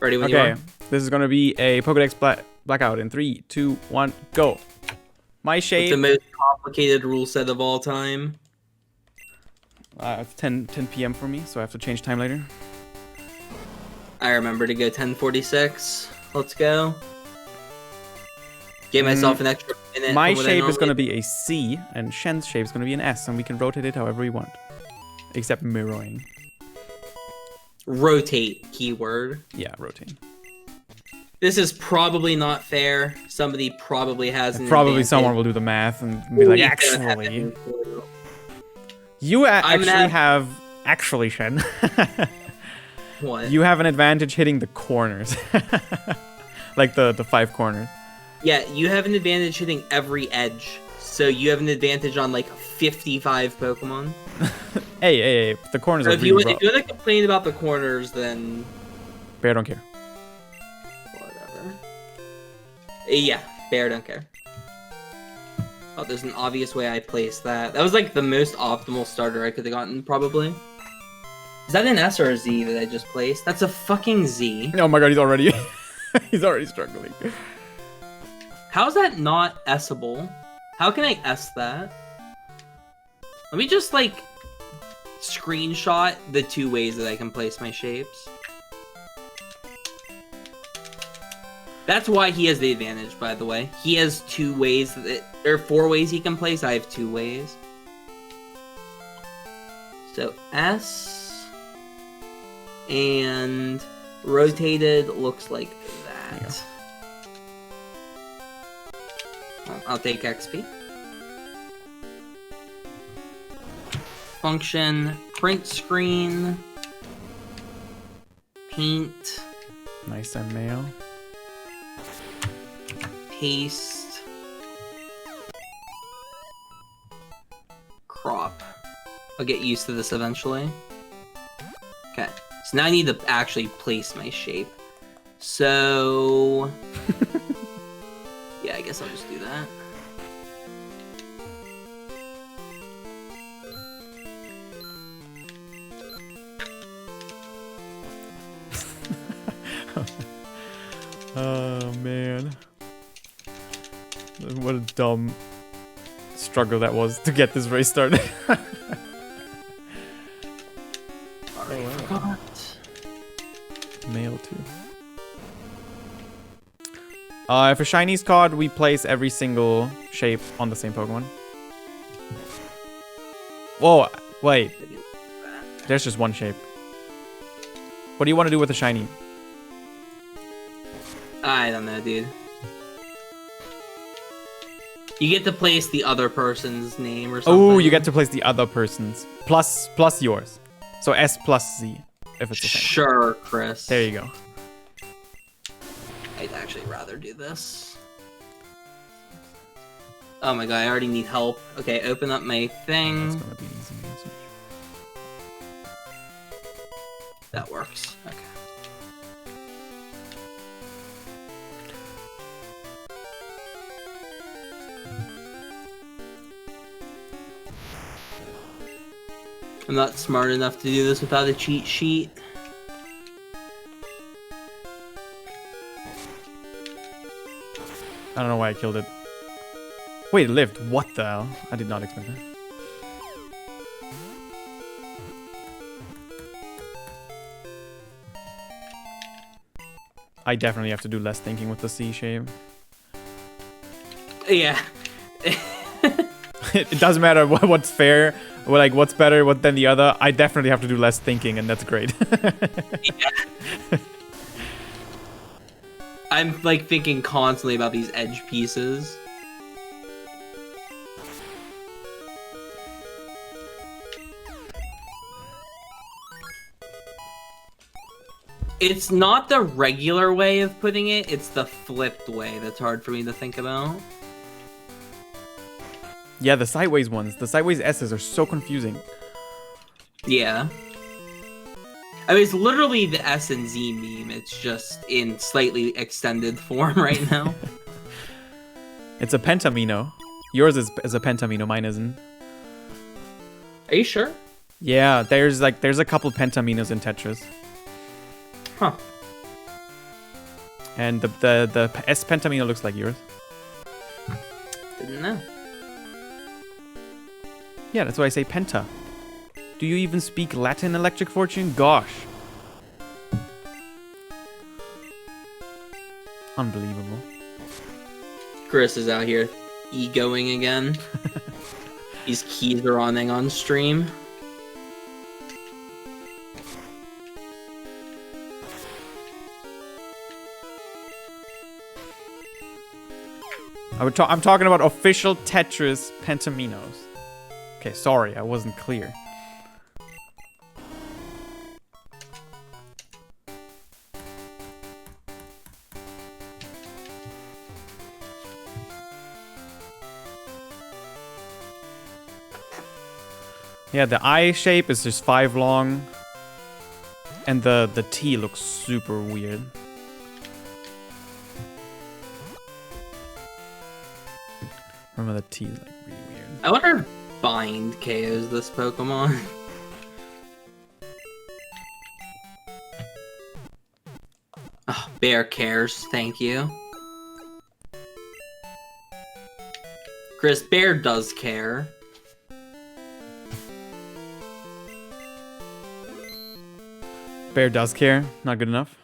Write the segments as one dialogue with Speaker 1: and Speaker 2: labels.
Speaker 1: Ready when you
Speaker 2: Okay,
Speaker 1: are.
Speaker 2: this is gonna be a Pokedex Blackout in 3, 2, 1, go. My
Speaker 1: With
Speaker 2: shape.
Speaker 1: the most complicated rule set of all time.
Speaker 2: It's 10 p.m. for me, so I have to change time later.
Speaker 1: I remember to go 10:46. Let's go. Give myself an extra minute.
Speaker 2: My
Speaker 1: from what I
Speaker 2: shape is
Speaker 1: normally
Speaker 2: gonna be a C, and Shen's shape is gonna be an S, and we can rotate it however we want, except mirroring.
Speaker 1: rotate keyword.
Speaker 2: Yeah, rotate.
Speaker 1: This is probably not fair. Somebody probably has an
Speaker 2: Probably
Speaker 1: advantage.
Speaker 2: someone will do the math and be like, actually, you actually have actually, Shen.
Speaker 1: What?
Speaker 2: You have an advantage hitting the corners, like the 5 corners.
Speaker 1: Yeah, you have an advantage hitting every edge. So you have an advantage on like 55 Pokemon.
Speaker 2: Hey, the corners
Speaker 1: So
Speaker 2: are
Speaker 1: if you
Speaker 2: really rough.
Speaker 1: want to complain about the corners, then
Speaker 2: Bear don't care.
Speaker 1: whatever. Yeah, Bear don't care. Oh, there's an obvious way I placed that. That was like the most optimal starter I could have gotten, probably. Is that an S or a Z that I just placed? That's a fucking Z.
Speaker 2: Oh my god, he's already he's already struggling.
Speaker 1: How is that not S-able? How can I S that? Let me just, like, screenshot the 2 ways that I can place my shapes. That's why he has the advantage, by the way. He has 2 ways, or 4 ways he can place. I have 2 ways. So, S, and rotated looks like that. I'll take XP. Function, print screen, paint,
Speaker 2: Nice and mail.
Speaker 1: paste, crop. I'll get used to this eventually. Okay, so now I need to actually place my shape. So... yeah, I guess I'll just do that.
Speaker 2: Oh man. What a dumb struggle that was to get this race started.
Speaker 1: Already forgot.
Speaker 2: Mail too. If a Shiny's card, we place every single shape on the same Pokemon. Whoa, wait. There's just one shape. What do you want to do with a Shiny?
Speaker 1: I don't know, dude. You get to place the other person's name or something.
Speaker 2: Oh, you get to place the other person's. Plus yours. So S plus Z, if it's the same.
Speaker 1: Sure, Chris.
Speaker 2: There you go.
Speaker 1: I'd actually rather do this. Oh my god, I already need help. Okay, open up my thing.
Speaker 2: That's gonna be easy.
Speaker 1: That works. Okay. I'm not smart enough to do this without a cheat sheet.
Speaker 2: I don't know why I killed it. Wait, it lived. What the hell? I did not expect that. I definitely have to do less thinking with the C shape.
Speaker 1: Yeah.
Speaker 2: It doesn't matter what's fair, or like what's better than the other. I definitely have to do less thinking, and that's great.
Speaker 1: Yeah. I'm like thinking constantly about these edge pieces. It's not the regular way of putting it, it's the flipped way that's hard for me to think about.
Speaker 2: Yeah, the sideways ones. The sideways S's are so confusing.
Speaker 1: Yeah. I mean, it's literally the S and Z meme. It's just in slightly extended form right now.
Speaker 2: It's a pentamino. Yours is a pentamino, mine isn't.
Speaker 1: Are you sure?
Speaker 2: Yeah, there's a couple pentaminos in Tetris.
Speaker 1: Huh.
Speaker 2: And the S Pentamino looks like yours.
Speaker 1: Didn't know.
Speaker 2: Yeah, that's why I say Penta. Do you even speak Latin, Electric Fortune? Gosh. Unbelievable.
Speaker 1: Chris is out here egoing again. These keys are on stream.
Speaker 2: I'm talking about official Tetris Pentaminos. Okay, sorry, I wasn't clear. Yeah, the eye shape is just 5 long. And the T looks super weird. Remember the T is like really weird.
Speaker 1: I wonder if Bind KOs this Pokemon. Oh, Bear cares, thank you. Chris, Bear does care.
Speaker 2: Bear does care. Not good enough.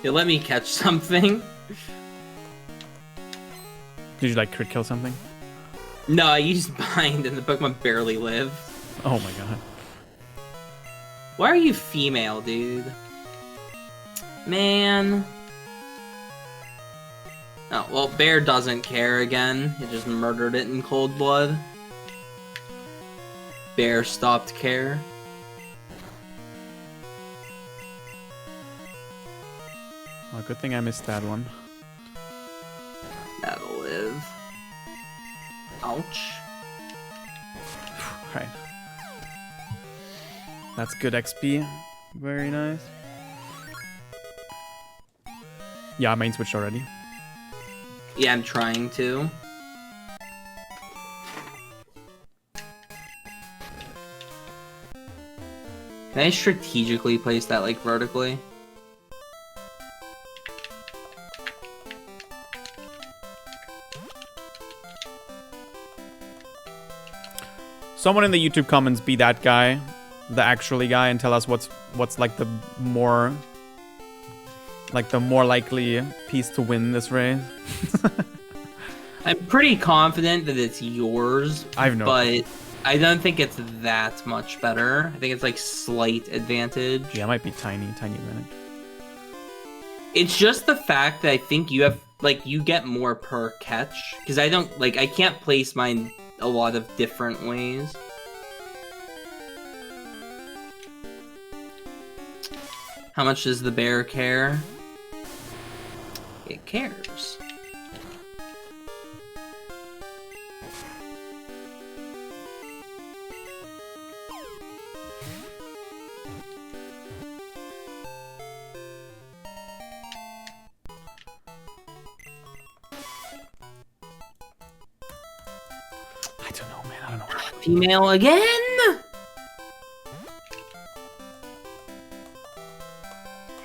Speaker 1: Yeah, let me catch something.
Speaker 2: Did you like crit kill something?
Speaker 1: No, I used Bind and the Pokemon barely lived.
Speaker 2: Oh my god.
Speaker 1: Why are you female, dude? Man. Oh, well, Bear doesn't care again. It just murdered it in cold blood. Bear stopped care.
Speaker 2: Oh, good thing I missed that one.
Speaker 1: That'll live. Ouch.
Speaker 2: Right. That's good XP. Very nice. Yeah, I main switched already.
Speaker 1: Yeah, I'm trying to. Can I strategically place that, like, vertically?
Speaker 2: Someone in the YouTube comments be that guy, the actually guy, and tell us what's like the more likely piece to win this race.
Speaker 1: I'm pretty confident that it's yours, but I don't think it's that much better. I think it's like slight advantage.
Speaker 2: Yeah, it might be tiny advantage.
Speaker 1: It's just the fact that I think you have, like, you get more per catch, because I don't, like, I can't place mine a lot of different ways. How much does the bear care? It cares.
Speaker 2: I don't know, man. I don't know.
Speaker 1: Female again?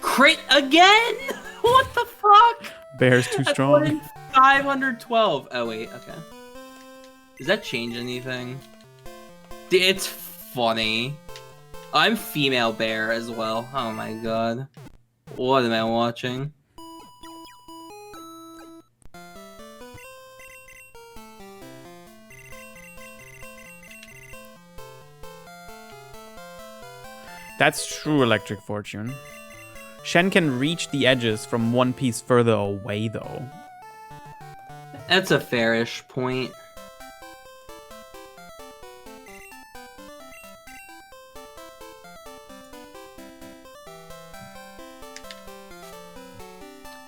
Speaker 1: Crit again? What the fuck?
Speaker 2: Bear's too strong.
Speaker 1: 512. Oh, wait. Okay. Does that change anything? It's funny. I'm female bear as well. Oh my god. What am I watching?
Speaker 2: That's true, Electric Fortune. Shen can reach the edges from one piece further away, though.
Speaker 1: That's a fairish point.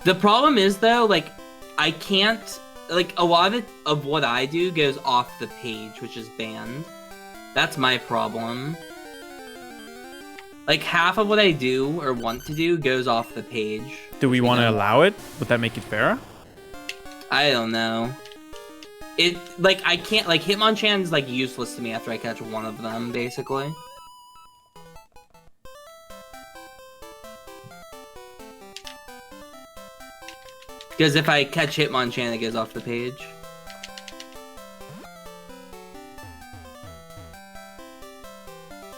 Speaker 1: The problem is, though, like, I can't... Like, a lot of what I do goes off the page, which is banned. That's my problem. Like, half of what I do, or want to do, goes off the page.
Speaker 2: Do we want to allow it? Would that make it fairer?
Speaker 1: I don't know. It, like, I can't, like, Hitmonchan's, like, useless to me after I catch one of them, basically. Because if I catch Hitmonchan, it goes off the page.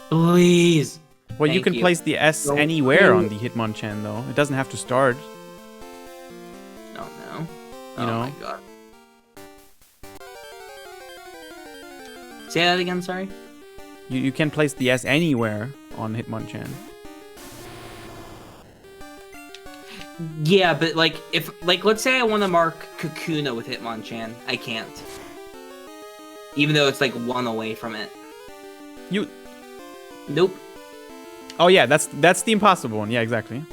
Speaker 1: Please.
Speaker 2: Well, you
Speaker 1: Thank
Speaker 2: can
Speaker 1: you.
Speaker 2: place the S
Speaker 1: Don't
Speaker 2: anywhere
Speaker 1: do-
Speaker 2: on the Hitmonchan, though. It doesn't have to start.
Speaker 1: Oh no.
Speaker 2: You
Speaker 1: Oh
Speaker 2: know?
Speaker 1: my god. Say that again, sorry?
Speaker 2: You can place the S anywhere on Hitmonchan.
Speaker 1: Yeah, but like, if, like, let's say I want to mark Kakuna with Hitmonchan. I can't. Even though it's like one away from it.
Speaker 2: You...
Speaker 1: Nope.
Speaker 2: Oh yeah, that's the impossible one. Yeah, exactly.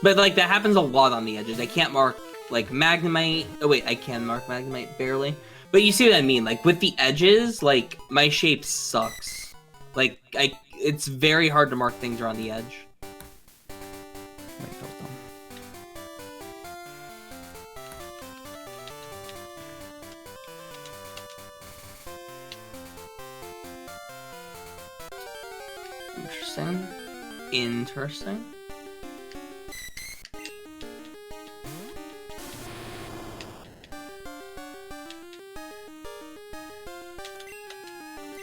Speaker 1: But like, that happens a lot on the edges. I can't mark, like, Magnemite. Oh wait, I can mark Magnemite, barely. But you see what I mean? Like, with the edges, like, my shape sucks. Like, it's very hard to mark things around the edge.
Speaker 2: Wait, hold on.
Speaker 1: Interesting. Interesting.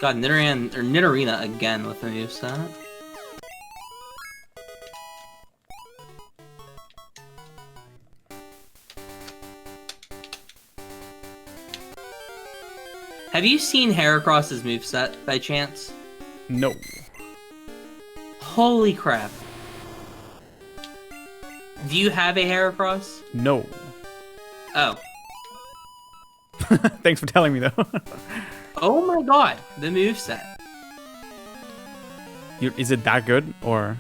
Speaker 1: God, Nidorina again with the moveset. Have you seen Heracross's moveset by chance?
Speaker 2: No.
Speaker 1: Holy crap. Do you have a Heracross?
Speaker 2: No.
Speaker 1: Oh.
Speaker 2: Thanks for telling me, though.
Speaker 1: Oh my god, the moveset.
Speaker 2: Is it that good, or...?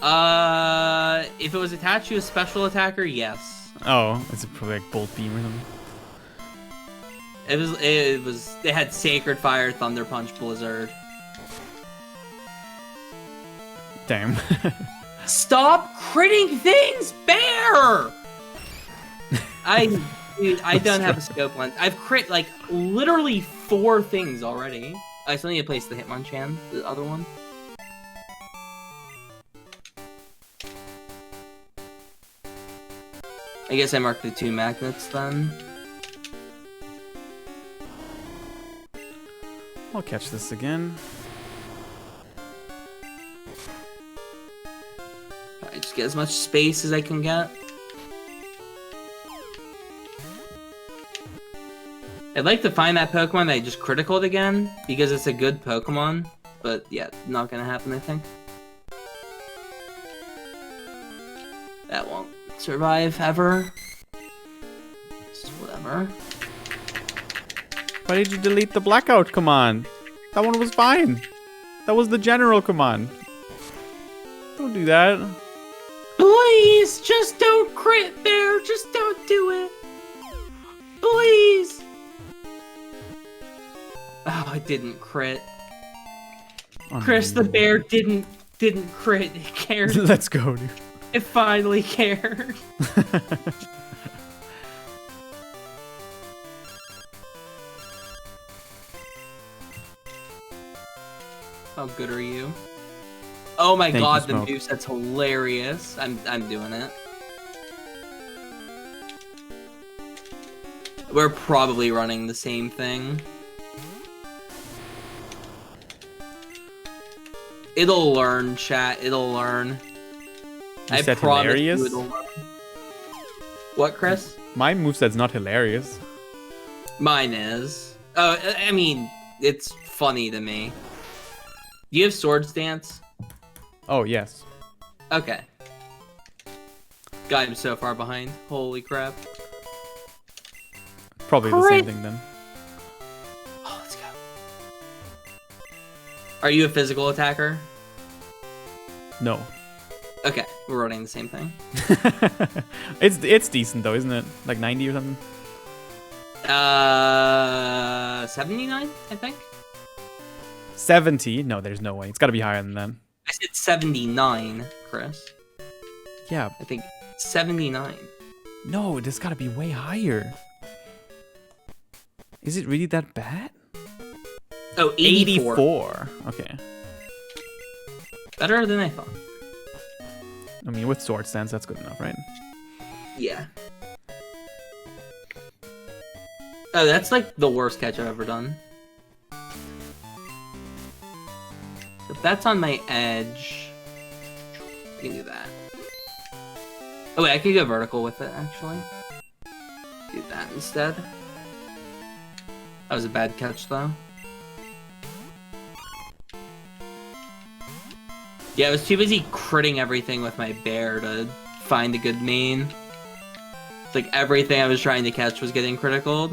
Speaker 1: If it was attached to a special attacker, yes.
Speaker 2: Oh, it's probably like Bolt Beam or something.
Speaker 1: It had Sacred Fire, Thunder Punch, Blizzard.
Speaker 2: Damn.
Speaker 1: Stop critting things, Bear! Dude, I don't have a scope lens. I've crit like literally 4 things already. I still need to place the Hitmonchan, the other one. I guess I marked the 2 magnets then.
Speaker 2: I'll catch this again.
Speaker 1: I just get as much space as I can get. I'd like to find that Pokemon that I just criticaled again, because it's a good Pokemon. But yeah, not gonna happen, I think. That won't survive ever. Just whatever.
Speaker 2: Why did you delete the Blackout command? That one was fine. That was the general command. Don't do that.
Speaker 1: Please, just don't crit, Bear. Just don't do it. Please. Oh, I didn't crit. Chris, the bear didn't crit. It cared.
Speaker 2: Let's go, dude.
Speaker 1: It finally cared. How good are you? Oh my god, the moveset's hilarious. I'm doing it. We're probably running the same thing. It'll learn, chat. It'll learn. I promise
Speaker 2: hilarious?
Speaker 1: you it'll learn. What, Chris?
Speaker 2: My moveset's not hilarious.
Speaker 1: Mine is. Oh, I mean, it's funny to me. Do you have Swords Dance?
Speaker 2: Oh, yes.
Speaker 1: Okay. God, I'm so far behind. Holy crap.
Speaker 2: Probably the same thing then.
Speaker 1: Oh, let's go. Are you a physical attacker?
Speaker 2: No.
Speaker 1: Okay, we're running the same thing.
Speaker 2: It's decent though, isn't it? Like 90 or something?
Speaker 1: 79, I think?
Speaker 2: 70? No, there's no way. It's gotta be higher than that.
Speaker 1: I said 79, Chris.
Speaker 2: Yeah.
Speaker 1: I think 79.
Speaker 2: No, this gotta be way higher. Is it really that bad?
Speaker 1: Oh, 84.
Speaker 2: 84. Okay.
Speaker 1: Better than I thought.
Speaker 2: I mean, with sword stance, that's good enough, right?
Speaker 1: Yeah. Oh, that's like the worst catch I've ever done. So if that's on my edge, I can do that. Oh wait, I could go vertical with it, actually. Do that instead. That was a bad catch, though. Yeah, I was too busy critting everything with my bear to find a good main. It's like everything I was trying to catch was getting critical.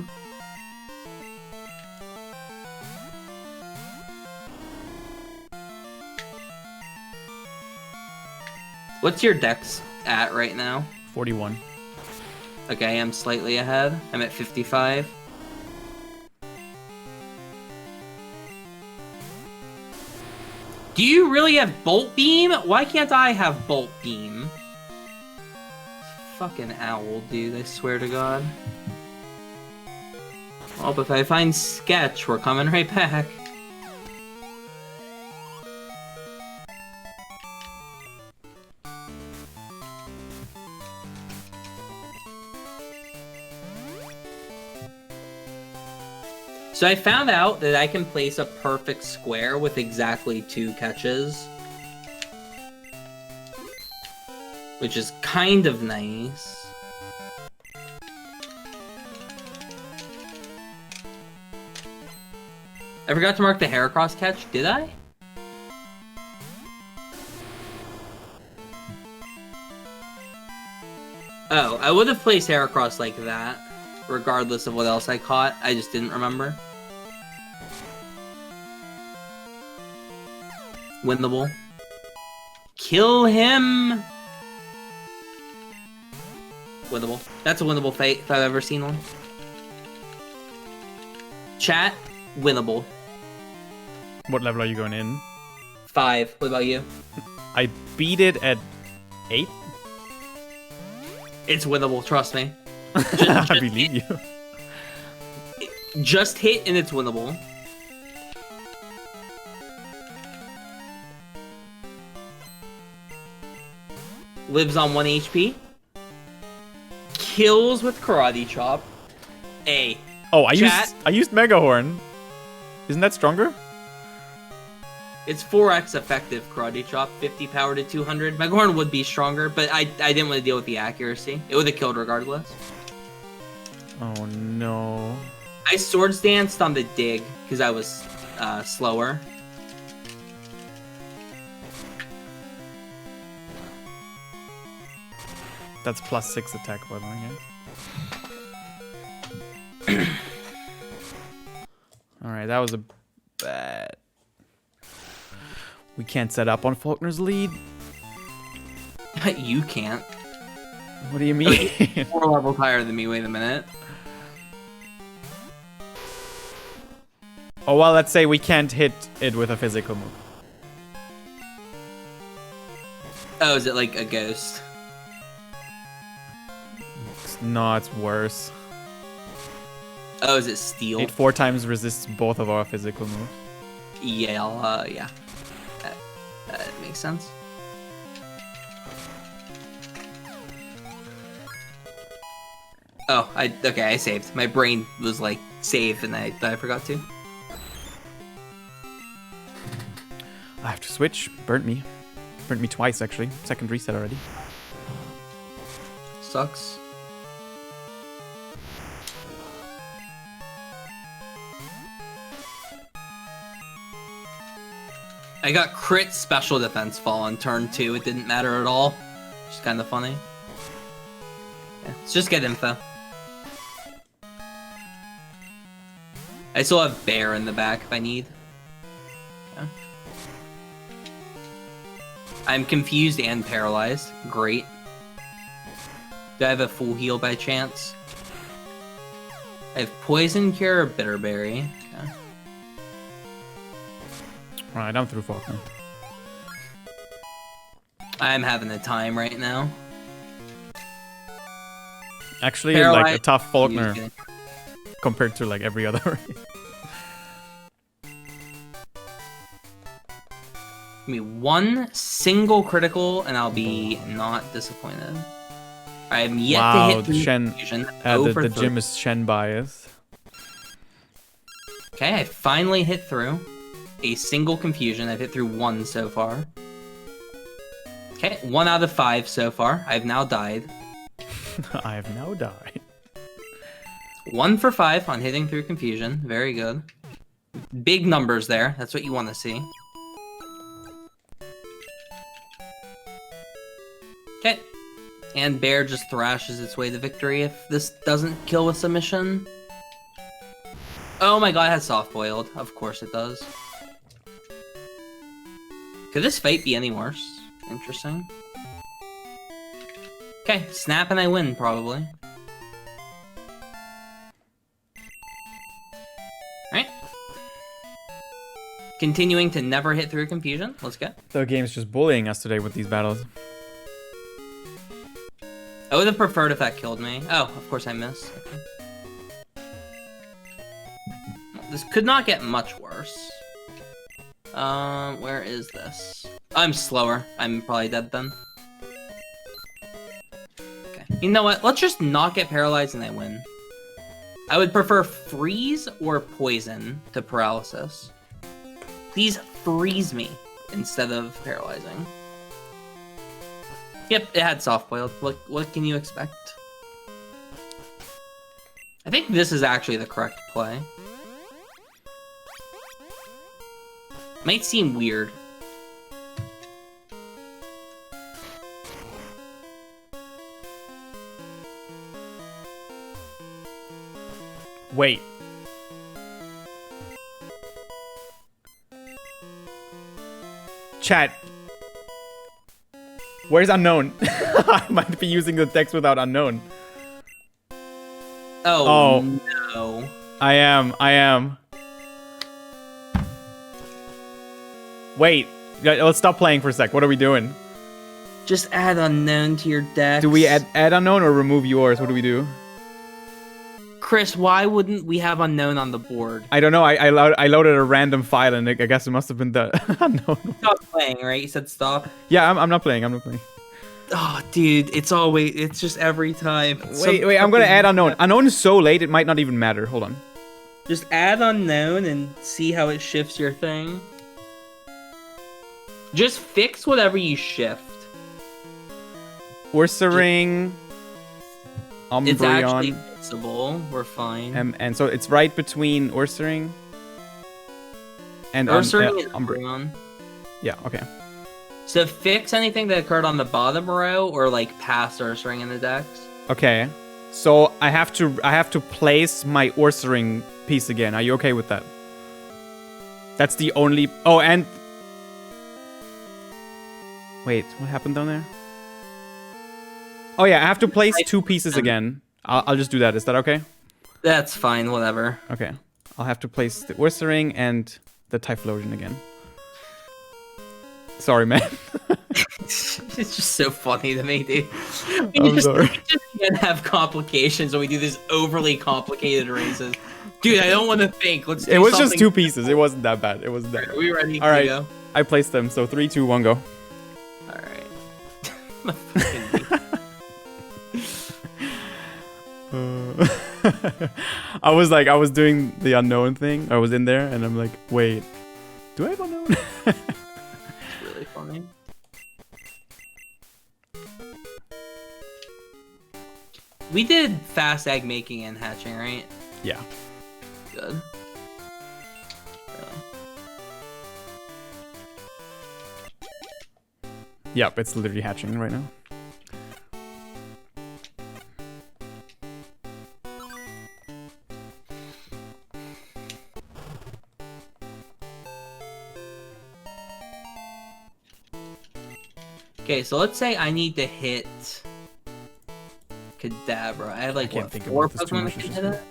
Speaker 1: What's your dex at right now?
Speaker 2: 41.
Speaker 1: Okay, I'm slightly ahead. I'm at 55. Do you really have Bolt Beam? Why can't I have Bolt Beam? Fucking owl, dude, I swear to God. Oh, but if I find Sketch, we're coming right back. So I found out that I can place a perfect square with exactly 2 catches. Which is kind of nice. I forgot to mark the Heracross catch, did I? Oh, I would have placed Heracross like that, regardless of what else I caught. I just didn't remember. Winnable. Kill him! Winnable. That's a winnable fate if I've ever seen one. Chat, winnable.
Speaker 2: What level are you going in?
Speaker 1: 5. What about you?
Speaker 2: I beat it at 8.
Speaker 1: It's winnable, trust me.
Speaker 2: I believe you.
Speaker 1: Just hit and it's winnable. Lives on 1 HP. Kills with Karate Chop. A.
Speaker 2: Oh, I
Speaker 1: Chat.
Speaker 2: used Mega Horn. Isn't that stronger?
Speaker 1: It's 4x effective Karate Chop, 50 power to 200. Mega Horn would be stronger, but I didn't want to deal with the accuracy. It would have killed regardless.
Speaker 2: Oh no.
Speaker 1: I Swords Danced on the dig because I was slower.
Speaker 2: That's +6 attack, by the way. Yeah. Alright, that was a bad... We can't set up on Faulkner's lead.
Speaker 1: You can't.
Speaker 2: What do you mean?
Speaker 1: 4 levels higher than me, wait a minute.
Speaker 2: Oh, well, let's say we can't hit it with a physical move.
Speaker 1: Oh, is it like a ghost?
Speaker 2: No, it's worse.
Speaker 1: Oh, is it steel?
Speaker 2: It 4 times resists both of our physical moves.
Speaker 1: Yeah, yeah. That makes sense. Oh, okay, I saved. My brain was like, save, and I forgot to.
Speaker 2: I have to switch. Burnt me. Burnt me twice, actually. Second reset already.
Speaker 1: Sucks. I got crit special defense fall on turn 2. It didn't matter at all. Which is kind of funny. Yeah, let's just get info. I still have bear in the back if I need. Yeah. I'm confused and paralyzed. Great. Do I have a full heal by chance? I have poison cure or bitterberry. Okay.
Speaker 2: Alright, I'm through Faulkner.
Speaker 1: I'm having a time right now.
Speaker 2: Actually,
Speaker 1: Paralyzed.
Speaker 2: like a tough Faulkner compared to like every other.
Speaker 1: Give me one single critical, and I'll be not disappointed. I am yet to hit
Speaker 2: the Shen.
Speaker 1: confusion.
Speaker 2: The gym is Shen bias.
Speaker 1: Okay, I finally hit through a single confusion. I've hit through one so far. Okay, 1 out of 5 so far. I've now died.
Speaker 2: I have now died.
Speaker 1: 1 for 5 on hitting through confusion. Very good. Big numbers there. That's what you want to see. Okay. And Bear just thrashes its way to victory if this doesn't kill with submission. Oh my god, it has soft-boiled. Of course it does. Could this fight be any worse? Interesting. Okay, snap and I win, probably. Alright. Continuing to never hit through confusion. Let's go.
Speaker 2: The game's just bullying us today with these battles.
Speaker 1: I would have preferred if that killed me. Oh, of course I missed. Okay. This could not get much worse. Where is this? I'm slower. I'm probably dead then. Okay. You know what? Let's just not get paralyzed and I win. I would prefer freeze or poison to paralysis. Please freeze me instead of paralyzing. Yep, it had soft-boiled. What can you expect? I think this is actually the correct play. Might seem weird.
Speaker 2: Wait. Chat. Where's unknown? I might be using the text without unknown.
Speaker 1: Oh, no.
Speaker 2: I am. Wait. Let's stop playing for a sec. What are we doing?
Speaker 1: Just add unknown to your deck.
Speaker 2: Do we add unknown or remove yours? What do we do?
Speaker 1: Chris, why wouldn't we have unknown on the board?
Speaker 2: I don't know. I loaded a random file and I guess it must have been the unknown.
Speaker 1: Stop playing, right? You said stop?
Speaker 2: Yeah, I'm not playing.
Speaker 1: Oh, dude, it's just every time.
Speaker 2: Wait, I'm gonna add unknown. Unknown is so late, it might not even matter. Hold on.
Speaker 1: Just add unknown and see how it shifts your thing. Just fix whatever you shift.
Speaker 2: Ursaring, Umbreon.
Speaker 1: It's actually fixable. We're fine.
Speaker 2: And so it's right between Ursaring and
Speaker 1: Ursaring and
Speaker 2: Umbreon. Yeah, okay.
Speaker 1: So fix anything that occurred on the bottom row or like past Ursaring in the decks.
Speaker 2: Okay. So I have to place my Ursaring piece again. Are you okay with that? That's the only. Oh, and wait, what happened down there? Oh yeah, I have to place 2 pieces again. I'll just do that. Is that okay?
Speaker 1: That's fine. Whatever.
Speaker 2: Okay. I'll have to place the Ursaring and the Typhlosion again. Sorry, man.
Speaker 1: It's just so funny to me, dude.
Speaker 2: I'm sorry.
Speaker 1: We just can't have complications when we do these overly complicated races. Dude, I don't want to think. Let's do
Speaker 2: It was
Speaker 1: something.
Speaker 2: just 2 pieces. It wasn't that bad. It wasn't that bad.
Speaker 1: Are we ready?
Speaker 2: All right.
Speaker 1: Go?
Speaker 2: I placed them. So 3, 2, 1, go.
Speaker 1: All right.
Speaker 2: I was doing the unknown thing. I was in there and I'm like, wait, do I have unknown?
Speaker 1: It's really funny. We did fast egg making and hatching, right?
Speaker 2: Yeah.
Speaker 1: Good. Really.
Speaker 2: Yep, it's literally hatching right now.
Speaker 1: Okay, so let's say I need to hit Kadabra. I have like,
Speaker 2: I can't
Speaker 1: what,
Speaker 2: think
Speaker 1: 4
Speaker 2: about this too
Speaker 1: Pokemon
Speaker 2: much,
Speaker 1: that can
Speaker 2: it's
Speaker 1: hit
Speaker 2: just-
Speaker 1: it?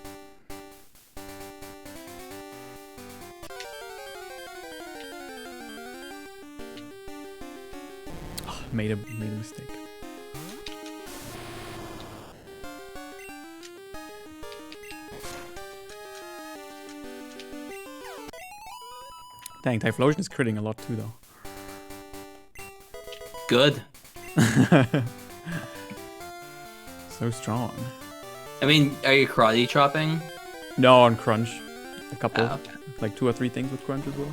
Speaker 2: Oh, made a mistake. Dang, Typhlosion is critting a lot too, though.
Speaker 1: good.
Speaker 2: So strong.
Speaker 1: I mean, are you karate chopping?
Speaker 2: No, on Crunch. A couple.
Speaker 1: Oh, okay.
Speaker 2: Like 2 or 3 things with Crunch as well.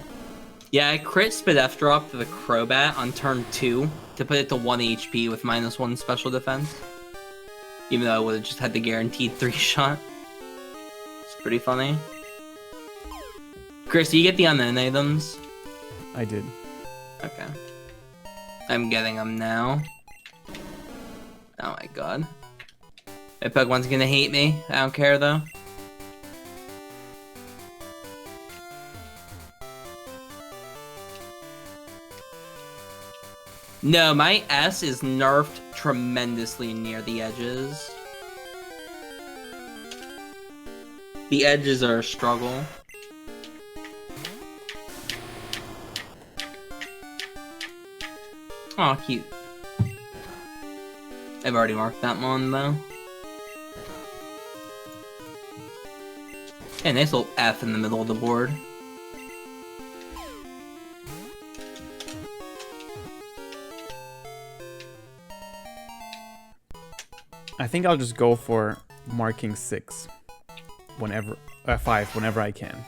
Speaker 1: Yeah, I crit spit F drop to the Crobat on turn 2 to put it to 1 HP with -1 special defense. Even though I would have just had the guaranteed 3 shot. It's pretty funny. Chris, do you get the unknown items?
Speaker 2: I did.
Speaker 1: Okay. I'm getting them now. Oh my god. My Pokemon's gonna hate me. I don't care though. No, my S is nerfed tremendously near the edges. The edges are a struggle. Oh, cute. I've already marked that one, though. Hey, nice little F in the middle of the board.
Speaker 2: I think I'll just go for marking 6 whenever, 5 whenever I can.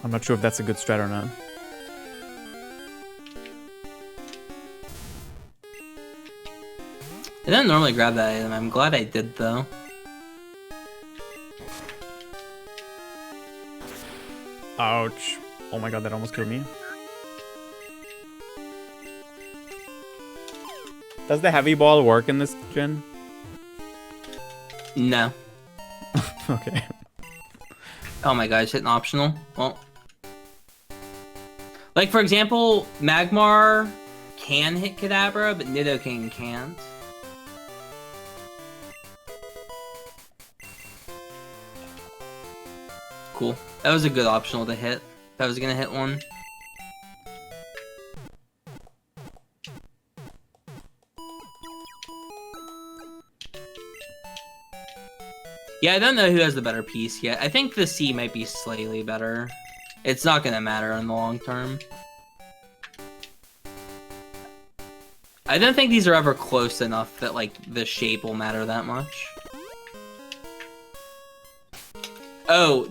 Speaker 2: I'm not sure if that's a good strat or not.
Speaker 1: I don't normally grab that item. I'm glad I did, though.
Speaker 2: Ouch. Oh my god, that almost killed me. Does the heavy ball work in this gen?
Speaker 1: No.
Speaker 2: Okay.
Speaker 1: Oh my god, it's hitting optional. Well. Like, for example, Magmar can hit Kadabra, but Nidoking can't. Cool. That was a good optional to hit. If I was gonna hit one. Yeah, I don't know who has the better piece yet. I think the C might be slightly better. It's not gonna matter in the long term. I don't think these are ever close enough that, like, the shape will matter that much. Oh,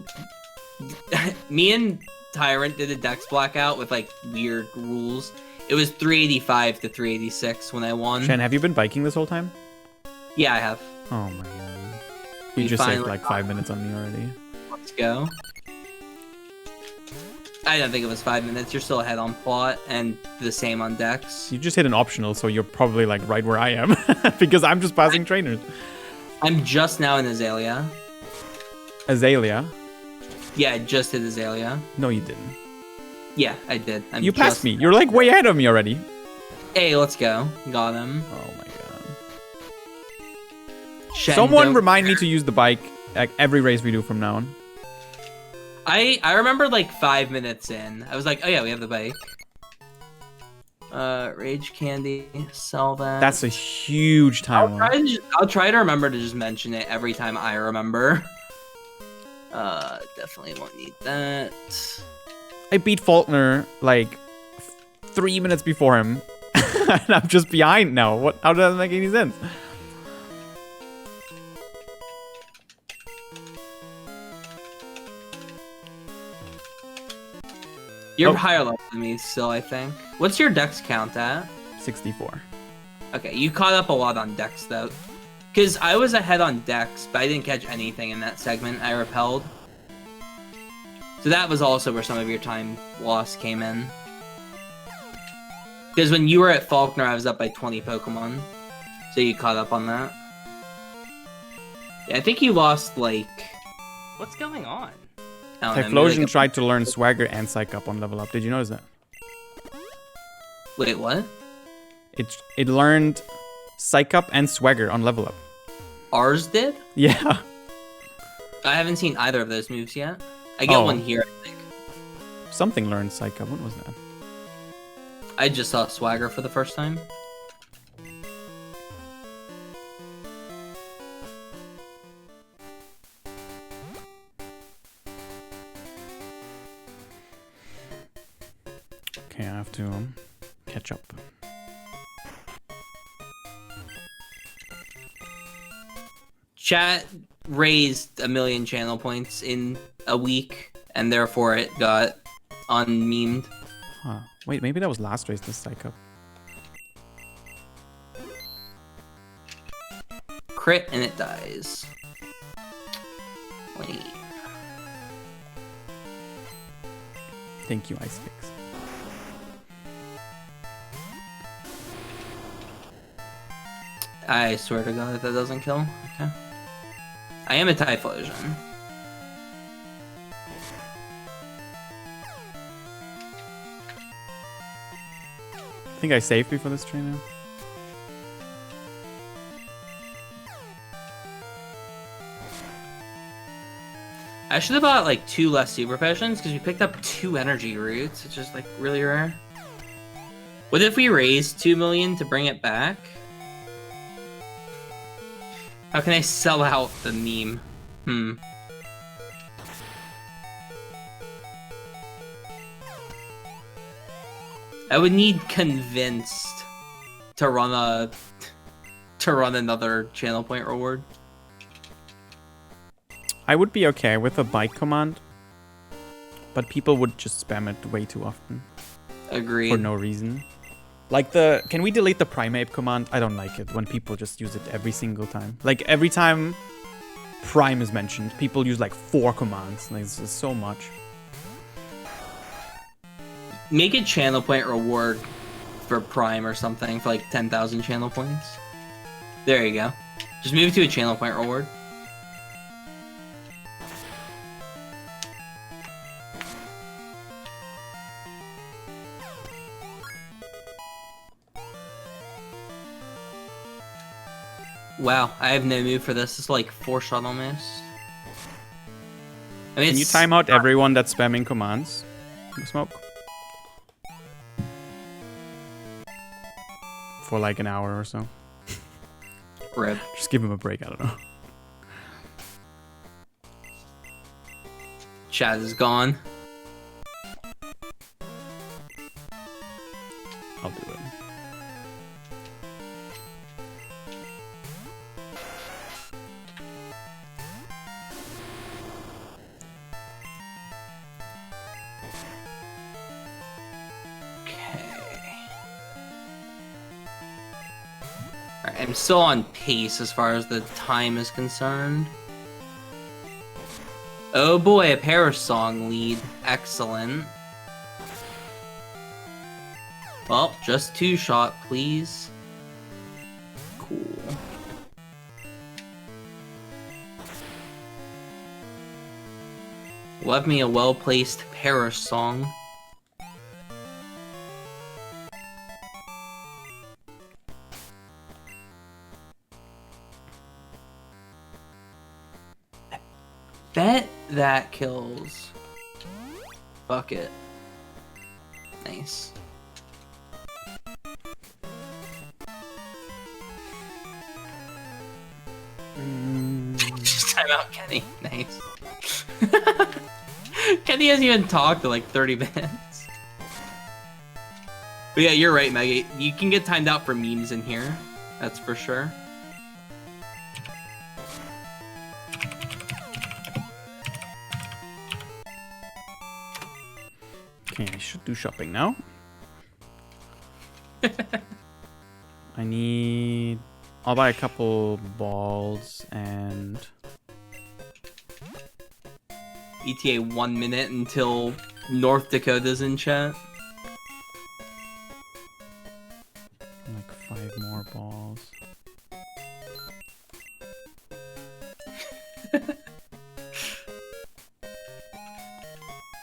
Speaker 1: me and Tyrant did a Dex Blackout with, like, weird rules. It was 385 to 386 when I won.
Speaker 2: Shen, have you been biking this whole time?
Speaker 1: Yeah, I have.
Speaker 2: Oh my god. You just saved like 5 minutes on me already.
Speaker 1: Let's go. I don't think it was 5 minutes. You're still ahead on plot and the same on Dex.
Speaker 2: You just hit an optional, so you're probably like right where I am. Because I'm just passing trainers.
Speaker 1: I'm just now in Azalea.
Speaker 2: Azalea?
Speaker 1: Yeah, I just hit Azalea.
Speaker 2: No, you didn't.
Speaker 1: Yeah, I did.
Speaker 2: You passed me. You're like way ahead of me already.
Speaker 1: Hey, let's go. Got him.
Speaker 2: Oh my god.
Speaker 1: Someone
Speaker 2: remind me to use the bike at every race we do from now on.
Speaker 1: I remember like 5 minutes in. I was like, oh yeah, we have the bike. Rage Candy, sell that.
Speaker 2: That's a huge time.
Speaker 1: I'll try to remember to just mention it every time I remember. Definitely won't need that.
Speaker 2: I beat Faulkner like 3 minutes before him. And I'm just behind now. What? How does that make any sense?
Speaker 1: You're higher level than me still, I think. What's your Dex count at?
Speaker 2: 64.
Speaker 1: Okay, you caught up a lot on Dex, though. Because I was ahead on Dex, but I didn't catch anything in that segment. I repelled. So that was also where some of your time loss came in. Because when you were at Faulkner, I was up by 20 Pokemon. So you caught up on that. Yeah, I think you lost, like... What's going on?
Speaker 2: Typhlosion tried to learn Swagger and Psych Up on level up. Did you notice that?
Speaker 1: Wait, what?
Speaker 2: It learned Psych Up and Swagger on level up.
Speaker 1: Ours did?
Speaker 2: Yeah.
Speaker 1: I haven't seen either of those moves yet. I get one here, I think.
Speaker 2: Something learned Psych Up. What was that?
Speaker 1: I just saw Swagger for the first time.
Speaker 2: Okay, I have to catch up.
Speaker 1: Chat raised 1 million channel points in a week, and therefore it got unmemed.
Speaker 2: Huh. Wait, maybe that was last race, this Psych Up.
Speaker 1: Crit and it dies. Wait.
Speaker 2: Thank you, Ice Fix.
Speaker 1: I swear to God, if that doesn't kill. Okay. I am a Typhlosion.
Speaker 2: I think I saved before this train now.
Speaker 1: I should have bought like 2 less super potions because we picked up 2 energy roots, which is like really rare. What if we raised 2 million to bring it back? How can I sell out the meme? I would need convinced to run another channel point reward.
Speaker 2: I would be okay with a bike command, but people would just spam it way too often.
Speaker 1: Agreed.
Speaker 2: For no reason. Like can we delete the Primeape command? I don't like it when people just use it every single time. Like every time Prime is mentioned, people use like 4 commands. Like it's just so much.
Speaker 1: Make a channel point reward for Prime or something for like 10,000 channel points. There you go. Just move it to a channel point reward. Wow, I have no move for this. It's like 4-shot almost. I mean,
Speaker 2: Can you time out everyone that's spamming commands? Smoke? For like an hour or so.
Speaker 1: Rip.
Speaker 2: Just give him a break, I don't know.
Speaker 1: Chaz is gone.
Speaker 2: I'll do it.
Speaker 1: I'm still on pace as far as the time is concerned. Oh boy, a Parish Song lead. Excellent. Well, just 2-shot, please. Cool. Love me a well-placed Parish Song. Bet that kills Bucket. Nice. Just time out Kenny. Nice. Kenny hasn't even talked in like 30 minutes. But yeah, you're right, Maggie. You can get timed out for memes in here. That's for sure.
Speaker 2: Okay, I should do shopping now. I need... I'll buy a couple balls and...
Speaker 1: ETA 1 minute until North Dakota's in chat.
Speaker 2: Like 5 more balls.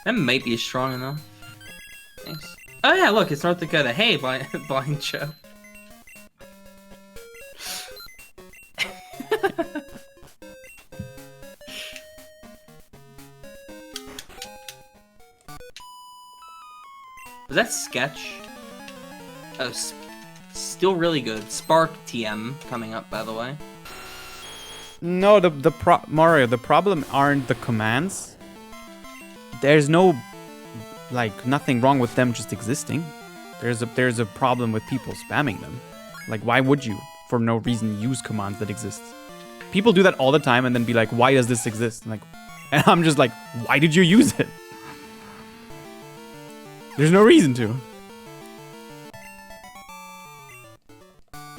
Speaker 1: That might be strong enough. Nice. Oh yeah, look, it's North Dakota. Hey, blind show. Was that Sketch? Oh, still really good. Spark TM coming up, by the way.
Speaker 2: No, Mario, the problem aren't the commands. There's no like nothing wrong with them just existing. There's a problem with people spamming them. Like, why would you, for no reason, use commands that exist? People do that all the time and then be like, why does this exist? And I'm just like, why did you use it? There's no reason to.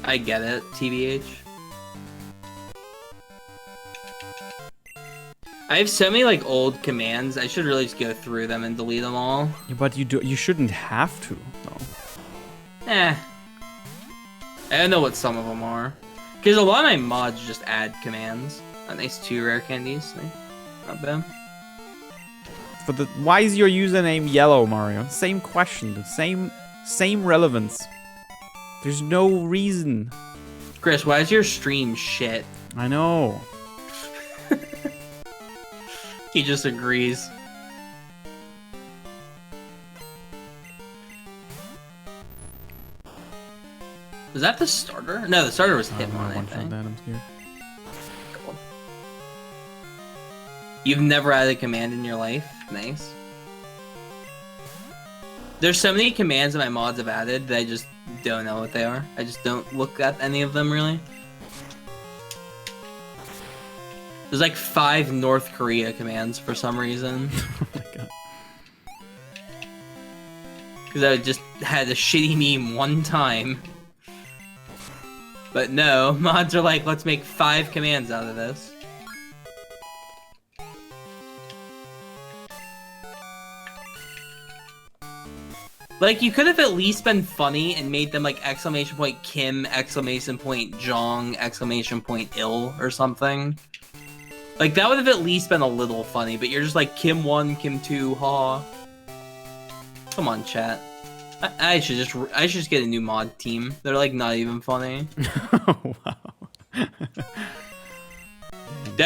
Speaker 1: I get it, TBH. I have so many like old commands. I should really just go through them and delete them all.
Speaker 2: Yeah, but you shouldn't have to, though.
Speaker 1: I don't know what some of them are. Because a lot of my mods just add commands. Oh, nice 2 rare candies. Not bad.
Speaker 2: Why is your username yellow, Mario? Same question, same relevance. There's no reason.
Speaker 1: Chris, why is your stream shit?
Speaker 2: I know.
Speaker 1: He just agrees. Was that the starter? No, the starter was Hitmon, I think.
Speaker 2: That, I'm scared.
Speaker 1: Cool. You've never added a command in your life? Nice. There's so many commands that my mods have added that I just don't know what they are. I just don't look at any of them, really. There's like 5 North Korea commands for some reason.
Speaker 2: Oh my god.
Speaker 1: Because I just had a shitty meme one time. But no, mods are like, let's make 5 commands out of this. Like, you could have at least been funny and made them like exclamation point Kim, exclamation point Jong, exclamation point ill or something. Like, that would have at least been a little funny, but you're just like, Kim 1, Kim 2, ha. Come on, chat. I should just get a new mod team. They're like not even funny.
Speaker 2: Oh, wow.
Speaker 1: Dude,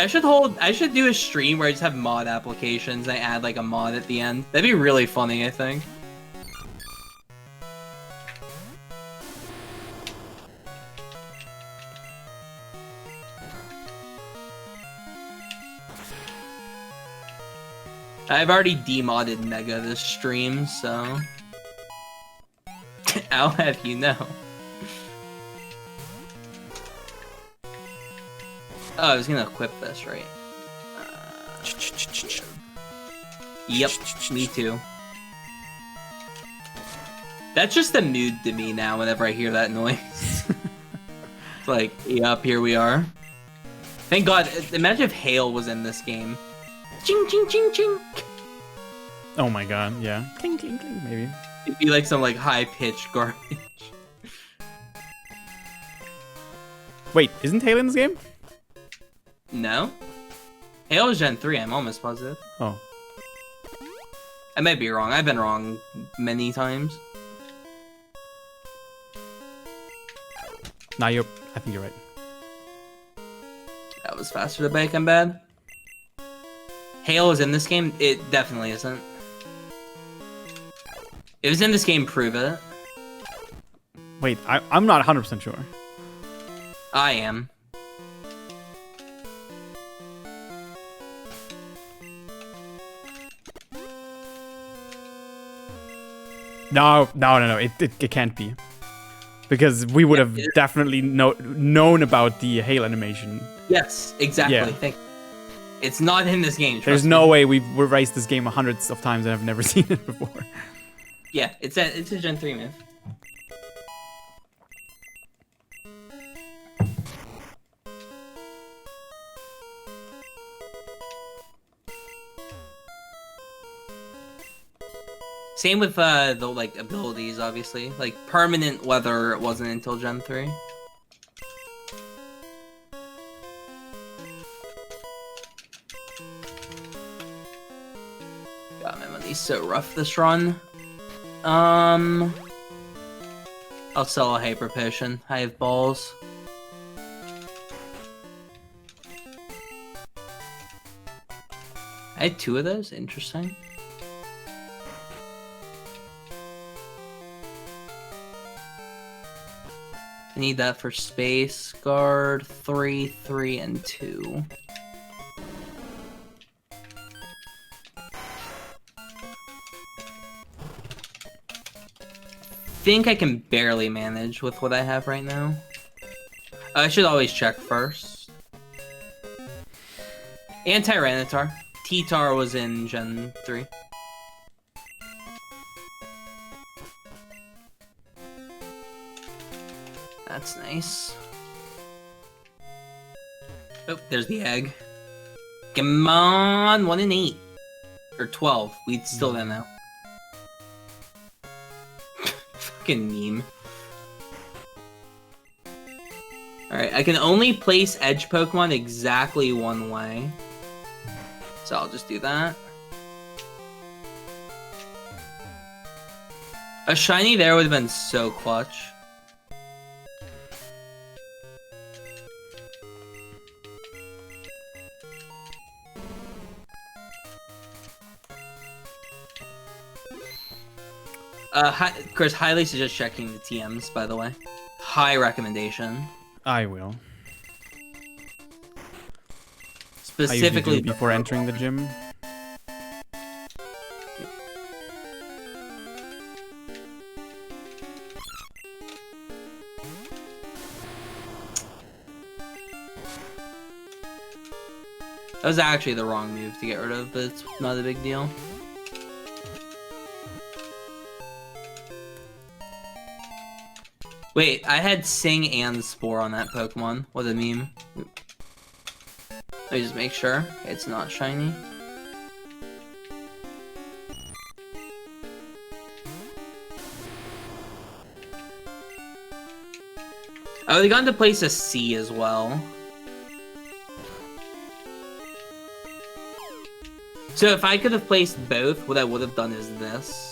Speaker 1: I should do a stream where I just have mod applications and I add like a mod at the end. That'd be really funny, I think. I've already demodded Mega this stream, so I'll have you know. Oh, I was gonna equip this, right? Yep, me too. That's just a mood to me now whenever I hear that noise. It's like, yep, here we are. Thank God, imagine if Hail was in this game. Ching, ching, ching, ching.
Speaker 2: Oh my god, yeah. Cling, cling, cling, maybe.
Speaker 1: It'd be like some like high-pitched garbage.
Speaker 2: Wait, isn't Hail in this game?
Speaker 1: No? Hail is Gen 3, I'm almost positive.
Speaker 2: Oh.
Speaker 1: I might be wrong. I've been wrong many times.
Speaker 2: Nah, I think you're right.
Speaker 1: That was faster to bake, I'm bad. Hail is in this game? It definitely isn't. If it was in this game, prove it.
Speaker 2: Wait, I'm not 100% sure.
Speaker 1: I am.
Speaker 2: No. It can't be. Because we would have definitely known about the Hail animation.
Speaker 1: Yes, exactly.
Speaker 2: Yeah.
Speaker 1: Thank you. It's not in this game.
Speaker 2: There's no way we've raced this game hundreds of times and I've never seen it before.
Speaker 1: Yeah, it's a Gen 3 move. Same with the like abilities, obviously. Like permanent weather wasn't until Gen 3. God, my money's so rough this run. I'll sell a hyper potion. I have balls. I had 2 of those. Interesting. I need that for space guard 3, 3, and 2. think I can barely manage with what I have right now. I should always check first. And Tyranitar. T-Tar was in Gen 3. That's nice. Oh, there's the egg. Come on, 1 and 8. Or 12. We still don't know. Fucking meme. Alright, I can only place edge Pokemon exactly one way. So I'll just do that. A shiny there would have been so clutch. Chris, highly suggest checking the TMs, by the way. High recommendation.
Speaker 2: I will.
Speaker 1: Specifically
Speaker 2: I usually do before entering the gym.
Speaker 1: That was actually the wrong move to get rid of, but it's not a big deal. Wait, I had Sing and Spore on that Pokemon. What a meme. Let me just make sure it's not shiny. Oh, they got into place a C as well. So if I could have placed both, what I would have done is this.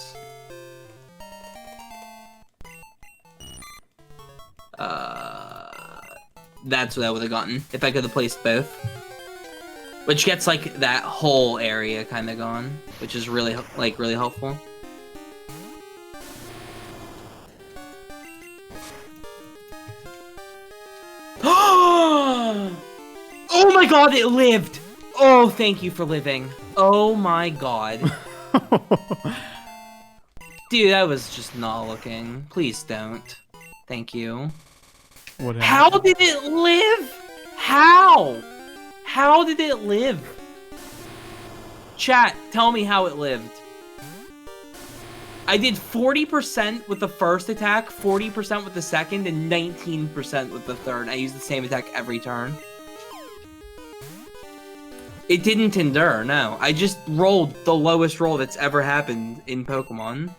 Speaker 1: That's what I would have gotten if I could have placed both. Which gets like that whole area kind of gone, which is really really helpful. Oh my god, it lived! Oh, thank you for living. Oh my god. Dude, I was just not looking. Please don't. Thank you.
Speaker 2: What happened?
Speaker 1: How did it live? How? How did it live? Chat, tell me how it lived. I did 40% with the first attack, 40% with the second, and 19% with the third. I used the same attack every turn. It didn't endure, no. I just rolled the lowest roll that's ever happened in Pokemon.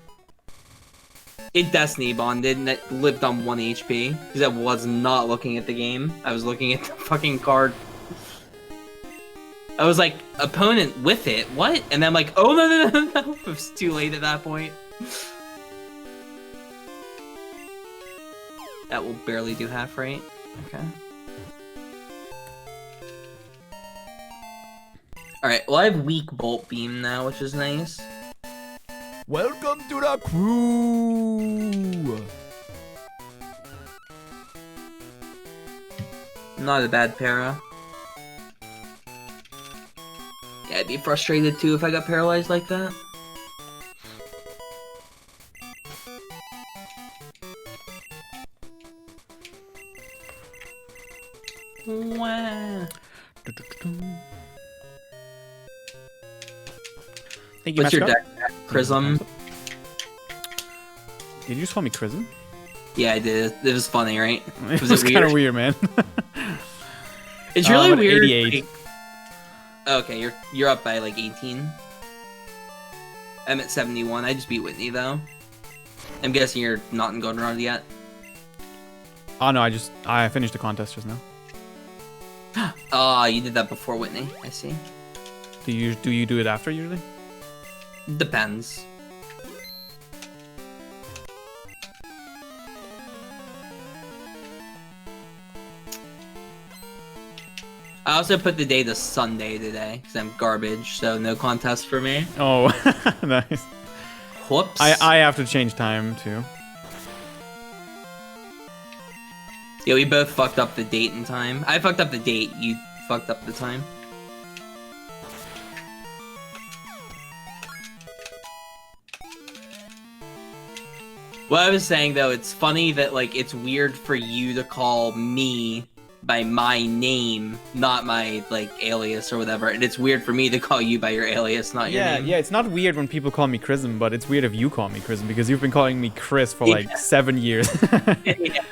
Speaker 1: It Destiny bonded and it lived on 1 HP because I was not looking at the game. I was looking at the fucking card. I was like, opponent with it? What? And then I'm like, oh no. It was too late at that point. That will barely do half rate. Okay. Alright, well I have weak Bolt Beam now, which is nice.
Speaker 3: Welcome to the crew!
Speaker 1: Not a bad para. Yeah, I'd be frustrated too if I got paralyzed like that. Wah.
Speaker 2: Thank you,
Speaker 1: What's your
Speaker 2: mascot.
Speaker 1: deck? Prism?
Speaker 2: Did you just call me Chrism?
Speaker 1: Yeah, I did. It was funny, right?
Speaker 2: It was kind of weird, man.
Speaker 1: It's really
Speaker 2: I'm at
Speaker 1: weird.
Speaker 2: 88.
Speaker 1: Okay, you're up by like 18. I'm at 71. I just beat Whitney though. I'm guessing you're not in Golden Rod yet.
Speaker 2: Oh no, I finished the contest just now.
Speaker 1: Oh, you did that before Whitney. I see.
Speaker 2: Do you do it after usually?
Speaker 1: Depends. I also put the day to Sunday today because I'm garbage, so no contest for me.
Speaker 2: Oh, nice.
Speaker 1: Whoops.
Speaker 2: I have to change time too.
Speaker 1: Yeah, we both fucked up the date and time. I fucked up the date, you fucked up the time. What I was saying though, it's funny that like it's weird for you to call me by my name, not my like alias or whatever, and it's weird for me to call you by your alias, not your name.
Speaker 2: Yeah, it's not weird when people call me Chrism, but it's weird if you call me Chrism because you've been calling me Chris for like 7 years.
Speaker 1: Yeah.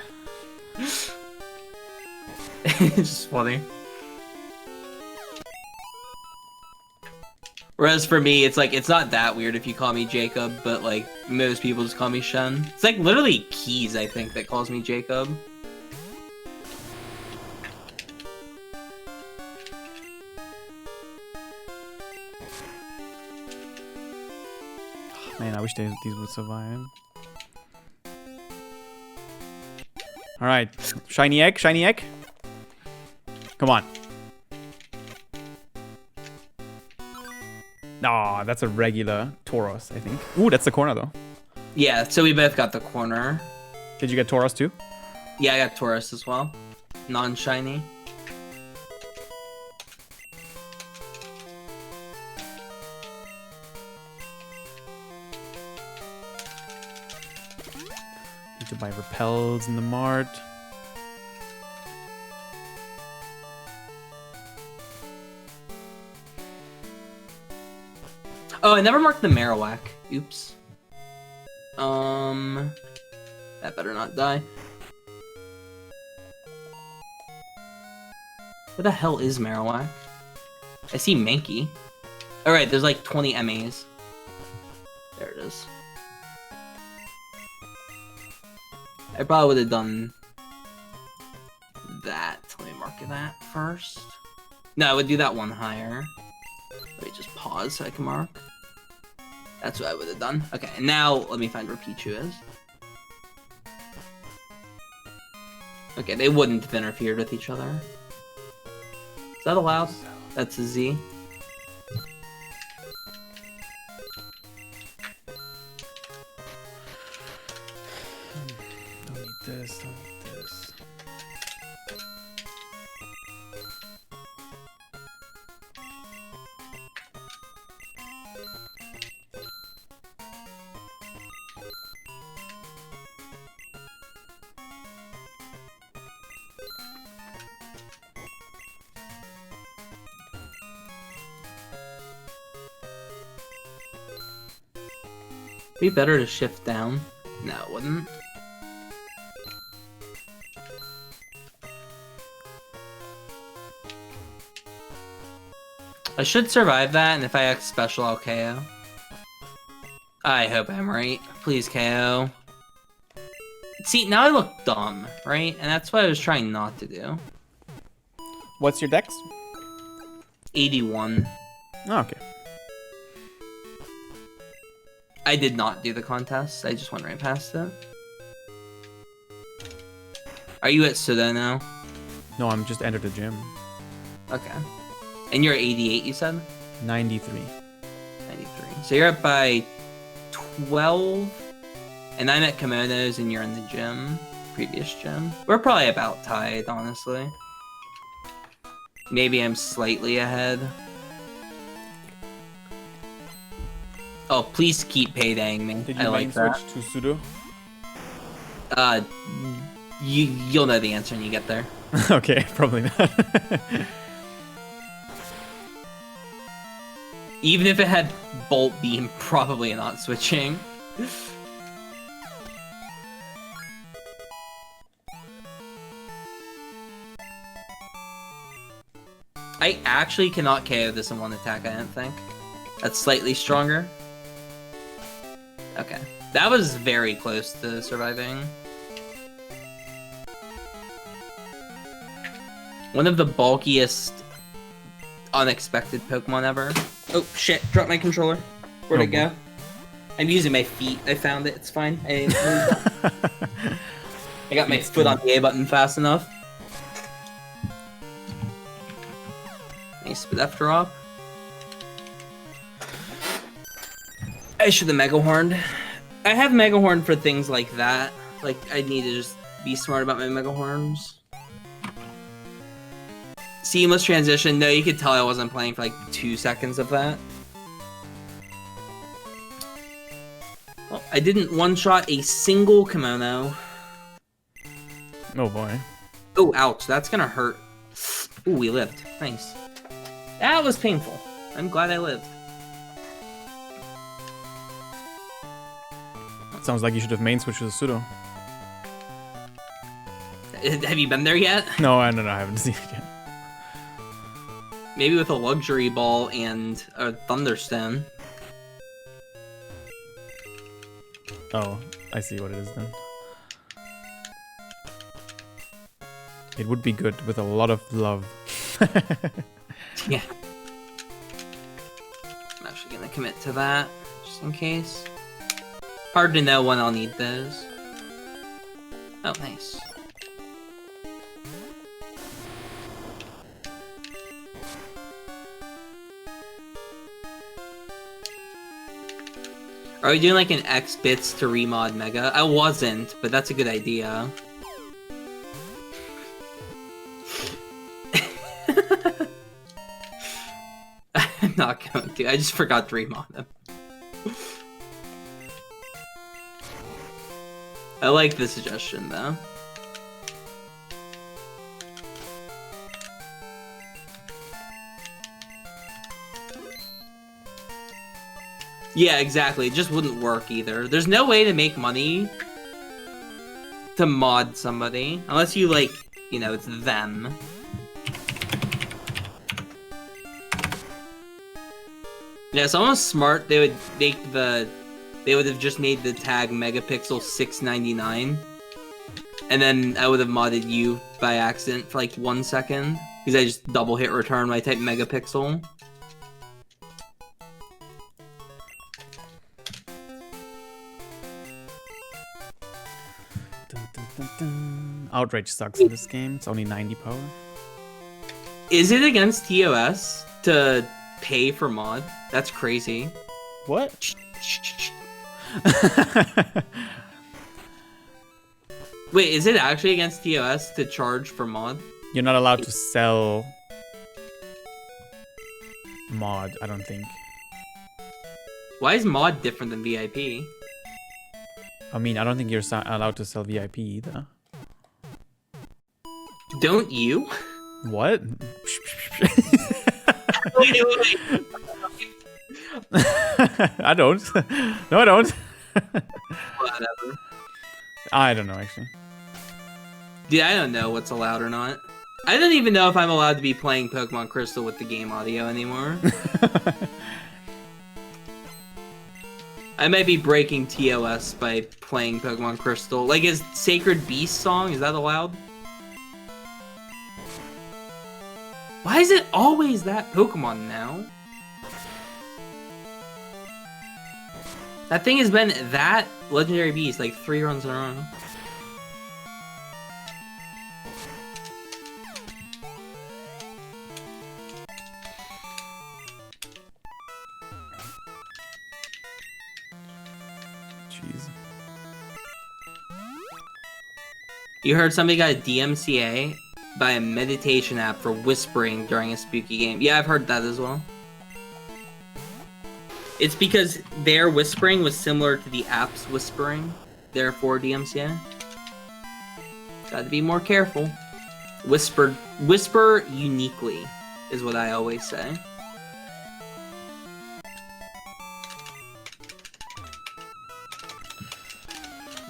Speaker 1: It's just funny. Whereas for me, it's like, it's not that weird if you call me Jacob, but like, most people just call me Shen. It's like literally Keys, I think, that calls me Jacob.
Speaker 2: Man, I wish these would survive. Alright, shiny egg, shiny egg. Come on. Aw, that's a regular Tauros, I think. Ooh, that's the corner, though.
Speaker 1: Yeah, so we both got the corner.
Speaker 2: Did you get Tauros, too?
Speaker 1: Yeah, I got Taurus as well. Non-shiny.
Speaker 2: Need to buy repels in the mart.
Speaker 1: Oh, I never marked the Marowak. Oops. That better not die. Where the hell is Marowak? I see Mankey. Alright, there's like 20 MAs. There it is. I probably would have done that. Let me mark that first. No, I would do that one higher. Let me just pause so I can mark. That's what I would have done. Okay, and now let me find where Pichu is. Okay, they wouldn't have interfered with each other. Is that allowed? That's a Z.
Speaker 2: Don't need this, don't need this.
Speaker 1: Be better to shift down. No, it wouldn't. I should survive that, and if I act special, I'll KO. I hope I'm right. Please KO. See, now I look dumb, right? And that's what I was trying not to do.
Speaker 2: What's your dex?
Speaker 1: 81.
Speaker 2: Oh, okay.
Speaker 1: I did not do the contest. I just went right past it. Are you at Suda now?
Speaker 2: No, I'm just entered the gym.
Speaker 1: Okay. And you're at 88, you said?
Speaker 2: 93.
Speaker 1: 93. So you're up by 12. And I'm at Kimonos and you're in the gym. Previous gym. We're probably about tied, honestly. Maybe I'm slightly ahead. Oh, please keep paydaying me.
Speaker 2: Did
Speaker 1: I
Speaker 2: you
Speaker 1: like
Speaker 2: main
Speaker 1: that.
Speaker 2: switch to Sudo?
Speaker 1: You'll know the answer when you get there.
Speaker 2: Okay, probably not.
Speaker 1: Even if it had Bolt Beam, probably not switching. I actually cannot KO this in one attack, I don't think. That's slightly stronger. Okay. That was very close to surviving. One of the bulkiest, unexpected Pokemon ever. Oh, shit. Dropped my controller. Where'd it go? I'm using my feet. I found it. It's fine. I got my foot on the A button fast enough. Nice F drop. I should have Mega Horned. I have Mega Horn for things like that. Like, I need to just be smart about my Mega Horns. Seamless transition. No, you could tell I wasn't playing for like 2 seconds of that. Well, I didn't one-shot a single kimono.
Speaker 2: Oh boy.
Speaker 1: Oh, ouch. That's gonna hurt. Ooh, we lived. Nice. That was painful. I'm glad I lived.
Speaker 2: Sounds like you should have main switched to the pseudo.
Speaker 1: Have you been there yet?
Speaker 2: No, I haven't seen it yet.
Speaker 1: Maybe with a luxury ball and a thunderstone.
Speaker 2: Oh, I see what it is then. It would be good with a lot of love.
Speaker 1: Yeah. I'm actually gonna commit to that, just in case. Hard to know when I'll need those. Oh, nice. Are we doing like an X bits to remod Mega? I wasn't, but that's a good idea. I'm not going to. I just forgot to remod them. I like the suggestion though. Yeah, exactly. It just wouldn't work either. There's no way to make money to mod somebody. Unless you, like, you know, it's them. Yeah, someone's smart. They would make the... They would have just made the tag megapixel 699. And then I would have modded you by accident for, like, 1 second. Because I just double hit return when I type megapixel.
Speaker 2: Outrage sucks in this game. It's only 90 power.
Speaker 1: Is it against TOS to pay for mod? That's crazy.
Speaker 2: What?
Speaker 1: Wait, is it actually against TOS to charge for mod?
Speaker 2: You're not allowed to sell mod, I don't think.
Speaker 1: Why is mod different than VIP?
Speaker 2: I mean, I don't think you're allowed to sell VIP either.
Speaker 1: Don't you?
Speaker 2: What?
Speaker 1: wait.
Speaker 2: I don't. No, I don't.
Speaker 1: Whatever.
Speaker 2: I don't know, actually.
Speaker 1: Dude, I don't know what's allowed or not. I don't even know if I'm allowed to be playing Pokemon Crystal with the game audio anymore. I might be breaking TOS by playing Pokemon Crystal. Like, is Sacred Beast song, is that allowed? Why is it always that Pokemon now? That thing has been that Legendary Beast like 3 runs in a row.
Speaker 2: Jeez.
Speaker 1: You heard somebody got a DMCA by a meditation app for whispering during a spooky game. Yeah, I've heard that as well. It's because their whispering was similar to the app's whispering, therefore DMCA. Gotta be more careful. Whisper uniquely, is what I always say.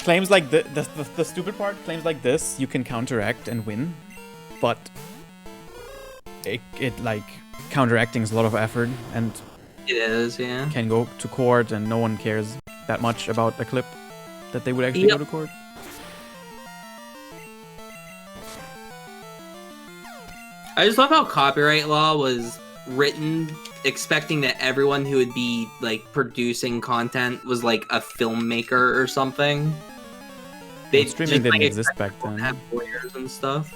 Speaker 2: Claims like the stupid part, claims like this, you can counteract and win, but it like counteracting is a lot of effort and
Speaker 1: It is, yeah.
Speaker 2: can go to court and no one cares that much about a clip that they would actually go to court.
Speaker 1: I just love how copyright law was written expecting that everyone who would be like producing content was like a filmmaker or something.
Speaker 2: Streaming didn't exist back then.
Speaker 1: Have lawyers and stuff.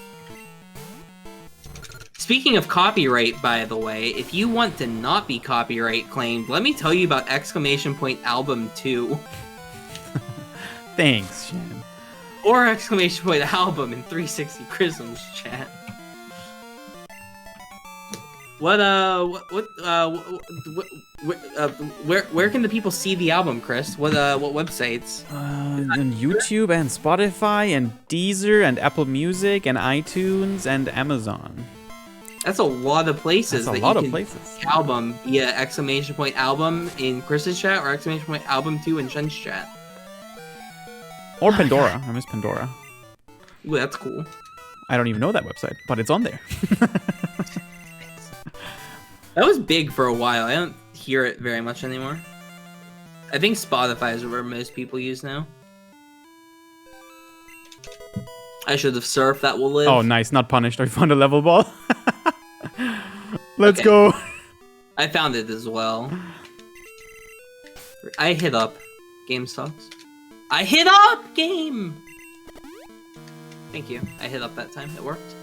Speaker 1: Speaking of copyright, by the way, if you want to not be copyright claimed, let me tell you about Exclamation Point Album 2.
Speaker 2: Thanks, Shan.
Speaker 1: Or Exclamation Point Album in 360 Chrisms chat. where can the people see the album, Chris? What websites?
Speaker 2: On YouTube and Spotify and Deezer and Apple Music and iTunes and Amazon.
Speaker 1: That's a lot of places.
Speaker 2: That's a lot of places.
Speaker 1: Album via !album in Chris's chat or !album2 in Shen's chat.
Speaker 2: Or Pandora. I miss Pandora.
Speaker 1: Ooh, that's cool.
Speaker 2: I don't even know that website, but it's on there.
Speaker 1: That was big for a while. I don't hear it very much anymore. I think Spotify is where most people use now. I should have surfed. That will live.
Speaker 2: Oh, nice. Not punished. I found a level ball. Let's go.
Speaker 1: I found it as well. I hit up. Game sucks. I hit up! Game! Thank you. I hit up that time. It worked.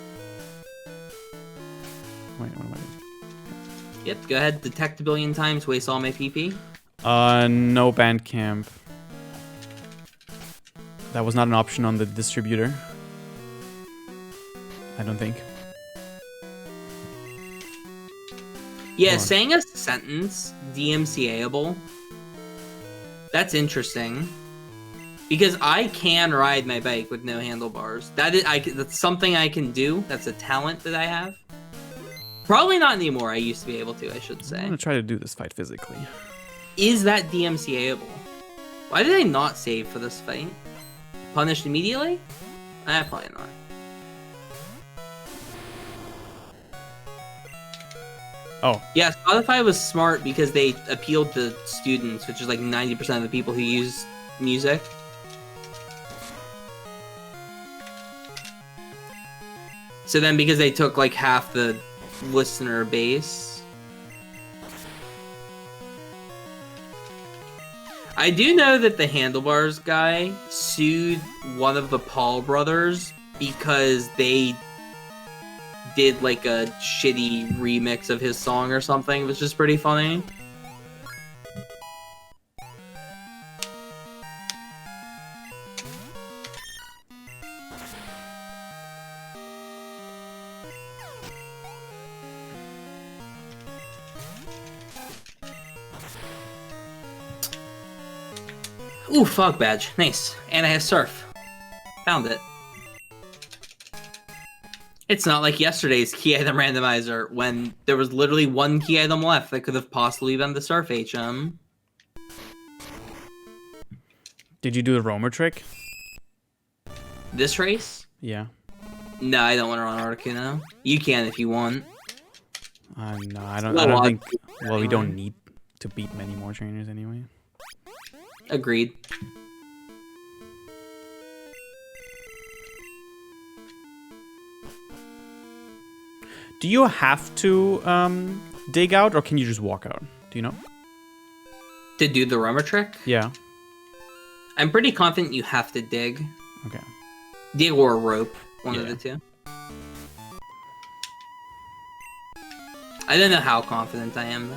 Speaker 2: Wait, what am I doing?
Speaker 1: Yep, go ahead. Detect a billion times. Waste all my PP.
Speaker 2: No Bandcamp. That was not an option on the distributor. I don't think.
Speaker 1: Yeah, saying a sentence DMCA-able. That's interesting. Because I can ride my bike with no handlebars. That's something I can do. That's a talent that I have. Probably not anymore. I used to be able to, I should say.
Speaker 2: I'm gonna try to do this fight physically.
Speaker 1: Is that DMCA-able? Why did I not save for this fight? Punished immediately? Probably not.
Speaker 2: Oh.
Speaker 1: Yeah, Spotify was smart because they appealed to students, which is like 90% of the people who use music. So then because they took like half the listener base. I do know that the Handlebars guy sued one of the Paul brothers because they did like a shitty remix of his song or something, which is pretty funny. Ooh, fog badge. Nice. And I have surf. Found it. It's not like yesterday's key item randomizer when there was literally one key item left that could have possibly been the surf HM.
Speaker 2: Did you do the roamer trick?
Speaker 1: This race?
Speaker 2: Yeah.
Speaker 1: No, I don't want to run Articuno. You can if you want.
Speaker 2: No, I don't think... Well, we don't need to beat many more trainers anyway.
Speaker 1: Agreed.
Speaker 2: Do you have to dig out, or can you just walk out? Do you know?
Speaker 1: To do the rummer trick?
Speaker 2: Yeah.
Speaker 1: I'm pretty confident you have to dig.
Speaker 2: Okay.
Speaker 1: Dig or rope. One of the two. I don't know how confident I am, though.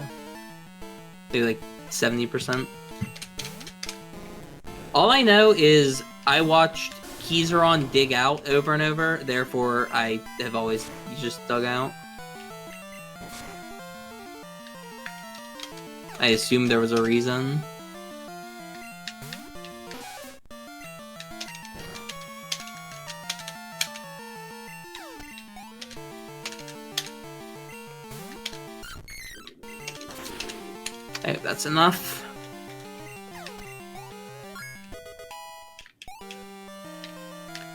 Speaker 1: Maybe like 70%. All I know is I watched Keyzeron dig out over and over, therefore I have always just dug out. I assumed there was a reason. I hope that's enough.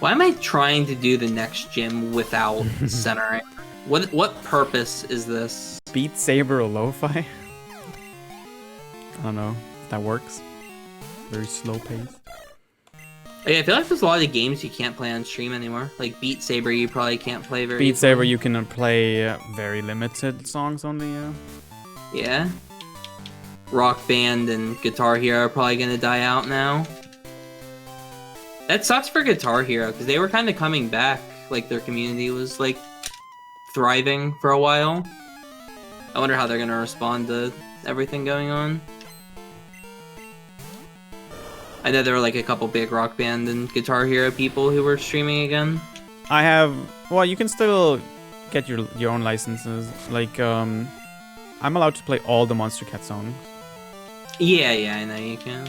Speaker 1: Why am I trying to do the next gym without centering? What purpose is this?
Speaker 2: Beat Saber or Lo-Fi? I don't know if that works. Very slow pace.
Speaker 1: Yeah, I feel like there's a lot of games you can't play on stream anymore. Like Beat Saber, you probably can't play very
Speaker 2: Beat Saber, you can play very limited songs on the...
Speaker 1: Yeah. Rock Band and Guitar Hero are probably gonna die out now. That sucks for Guitar Hero, because they were kind of coming back. Like, their community was, like, thriving for a while. I wonder how they're gonna respond to everything going on. I know there were, like, a couple big Rock Band and Guitar Hero people who were streaming again.
Speaker 2: I have... Well, you can still get your own licenses. Like, I'm allowed to play all the Monster Cat songs.
Speaker 1: Yeah, I know you can.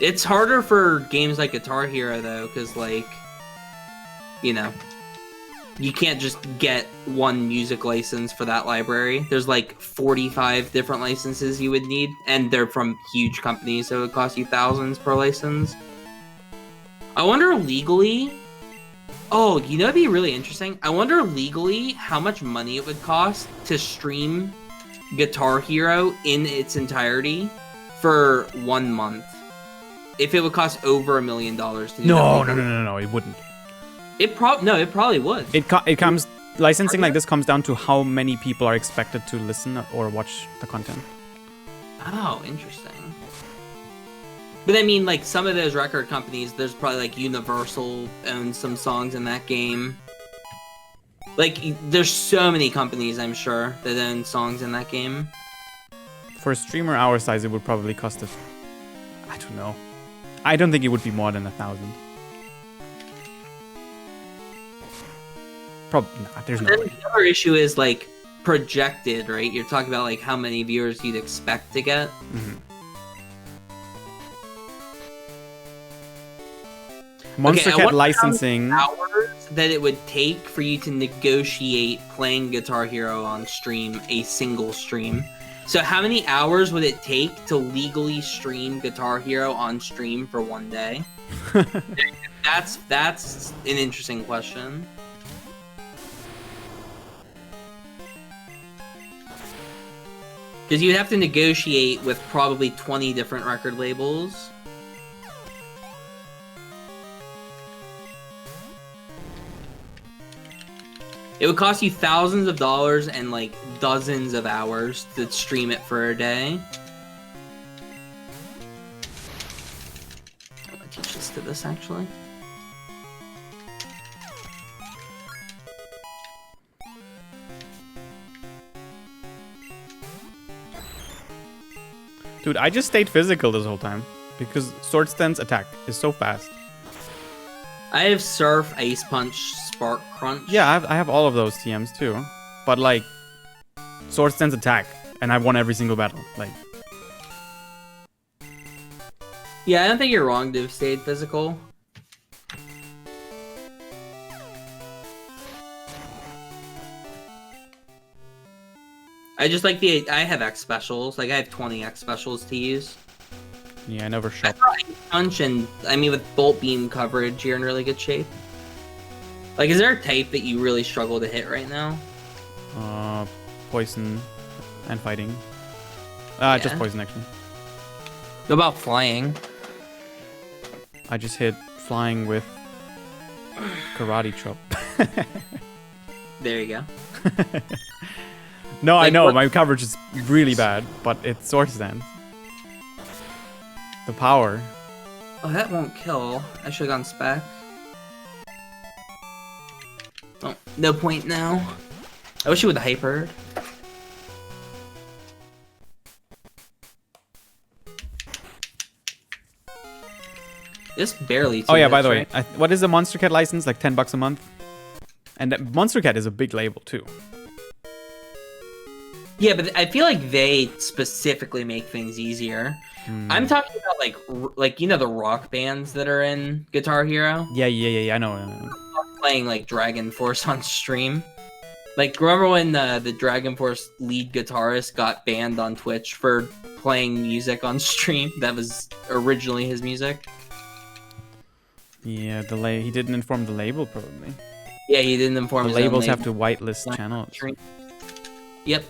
Speaker 1: It's harder for games like Guitar Hero though, because like, you know, you can't just get one music license for that library. There's like 45 different licenses you would need, and they're from huge companies, so it would cost you thousands per license. I wonder legally. Oh, you know, it'd be really interesting. I wonder legally how much money it would cost to stream Guitar Hero in its entirety for 1 month. If it would cost over $1 million to do
Speaker 2: No,
Speaker 1: that.
Speaker 2: no, it wouldn't.
Speaker 1: It probably would.
Speaker 2: It comes licensing like this comes down to how many people are expected to listen or watch the content.
Speaker 1: Oh, interesting. But I mean, like, some of those record companies, there's probably, like, Universal owns some songs in that game. Like, there's so many companies, I'm sure, that own songs in that game.
Speaker 2: For a streamer our size, it would probably cost us... I don't know. I don't think it would be more than 1,000. Probably not. There's no
Speaker 1: Then
Speaker 2: way.
Speaker 1: the other issue is, like, projected, right? You're talking about, like, how many viewers you'd expect to get.
Speaker 2: Mm-hmm. Monster
Speaker 1: Okay, I
Speaker 2: Cat
Speaker 1: wonder
Speaker 2: licensing.
Speaker 1: how many hours that it would take for you to negotiate playing Guitar Hero on stream, a single stream. So how many hours would it take to legally stream Guitar Hero on stream for 1 day? That's an interesting question. Because you'd have to negotiate with probably 20 different record labels. It would cost you thousands of dollars and like dozens of hours to stream it for a day. I'm gonna teach this to this actually.
Speaker 2: Dude, I just stayed physical this whole time because Sword Stand's attack is so fast.
Speaker 1: I have Surf, Ice Punch, Spark Crunch.
Speaker 2: Yeah, I have all of those TMs too. But like, Sword Stand's attack, and I've won every single battle. Like,
Speaker 1: Yeah, I don't think you're wrong to have stayed physical. I just like I have X specials. Like, I have 20 X specials to use.
Speaker 2: yeah, I never
Speaker 1: I
Speaker 2: shot.
Speaker 1: thought Ice Punch and, I mean, with Bolt Beam coverage, you're in really good shape. Like, is there a type that you really struggle to hit right now?
Speaker 2: Poison and fighting. Just
Speaker 1: Yeah.
Speaker 2: poison actually.
Speaker 1: What about flying?
Speaker 2: I just hit flying with karate chop.
Speaker 1: There you go.
Speaker 2: No, I
Speaker 1: Like,
Speaker 2: know
Speaker 1: what-
Speaker 2: my coverage is really bad, but it's Sword Stand. The power.
Speaker 1: Oh, that won't kill. I should have gone spec. Oh, no point now. I wish you would have hypered. This barely.
Speaker 2: Oh yeah, by
Speaker 1: hits,
Speaker 2: the way,
Speaker 1: right?
Speaker 2: what is the Monster Cat license? Like $10 a month? And Monster Cat is a big label too.
Speaker 1: Yeah, but I feel like they specifically make things easier. I'm talking about like you know the rock bands that are in Guitar Hero.
Speaker 2: Yeah, I know.
Speaker 1: Playing like Dragon Force on stream. Like, remember when the Dragon Force lead guitarist got banned on Twitch for playing music on stream that was originally his music?
Speaker 2: Yeah, he didn't inform the label probably.
Speaker 1: Yeah, he didn't inform
Speaker 2: The
Speaker 1: his own
Speaker 2: labels have
Speaker 1: label.
Speaker 2: to whitelist channels.
Speaker 1: Yep.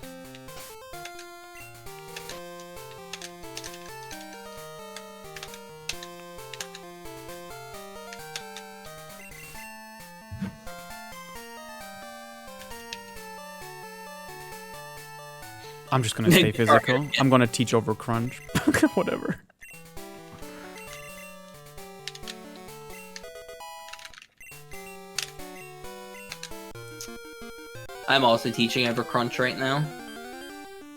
Speaker 2: I'm just gonna stay physical. I'm gonna teach over crunch. Whatever.
Speaker 1: I'm also teaching over Crunch right now.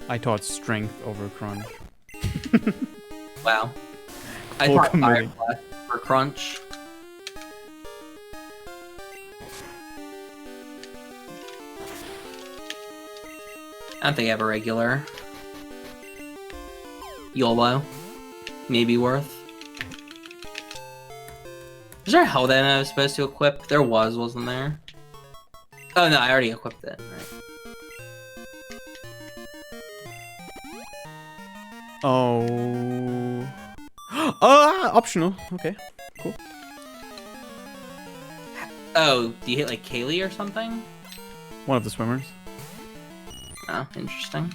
Speaker 2: I taught strength over crunch.
Speaker 1: Wow. I
Speaker 2: Full
Speaker 1: taught Fire
Speaker 2: committing.
Speaker 1: Blast for Crunch. I don't think I have a regular. YOLO. Maybe worth. Was there a hell that I was supposed to equip? There was, wasn't there? Oh no, I already equipped it. Right.
Speaker 2: Oh. Optional. Okay, cool.
Speaker 1: Oh, do you hit like Kaylee or something?
Speaker 2: One of the swimmers.
Speaker 1: Oh, interesting.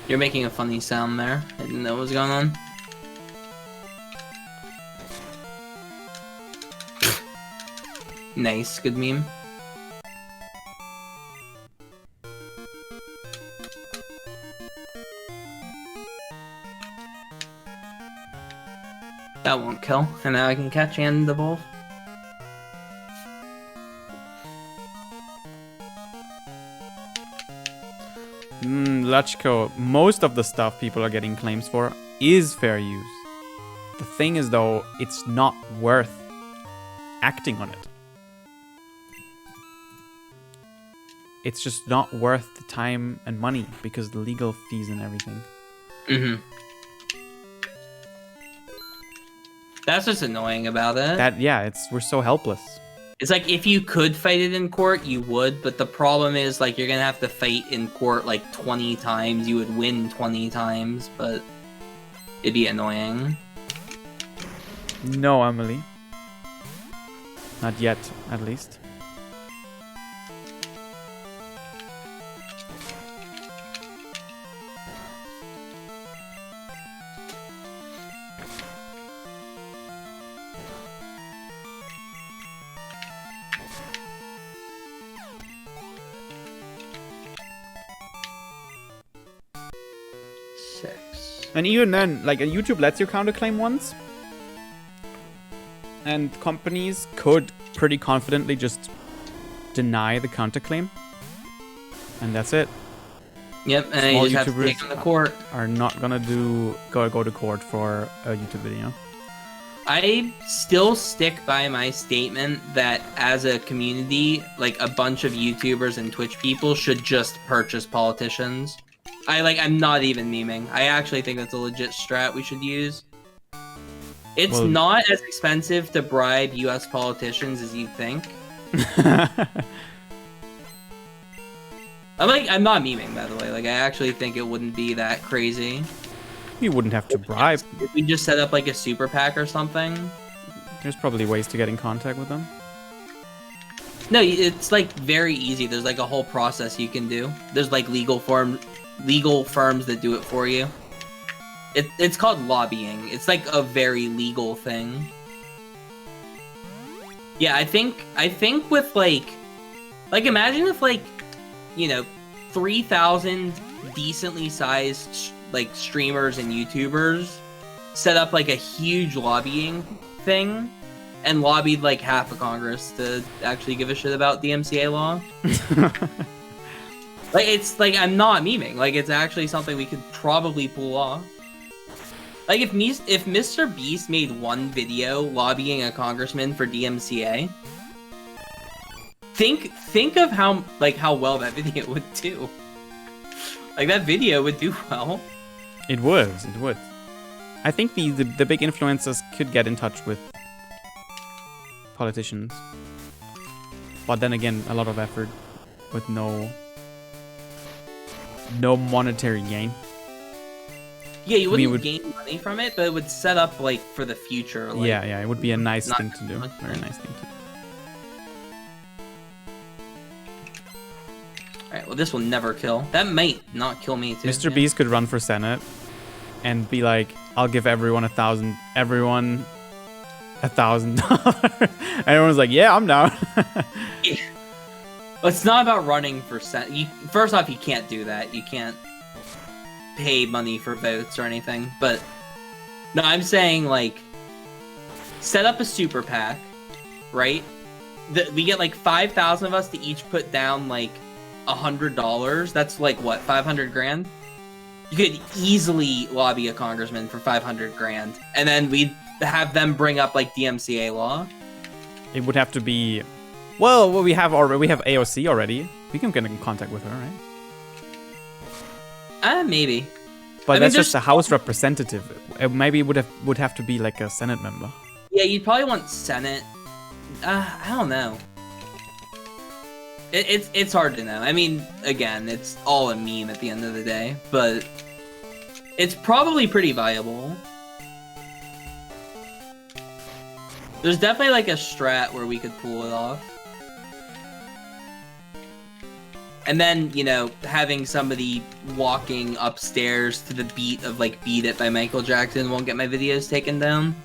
Speaker 1: You're making a funny sound there. I didn't know what was going on. Nice, good meme. That won't kill, and now I can catch and evolve.
Speaker 2: Lachko, most of the stuff people are getting claims for is fair use. The thing is, though, it's not worth acting on it. It's just not worth the time and money because the legal fees and everything.
Speaker 1: Mm-hmm. That's what's annoying about it.
Speaker 2: We're so helpless.
Speaker 1: It's like, if you could fight it in court, you would, but the problem is, like, you're gonna have to fight in court, like, 20 times. You would win 20 times, but it'd be annoying.
Speaker 2: No, Emily. Not yet, at least. And even then, like, YouTube lets you counterclaim once. And companies could pretty confidently just deny the counterclaim. And that's it.
Speaker 1: Yep, and then you just have to take them to court.
Speaker 2: Are not gonna go to court for a YouTube video.
Speaker 1: I still stick by my statement that as a community, like, a bunch of YouTubers and Twitch people should just purchase politicians. I'm not even memeing. I actually think that's a legit strat we should use. It's not as expensive to bribe US politicians as you think. I'm not memeing, by the way. Like, I actually think it wouldn't be that crazy.
Speaker 2: You wouldn't have to bribe.
Speaker 1: If we just set up, like, a super PAC or something.
Speaker 2: There's probably ways to get in contact with them.
Speaker 1: No, it's, like, very easy. There's, like, a whole process you can do. There's, like, legal firms that do it for you. It's called lobbying. It's like a very legal thing. Yeah, I think with like imagine if, like, you know, 3,000 decently sized like streamers and YouTubers set up like a huge lobbying thing and lobbied like half of Congress to actually give a shit about DMCA law. Like, it's like, I'm not memeing. Like, it's actually something we could probably pull off. Like, if Mr. Beast made one video lobbying a congressman for DMCA, think of how well that video would do. Like, that video would do well.
Speaker 2: It would. I think the big influencers could get in touch with politicians. But then again, a lot of effort with no monetary gain.
Speaker 1: Yeah, you wouldn't gain money from it, but it would set up, like, for the future. Like,
Speaker 2: yeah, it would be a nice thing to do. Very nice thing to do.
Speaker 1: Alright, well, this will never kill. That might not kill me, too.
Speaker 2: Mr. Beast could run for Senate and be like, I'll give everyone $1,000. Everyone's like, yeah, I'm down.
Speaker 1: Yeah. Well, it's not about running for Senate. First off, you can't do that. You can't pay money for votes or anything. But no, I'm saying, like, set up a super PAC, right? We get like 5,000 of us to each put down like $100. That's like what, 500 grand? You could easily lobby a congressman for 500 grand, and then we'd have them bring up like DMCA law.
Speaker 2: It would have to be, well, we have AOC already. We can get in contact with her, right?
Speaker 1: Maybe.
Speaker 2: But
Speaker 1: I mean,
Speaker 2: that's
Speaker 1: there's-
Speaker 2: just a House representative. Maybe it would have to be like a Senate member.
Speaker 1: Yeah, you'd probably want Senate. I don't know. It's hard to know. I mean, again, it's all a meme at the end of the day, but it's probably pretty viable. There's definitely like a strat where we could pull it off. And then, you know, having somebody walking upstairs to the beat of like Beat It by Michael Jackson won't get my videos taken down.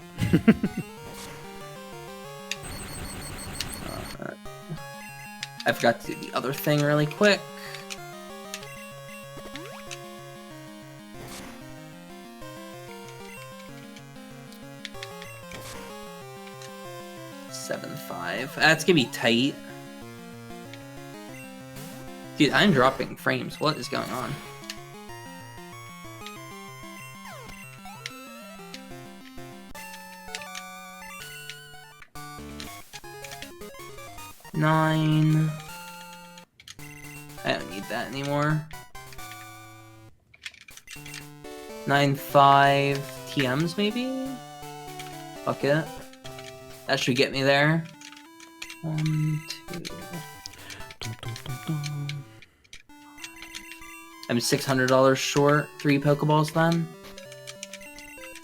Speaker 1: I forgot to do the other thing really quick. $7.5. That's gonna be tight. Dude, I'm dropping frames. What is going on? $9. I don't need that anymore. 9.5 TMs maybe? Fuck it. That should get me there. 1, 2. I'm $600 short. 3 Pokeballs then.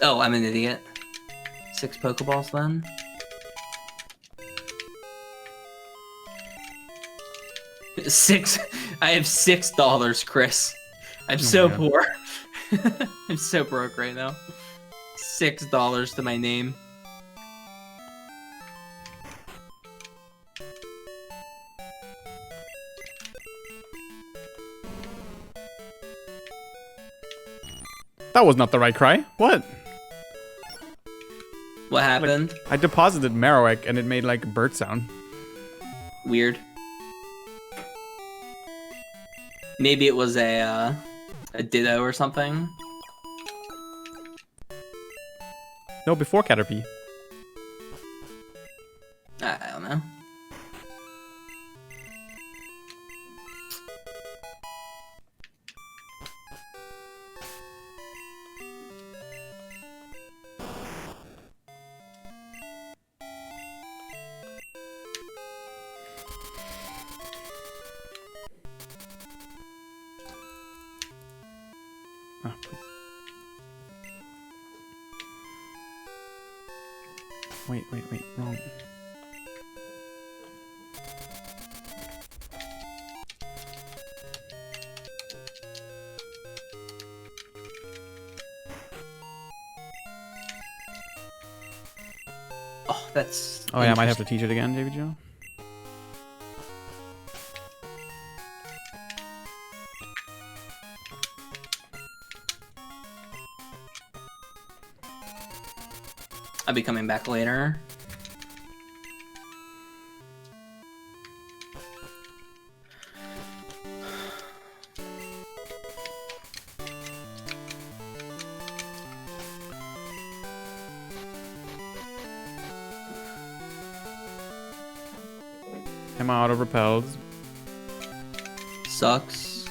Speaker 1: Oh, I'm an idiot. 6 Pokeballs then. I have $6, Chris. I'm so
Speaker 2: God.
Speaker 1: poor. I'm so broke right now. $6 to my name.
Speaker 2: That was not the right cry. What?
Speaker 1: What happened?
Speaker 2: I deposited Marowak and it made like a bird sound.
Speaker 1: Weird. Maybe it was a Ditto or something.
Speaker 2: No, before Caterpie.
Speaker 1: I don't know.
Speaker 2: Ah, please. Wait, wrong.
Speaker 1: Oh, that's...
Speaker 2: Oh yeah, I might have to teach it again, David Joe.
Speaker 1: I'll be coming back later.
Speaker 2: Am I out of repels?
Speaker 1: Sucks.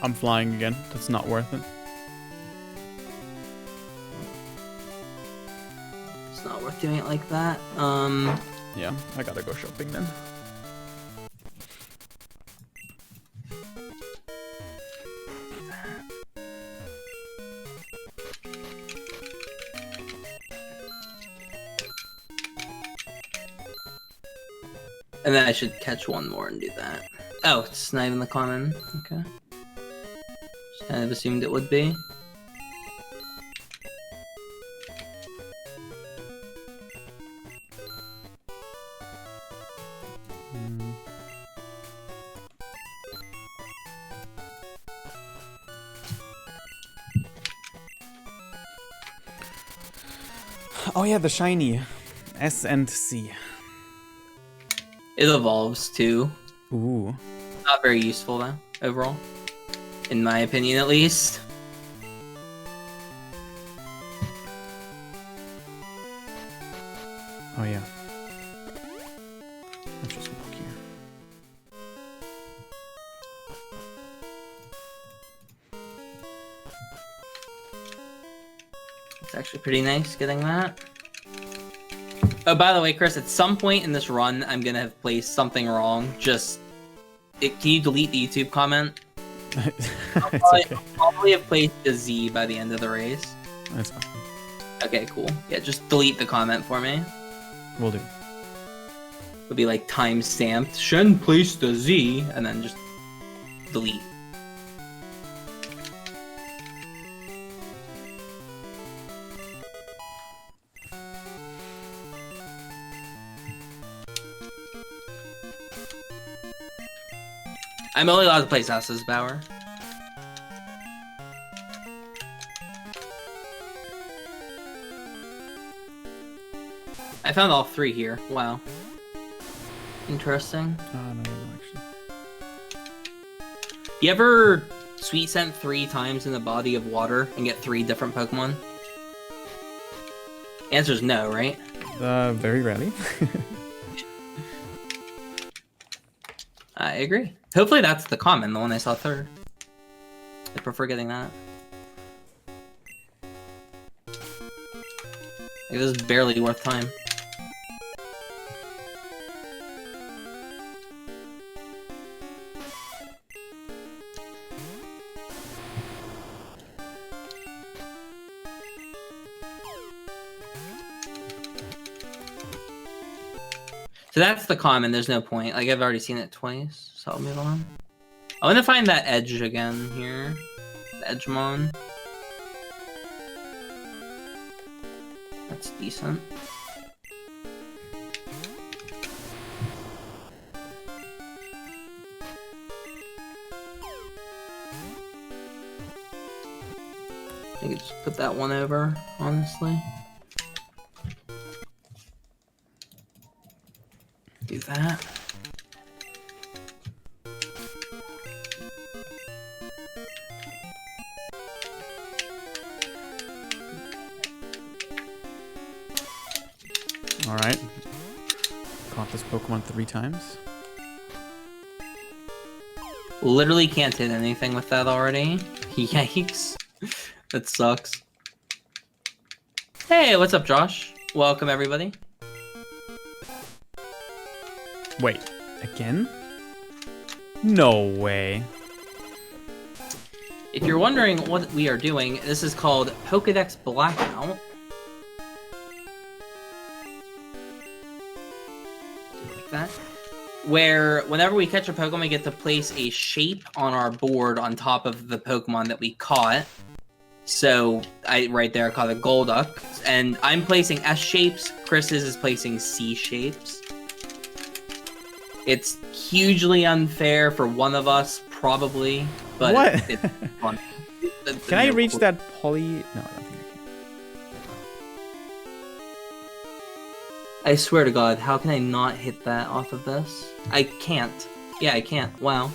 Speaker 2: I'm flying again. That's not worth it.
Speaker 1: It's not worth doing it like that.
Speaker 2: Yeah, I gotta go shopping then.
Speaker 1: And then I should catch one more and do that. Oh, it's not even the common. Okay. Just kind of assumed it would be.
Speaker 2: Oh yeah, the shiny S and C.
Speaker 1: It evolves too.
Speaker 2: Ooh.
Speaker 1: Not very useful though, overall. In my opinion, at least.
Speaker 2: Oh yeah. Let's just walk here.
Speaker 1: It's actually pretty nice getting that. Oh, by the way, Chris, at some point in this run, I'm gonna have placed something wrong. Just, can you delete the YouTube comment?
Speaker 2: It's okay.
Speaker 1: I'll probably have placed a Z by the end of the race.
Speaker 2: That's fine.
Speaker 1: Okay, cool. Yeah, just delete the comment for me.
Speaker 2: Will do.
Speaker 1: It'll be like time stamped. Shen placed a Z, and then just delete. I'm only allowed to place S's Bower. I found all 3 here. Wow. Interesting.
Speaker 2: No, actually.
Speaker 1: You ever sweet scent 3 times in a body of water and get 3 different Pokemon? Answer's no, right?
Speaker 2: Very rarely.
Speaker 1: I agree. Hopefully that's the common, the one I saw third. I prefer getting that. Like, this is barely worth time. So that's the common, there's no point. Like, I've already seen it twice, so I'll move on. I want to find that edge again here. The Edgemon. That's decent. I could just put that one over, honestly. Do that.
Speaker 2: Alright. Caught this Pokemon 3 times.
Speaker 1: Literally can't hit anything with that already. Yikes. That sucks. Hey, what's up, Josh? Welcome, everybody.
Speaker 2: Wait, again? No way.
Speaker 1: If you're wondering what we are doing, this is called Pokedex Blackout. Like that. Where whenever we catch a Pokemon, we get to place a shape on our board on top of the Pokemon that we caught. So right there, I caught a Golduck, and I'm placing S shapes. Chris is placing C shapes. It's hugely unfair for one of us, probably, but
Speaker 2: What?
Speaker 1: it's fun.
Speaker 2: Can I reach that poly? No, I don't think I
Speaker 1: I swear to God, how can I not hit that off of this? I can't. Yeah, I can't. Wow.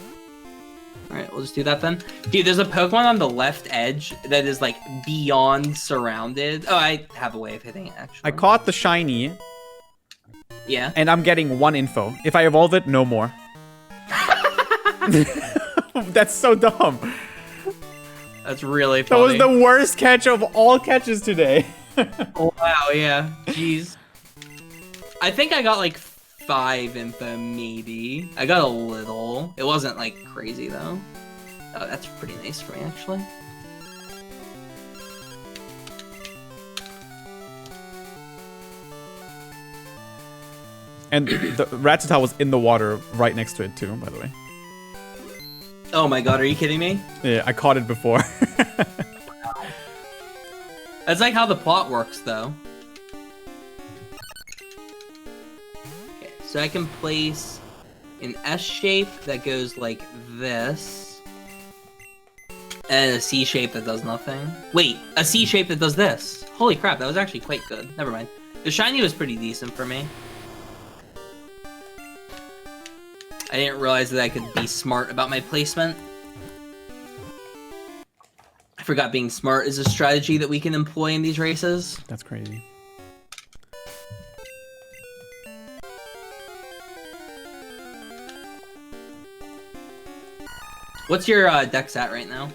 Speaker 1: Alright, we'll just do that then. Dude, there's a Pokemon on the left edge that is, like, beyond surrounded. Oh, I have a way of hitting it, actually.
Speaker 2: I caught the shiny,
Speaker 1: Yeah.
Speaker 2: and I'm getting 1 info. If I evolve it, no more. That's so dumb.
Speaker 1: That's really
Speaker 2: That
Speaker 1: funny.
Speaker 2: was the worst catch of all catches today.
Speaker 1: Oh, wow, yeah. Jeez. I think I got, like, 5 info, maybe. I got a little. It wasn't, like, crazy, though. Oh, that's pretty nice for me, actually.
Speaker 2: And the Rattata was in the water right next to it too, by the way.
Speaker 1: Oh my God, are you kidding me?
Speaker 2: Yeah, I caught it before.
Speaker 1: That's like how the plot works, though. Okay, so I can place an S shape that goes like this, and a C shape that does nothing. Wait, a C shape that does this. Holy crap, that was actually quite good. Never mind. The shiny was pretty decent for me. I didn't realize that I could be smart about my placement. I forgot being smart is a strategy that we can employ in these races.
Speaker 2: That's crazy.
Speaker 1: What's your dex at right now?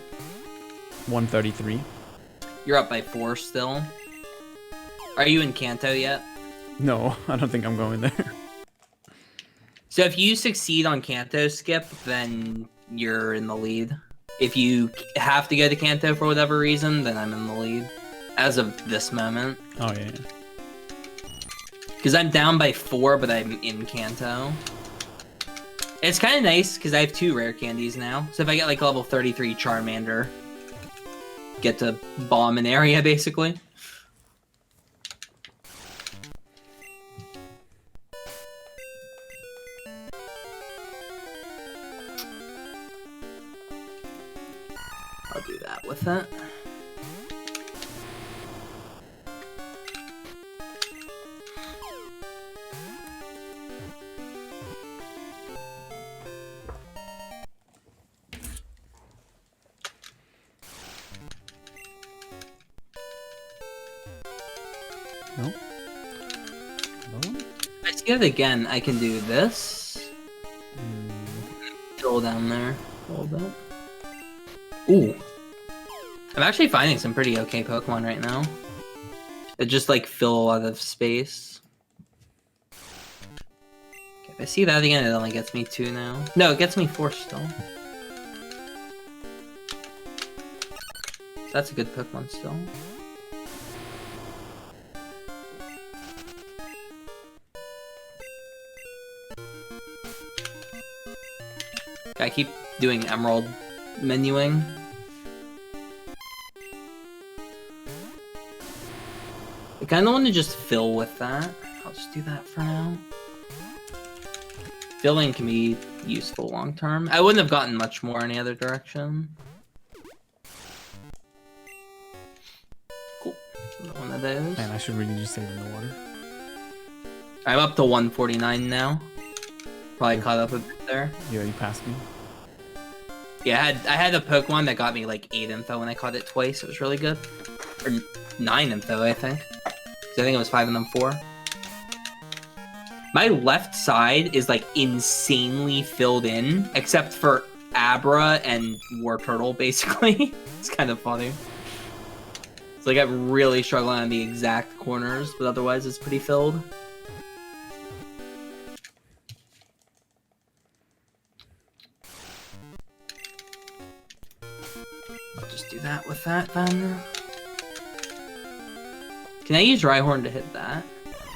Speaker 2: 133.
Speaker 1: You're up by 4 still. Are you in Kanto yet?
Speaker 2: No, I don't think I'm going there.
Speaker 1: So if you succeed on Kanto skip, then you're in the lead. If you have to go to Kanto for whatever reason, then I'm in the lead. As of this moment.
Speaker 2: Oh, yeah.
Speaker 1: Because I'm down by 4, but I'm in Kanto. It's kind of nice, because I have 2 rare candies now. So if I get like level 33 Charmander, get to bomb an area, basically. I'll do that with it.
Speaker 2: No? No one?
Speaker 1: If I see it again, I can do this. Roll down there a little bit. Ooh. I'm actually finding some pretty okay Pokemon right now. That just like fill a lot of space. Okay, if I see that again, it only gets me 2 now. No, it gets me 4 still. So that's a good Pokemon still. I keep doing Emerald menuing. I kind of want to just fill with that. I'll just do that for now. Filling can be useful long term. I wouldn't have gotten much more any other direction. Cool. One of those.
Speaker 2: Man, I should really just save in the water.
Speaker 1: I'm up to 149 now. Probably caught up a bit there.
Speaker 2: Yeah, you passed me.
Speaker 1: Yeah, I had a Pokemon that got me like 8 info when I caught it twice. It was really good. Or 9 info, I think. So I think it was 5 and then 4. My left side is like insanely filled in, except for Abra and War Turtle, basically. It's kind of funny. It's like I'm really struggling on the exact corners, but otherwise it's pretty filled. I'll just do that with that then. Can I use Rhyhorn to hit that?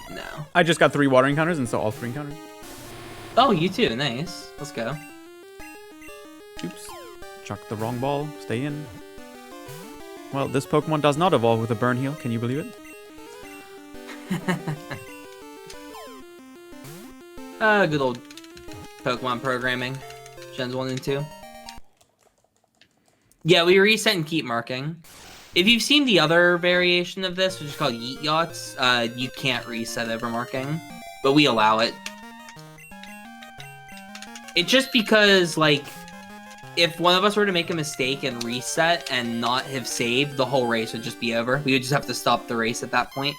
Speaker 1: No.
Speaker 2: I just got 3 water encounters, and so all 3 encounters.
Speaker 1: Oh, you too. Nice. Let's go.
Speaker 2: Oops. Chuck the wrong ball. Stay in. Well, this Pokemon does not evolve with a burn heal. Can you believe it?
Speaker 1: Good old Pokemon programming. Gens 1 and 2. Yeah, we reset and keep marking. If you've seen the other variation of this, which is called Yeet Yachts, you can't reset over marking, but we allow it. It's just because, like, if one of us were to make a mistake and reset and not have saved, the whole race would just be over. We would just have to stop the race at that point.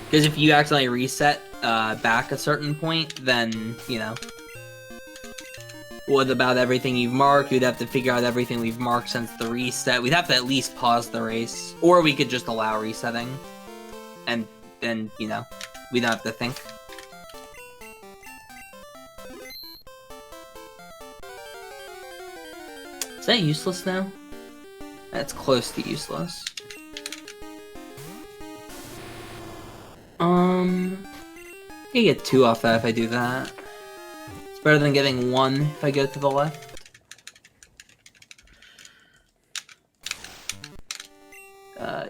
Speaker 1: Because if you accidentally reset back a certain point, then, you know, what about everything you've marked? You'd have to figure out everything we've marked since the reset. We'd have to at least pause the race. Or we could just allow resetting. And then, you know, we don't have to think. Is that useless now? That's close to useless. I get 2 off that if I do that. It's better than getting 1 if I go to the left.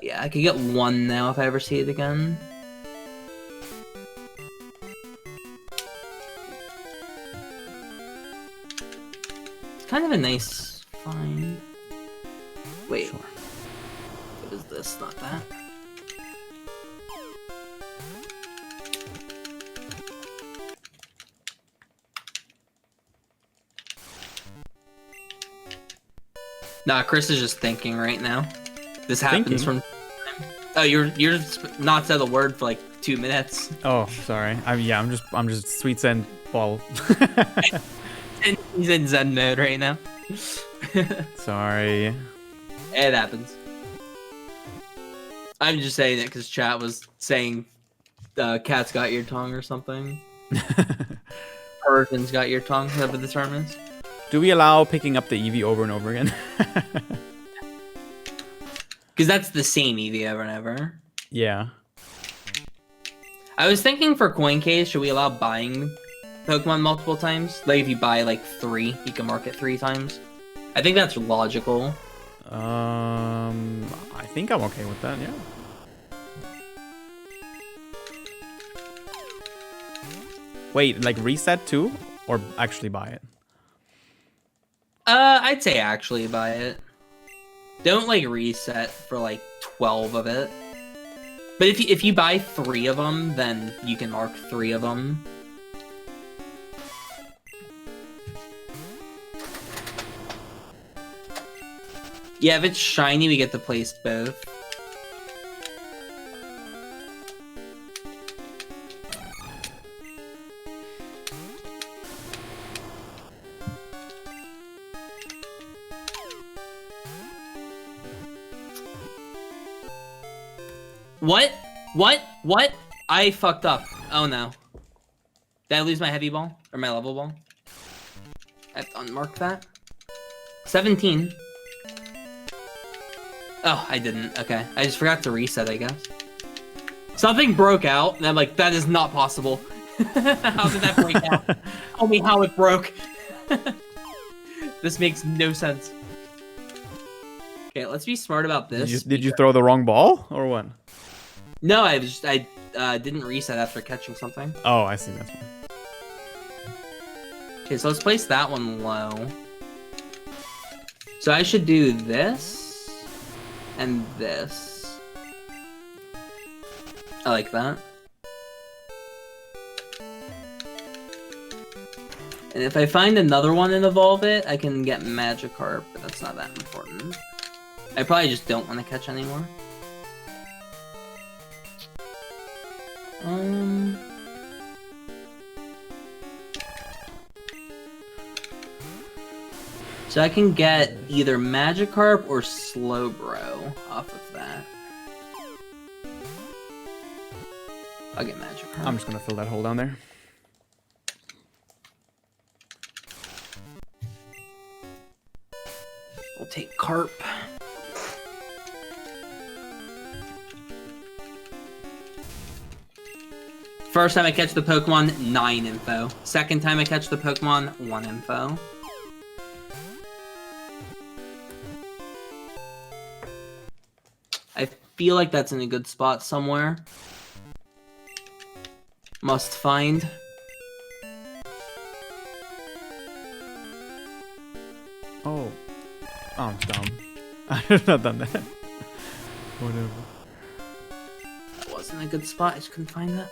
Speaker 1: Yeah, I could get 1 now if I ever see it again. It's kind of a nice find. Wait.
Speaker 2: Sure.
Speaker 1: What is this? Not that. Nah, Chris is just thinking right now. This happens from. Oh, you're not said a word for like 2 minutes.
Speaker 2: Oh, sorry. I'm just sweet send ball.
Speaker 1: And he's in Zen mode right now.
Speaker 2: Sorry.
Speaker 1: It happens. I'm just saying it because chat was saying Cat's got your tongue or something. Persian's got your tongue, whoever the term is.
Speaker 2: Do we allow picking up the Eevee over and over again?
Speaker 1: Because that's the same Eevee over and over.
Speaker 2: Yeah.
Speaker 1: I was thinking for coin case, should we allow buying Pokemon multiple times? Like if you buy like 3, you can mark it 3 times. I think that's logical.
Speaker 2: I think I'm okay with that, yeah. Wait, like reset too? Or actually buy it?
Speaker 1: I'd say actually buy it. Don't like reset for like 12 of it. But if you buy 3 of them, then you can mark 3 of them. Yeah, if it's shiny, we get to place both. What? What? I fucked up. Oh no. Did I lose my heavy ball? Or my level ball? I have to unmark that. 17. Oh, I didn't. Okay. I just forgot to reset, I guess. Something broke out, and I'm like, that is not possible. How did that break out? Tell me how it broke. This makes no sense. Okay, let's be smart about this.
Speaker 2: Did you throw the wrong ball? Or what?
Speaker 1: No, I didn't reset after catching something.
Speaker 2: Oh, I see. That's one.
Speaker 1: Okay, so let's place that one low. So I should do this and this. I like that. And if I find another one and evolve it, I can get Magikarp, but that's not that important. I probably just don't want to catch anymore. So I can get either Magikarp or Slowbro off of that. I'll get Magikarp.
Speaker 2: I'm just gonna fill that hole down there.
Speaker 1: We'll take Carp. First time I catch the Pokemon, 9 info. Second time I catch the Pokemon, 1 info. I feel like that's in a good spot somewhere. Must find.
Speaker 2: Oh. Oh, I'm dumb. I have not done that. Whatever.
Speaker 1: That wasn't a good spot, I just couldn't find that.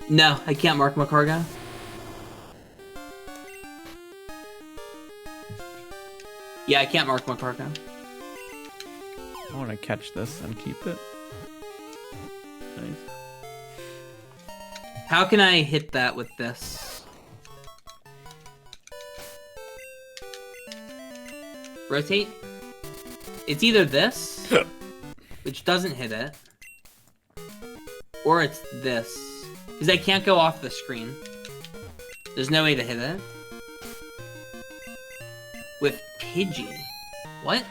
Speaker 1: No, I can't mark Macarga. Yeah, I can't mark Macarga.
Speaker 2: I want to catch this and keep it. Nice.
Speaker 1: How can I hit that with this? Rotate? It's either this, which doesn't hit it, or it's this. Because I can't go off the screen. There's no way to hit it. With Pidgey. What?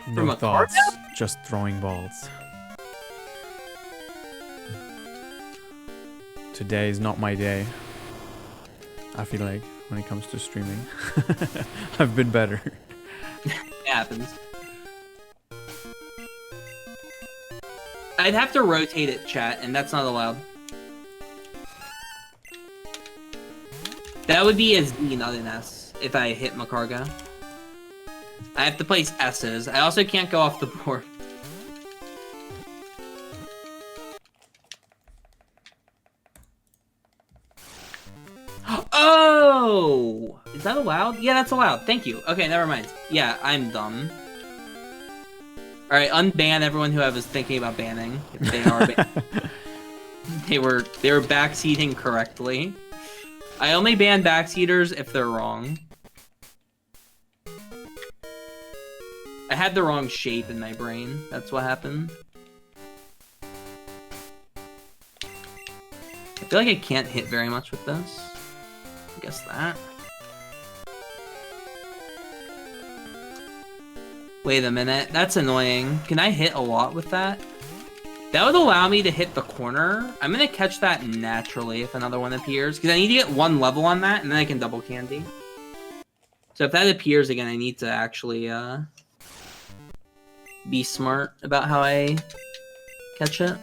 Speaker 2: No
Speaker 1: From a
Speaker 2: thoughts,
Speaker 1: card?
Speaker 2: just throwing balls. Today is not my day. I feel like when it comes to streaming, I've been better.
Speaker 1: It happens. I'd have to rotate it, chat, and that's not allowed. That would be a Z, not an S, if I hit Macarga. I have to place S's. I also can't go off the board. Oh! Is that allowed? Yeah, that's allowed. Thank you. Okay, never mind. Yeah, I'm dumb. Alright, unban everyone who I was thinking about banning. If they are they were backseating correctly. I only ban backseaters if they're wrong. I had the wrong shape in my brain. That's what happened. I feel like I can't hit very much with this. I guess that. Wait a minute. That's annoying. Can I hit a lot with that? That would allow me to hit the corner. I'm going to catch that naturally if another one appears. Because I need to get one level on that, and then I can double candy. So if that appears again, I need to actually be smart about how I catch it.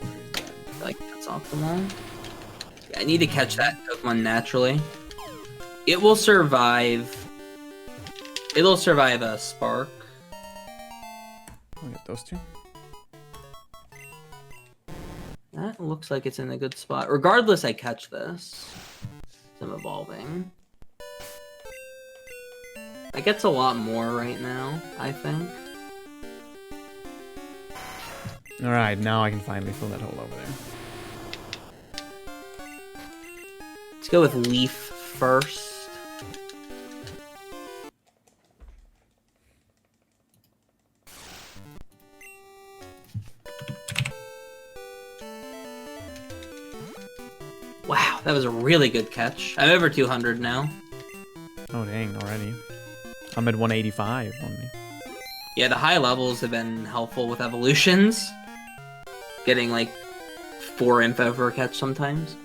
Speaker 1: I feel like that's optimal. Yeah, I need to catch that Pokemon naturally. It will survive. It'll survive a Spark.
Speaker 2: I'll get those two.
Speaker 1: That looks like it's in a good spot. Regardless, I catch this. I'm evolving. That gets a lot more right now, I think.
Speaker 2: Alright, now I can finally fill that hole over there.
Speaker 1: Let's go with Leaf first. Wow, that was a really good catch. I'm over 200 now.
Speaker 2: Oh dang, already. I'm at 185 only.
Speaker 1: Yeah, the high levels have been helpful with evolutions. Getting like 4 info for a catch sometimes.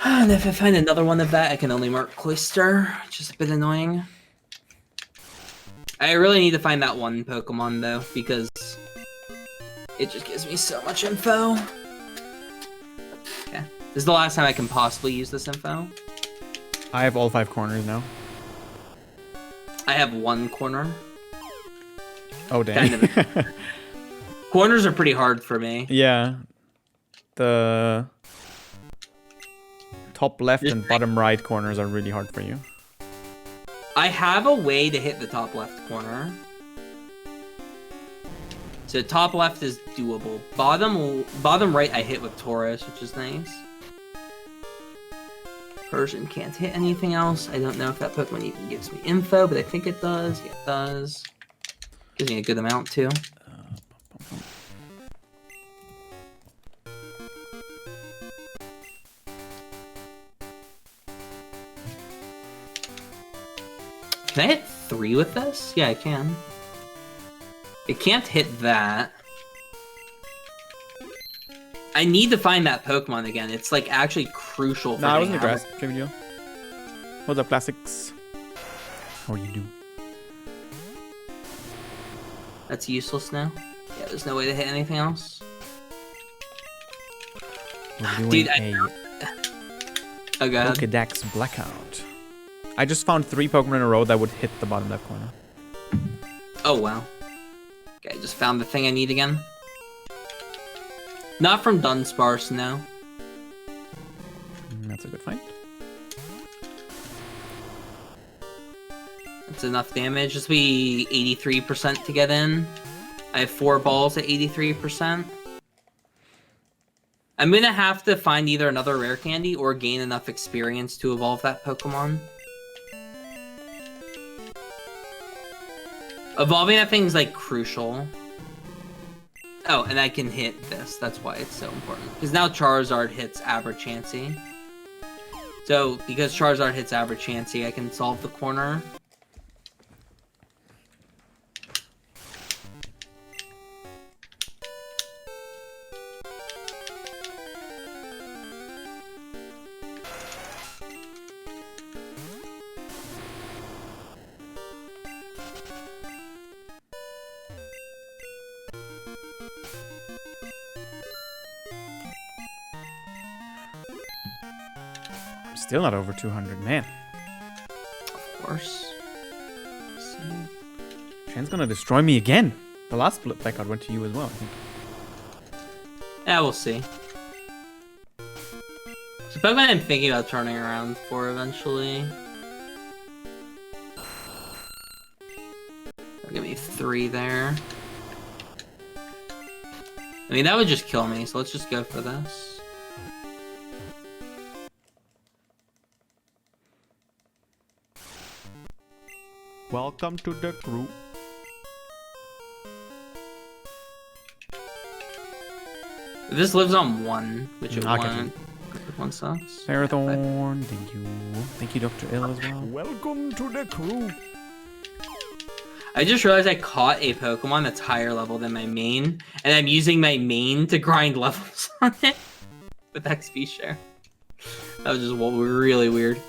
Speaker 1: And if I find another one of that, I can only mark Cloister, which is a bit annoying. I really need to find that one Pokemon, though, because it just gives me so much info. Okay. This is the last time I can possibly use this info.
Speaker 2: I have all 5 corners now.
Speaker 1: I have 1 corner.
Speaker 2: Oh, dang.
Speaker 1: Kind of. Corners are pretty hard for me.
Speaker 2: Yeah. The top left and bottom right corners are really hard for you.
Speaker 1: I have a way to hit the top left corner. So top left is doable. Bottom right I hit with Taurus, which is nice. Persian can't hit anything else. I don't know if that Pokemon even gives me info, but I think it does. Yeah, it does. Gives me a good amount, too. Can I hit 3 with this? Yeah, I can. It can't hit that. I need to find that Pokemon again. It's like actually crucial for
Speaker 2: No, I wasn't
Speaker 1: getting out.
Speaker 2: aggressive, video. What's up, classics? How are you doing?
Speaker 1: That's useless now. Yeah, there's no way to hit anything else.
Speaker 2: We're doing
Speaker 1: Dude,
Speaker 2: a
Speaker 1: Oh god.
Speaker 2: Pokedex Blackout. I just found 3 Pokemon in a row that would hit the bottom left corner.
Speaker 1: Oh wow. Okay, I just found the thing I need again. Not from Dunsparce, no.
Speaker 2: That's a good find.
Speaker 1: That's enough damage. This will be 83% to get in. I have 4 balls at 83%. I'm gonna have to find either another rare candy or gain enough experience to evolve that Pokemon. Evolving that thing is like crucial. Oh, and I can hit this. That's why it's so important. Because now Charizard hits average Chansey. So, because Charizard hits average Chansey, I can solve the corner.
Speaker 2: Still not over 200, man.
Speaker 1: Of course. Let's see.
Speaker 2: Shen's gonna destroy me again. The last Blackout went to you as well, I think.
Speaker 1: Yeah, we'll see. So Pokemon I'm thinking about turning around for eventually. Give me 3 there. I mean, that would just kill me, so let's just go for this.
Speaker 2: Welcome to the crew.
Speaker 1: This lives on 1, which it
Speaker 2: Okay.
Speaker 1: won't. 1 sucks.
Speaker 2: Parathorn, thank you. Thank you, Dr. Ill, as well.
Speaker 3: Welcome to the crew.
Speaker 1: I just realized I caught a Pokemon that's higher level than my main, and I'm using my main to grind levels on it with XP share. That was just really weird.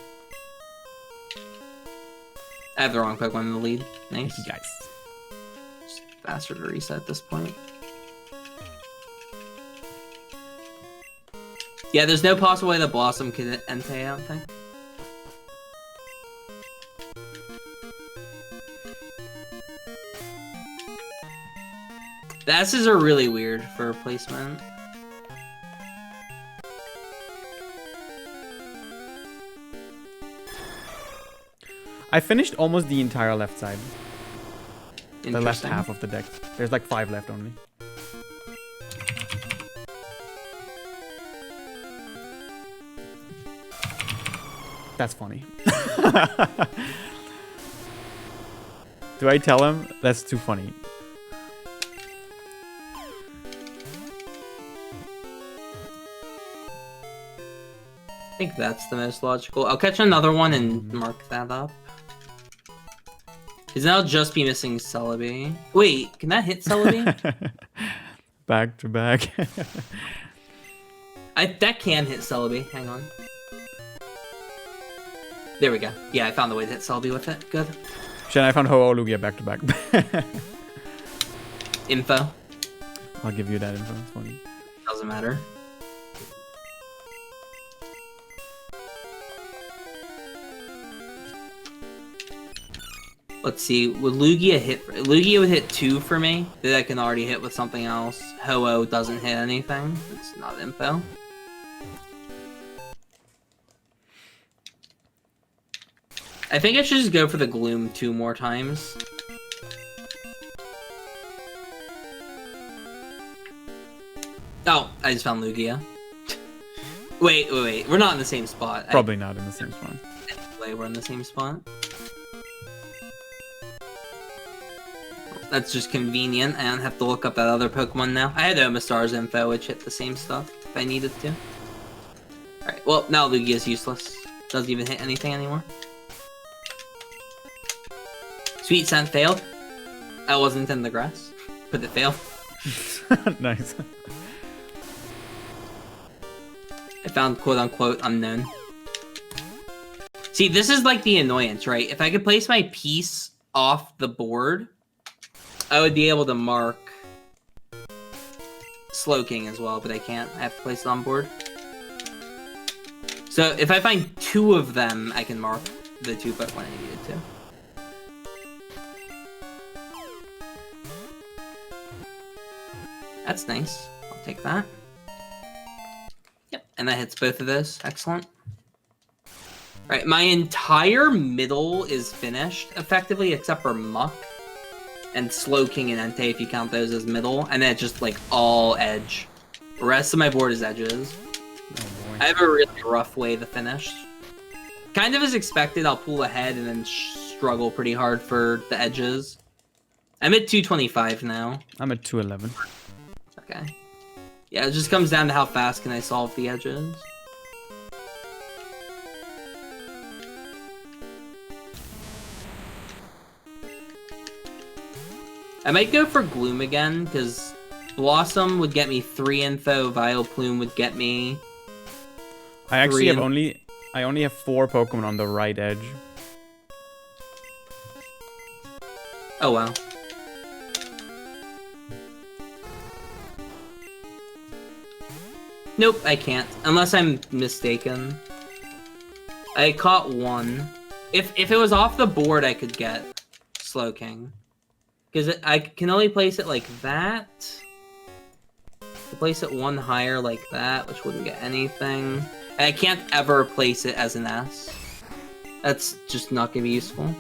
Speaker 1: I have the wrong Pokemon in the lead. Nice.
Speaker 2: Thank you, guys.
Speaker 1: Just faster to reset at this point. Yeah, there's no possible way that Blossom could Entei, I don't think. The S's are really weird for replacement.
Speaker 2: I finished almost the entire left side. The left
Speaker 1: Interesting.
Speaker 2: half of the deck. There's like 5 left only. That's funny. Do I tell him? That's too funny.
Speaker 1: I think that's the most logical. I'll catch another one and mark that up. Because then I'll just be missing Celebi. Wait, can that hit Celebi?
Speaker 2: Back to back.
Speaker 1: That can hit Celebi. Hang on. There we go. Yeah, I found the way to hit Celebi with it. Good.
Speaker 2: Shen, I found Ho-Oh Lugia back to back.
Speaker 1: Info.
Speaker 2: I'll give you that info. It's funny.
Speaker 1: Doesn't matter. Let's see. Would Lugia hit? Lugia would hit 2 for me. That I can already hit with something else. Ho-Oh doesn't hit anything. It's not info. I think I should just go for the Gloom 2 more times. Oh, I just found Lugia. Wait. We're not in the same spot.
Speaker 2: Probably not in the same spot.
Speaker 1: Anyway, we're in the same spot. That's just convenient. I don't have to look up that other Pokemon now. I had Omastar's info, which hit the same stuff if I needed to. Alright, well, now Lugia's useless. Doesn't even hit anything anymore. Sweet Scent failed. I wasn't in the grass, but it failed.
Speaker 2: Nice.
Speaker 1: I found quote-unquote unknown. See, this is like the annoyance, right? If I could place my piece off the board, I would be able to mark Slowking as well, but I can't. I have to place it on board. So if I find 2 of them, I can mark the 2 Pokemon I needed to. That's nice. I'll take that. Yep, and that hits both of those. Excellent. Alright, my entire middle is finished, effectively, except for Muck. And Slowking and Entei, if you count those as middle. And then it's just, like, all edge. The rest of my board is edges.
Speaker 2: Oh,
Speaker 1: I have a really rough way to finish. Kind of as expected, I'll pull ahead and then struggle pretty hard for the edges. I'm at 225 now.
Speaker 2: I'm at 211.
Speaker 1: Okay. Yeah, it just comes down to how fast can I solve the edges. I might go for Gloom again, because Blossom would get me 3 info, Vileplume would get me...
Speaker 2: I actually have
Speaker 1: Three.
Speaker 2: I only have 4 Pokemon on the right edge.
Speaker 1: Oh, wow. Nope, I can't. Unless I'm mistaken. I caught 1. If it was off the board, I could get Slowking. Because I can only place it like that. To place it 1 higher like that, which wouldn't get anything. And I can't ever place it as an S. That's just not going to be useful.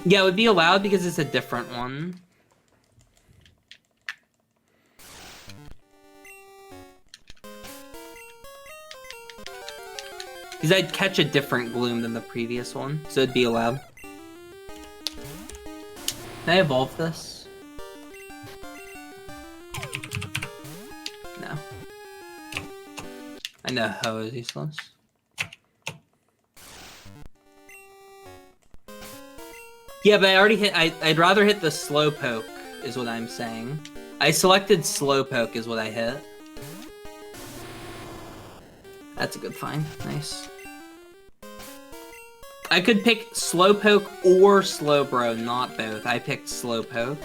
Speaker 1: Yeah, it would be allowed because it's a different one. Because I'd catch a different Gloom than the previous one, so it'd be allowed. Can I evolve this? No. I know Ho is useless. Yeah, but I already hit. I'd rather hit the Slowpoke, is what I'm saying. I selected Slowpoke, is what I hit. That's a good find. Nice. I could pick Slowpoke or Slowbro, not both. I picked Slowpoke.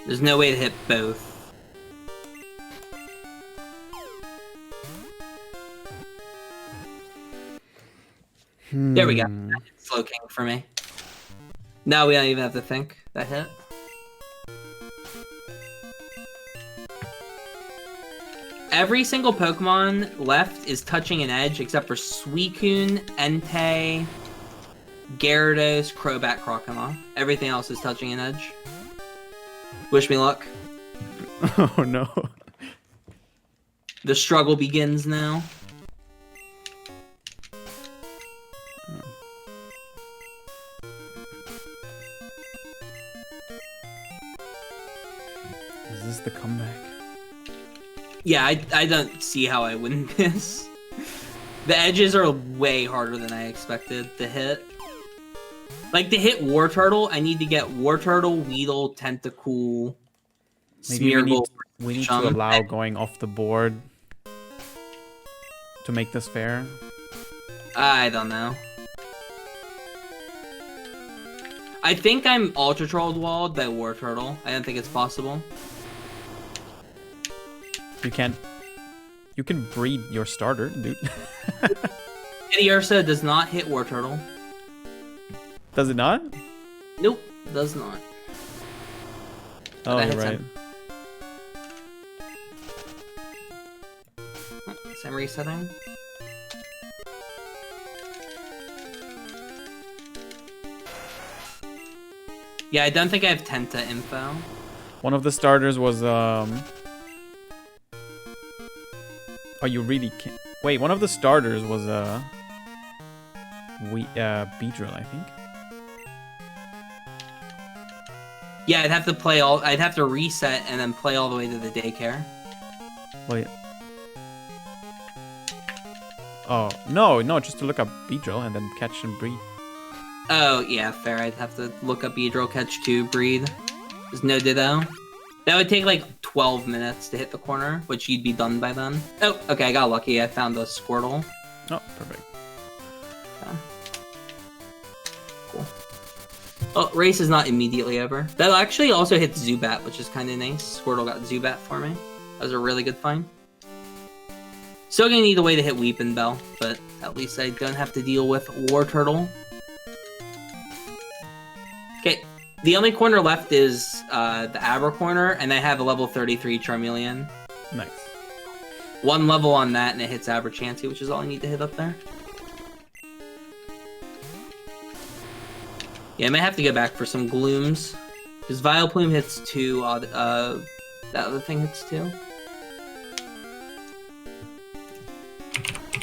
Speaker 1: There's no way to hit both. There we go. Slow King for me. Now we don't even have to think. That hit. Every single Pokemon left is touching an edge except for Suicune, Entei, Gyarados, Crobat, Crocodile. Everything else is touching an edge. Wish me luck.
Speaker 2: Oh no.
Speaker 1: The struggle begins now.
Speaker 2: Is this the comeback?
Speaker 1: Yeah, I don't see how I win this. The edges are way harder than I expected to hit. Like, to hit Wartortle, I need to get Wartortle, Weedle, Tentacool,
Speaker 2: Maybe
Speaker 1: Smeargle,
Speaker 2: we need to allow going off the board to make this fair.
Speaker 1: I don't know. I think I'm Ultra Trolled Walled by Wartortle. I don't think it's possible.
Speaker 2: You can't. You can breed your starter, dude.
Speaker 1: Ursa does not hit Wartortle.
Speaker 2: Does it not?
Speaker 1: Nope, does not.
Speaker 2: Oh,
Speaker 1: That
Speaker 2: you're
Speaker 1: hits
Speaker 2: right.
Speaker 1: him. Oh, guess I'm resetting. Yeah, I don't think I have Tenta info.
Speaker 2: One of the starters was Oh, you really can't. Wait, one of the starters was Beedrill, I think.
Speaker 1: Yeah, I'd have to play all. I'd have to reset and then play all the way to the daycare.
Speaker 2: Wait. Oh no, just to look up Beedrill and then catch and breed.
Speaker 1: Oh yeah, fair. I'd have to look up Beedrill, catch 2, breed. There's no Ditto. That would take like 12 minutes to hit the corner, which you'd be done by then. Oh, okay, I got lucky. I found a Squirtle.
Speaker 2: Oh, perfect.
Speaker 1: Cool. Oh, race is not immediately over. That actually also hits Zubat, which is kind of nice. Squirtle got Zubat for me. That was a really good find. Still gonna need a way to hit Weepin' Bell, but at least I don't have to deal with Wartortle. Okay, the only corner left is the Abra corner, and I have a level 33 Charmeleon.
Speaker 2: Nice.
Speaker 1: One level on that, and it hits Aberchancy, which is all I need to hit up there. Yeah, I might have to go back for some Glooms, because Vileplume hits 2, that other thing hits 2.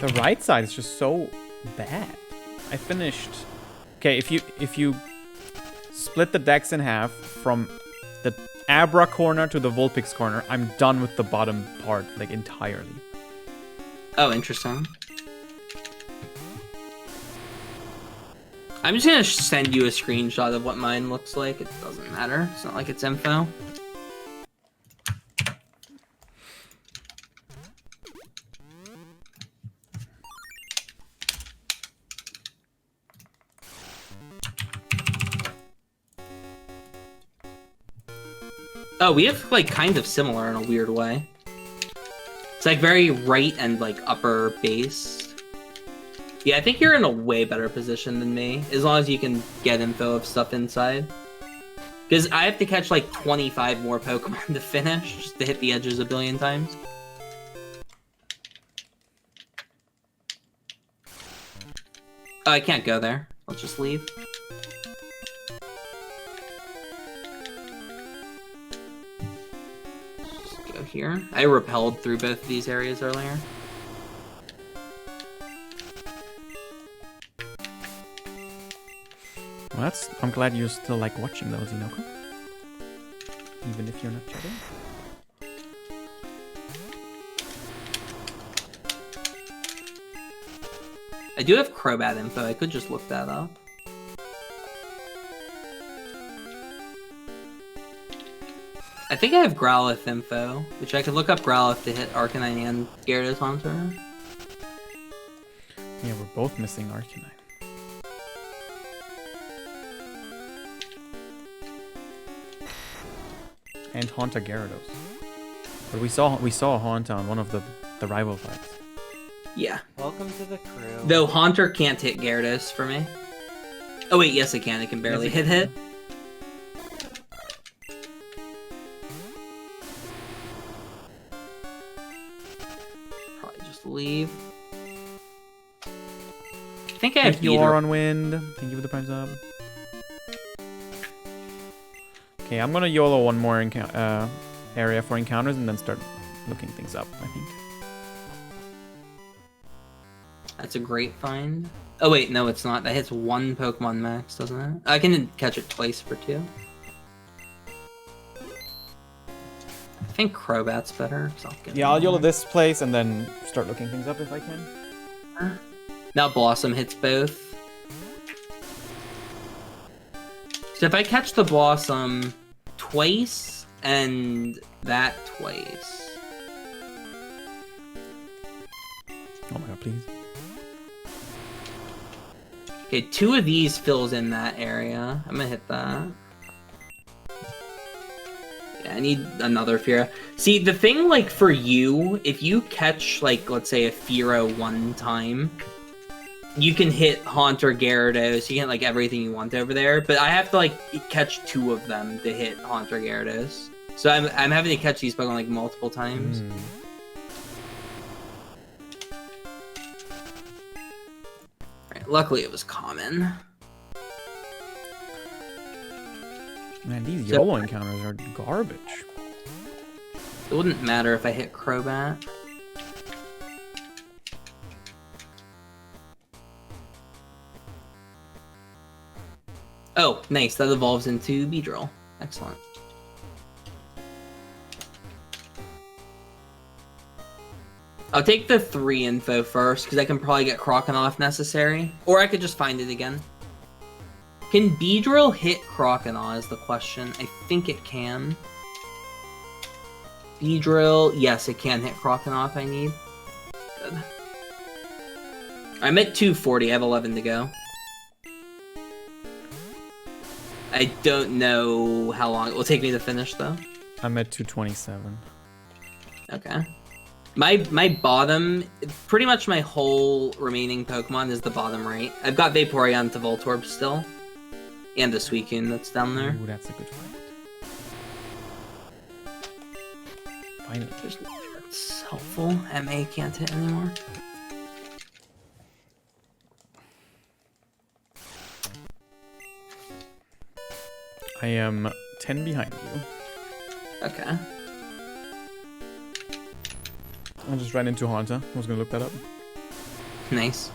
Speaker 2: The right side is just so bad. I finished. Okay, if you split the decks in half from the Abra corner to the Vulpix corner, I'm done with the bottom part, like, entirely.
Speaker 1: Oh, interesting. I'm just gonna send you a screenshot of what mine looks like. It doesn't matter. It's not like it's info. Oh, we have, like, kind of similar in a weird way. It's, like, very right and, like, upper based. Yeah, I think you're in a way better position than me, as long as you can get info of stuff inside. Because I have to catch, like, 25 more Pokemon to finish, just to hit the edges a billion times. Oh, I can't go there. Let's just leave. Just go here. I repelled through both of these areas earlier.
Speaker 2: Well, I'm glad you still like watching those, Inoko. Even if you're not chatting.
Speaker 1: I do have Crobat info. I could just look that up. I think I have Growlithe info, which I could look up Growlithe to hit Arcanine and Gyarados Haunter.
Speaker 2: Yeah, we're both missing Arcanine. And Haunter Gyarados. But we saw Haunter on one of the rival fights.
Speaker 1: Yeah.
Speaker 4: Welcome to the crew.
Speaker 1: Though Haunter can't hit Gyarados for me. Oh wait, yes it can. It can barely hit. Probably just leave. I think I have
Speaker 2: Thank you, on Wind. Thank you for the Prime sub. Okay, I'm gonna YOLO one more area for encounters and then start looking things up, I think.
Speaker 1: That's a great find. Oh wait, no it's not. That hits one Pokemon max, doesn't it? I can catch it twice for 2. I think Crobat's better.
Speaker 2: Yeah, I'll YOLO this place and then start looking things up if I can.
Speaker 1: Now Blossom hits both. So if I catch the Blossom twice and that twice.
Speaker 2: Oh my god, please.
Speaker 1: Okay, 2 of these fills in that area. I'm gonna hit that. Yeah, I need another Fearow. See, the thing, like, for you, if you catch, like, let's say a Fearow one time, you can hit Haunter Gyarados, you can hit, like, everything you want over there, but I have to, like, catch 2 of them to hit Haunter Gyarados. So I'm having to catch these Pokemon, like, multiple times. Right, luckily it was common.
Speaker 2: Man, these YOLO encounters are garbage.
Speaker 1: It wouldn't matter if I hit Crobat. Oh, nice. That evolves into Beedrill. Excellent. I'll take the 3 info first, because I can probably get Croconaw if necessary. Or I could just find it again. Can Beedrill hit Croconaw is the question. I think it can. Beedrill, yes, it can hit Croconaw if I need. Good. I'm at 240, I have 11 to go. I don't know how long it will take me to finish, though.
Speaker 2: I'm at 227.
Speaker 1: Okay. My bottom, pretty much my whole remaining Pokemon is the bottom right. I've got Vaporeon to Voltorb still. And the Suicune that's down there.
Speaker 2: Ooh, that's a good fight. Finally.
Speaker 1: That's helpful. MA can't hit anymore.
Speaker 2: I am 10 behind you.
Speaker 1: Okay.
Speaker 2: I just ran into Haunter. I was gonna look that up.
Speaker 1: Nice.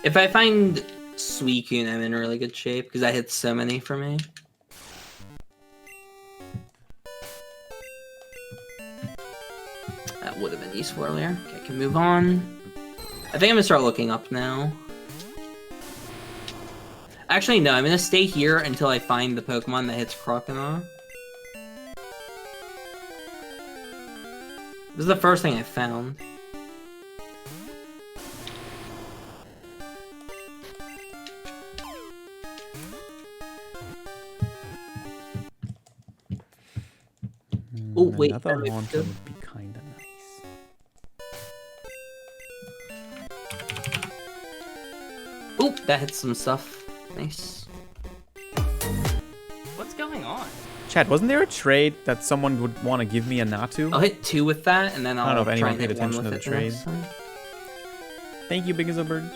Speaker 1: If I find Suicune, I'm in really good shape, because I hit so many for me. That would have been useful earlier. Okay, I can move on. I think I'm gonna start looking up now. Actually, no, I'm gonna stay here until I find the Pokemon that hits Croconaw. This is the first thing I found. Oh wait,
Speaker 2: another Haunter would be kinda nice.
Speaker 1: Oh, that hits some stuff. Nice.
Speaker 4: What's going on?
Speaker 2: Chad, wasn't there a trade that someone would want to give me a Natu?
Speaker 1: I'll hit 2 with that, and then I'll
Speaker 2: I don't know if
Speaker 1: try
Speaker 2: anyone
Speaker 1: and
Speaker 2: paid
Speaker 1: hit 1
Speaker 2: attention
Speaker 1: with
Speaker 2: to
Speaker 1: it
Speaker 2: the trade.
Speaker 1: next time.
Speaker 2: Thank you, Big as a Bird.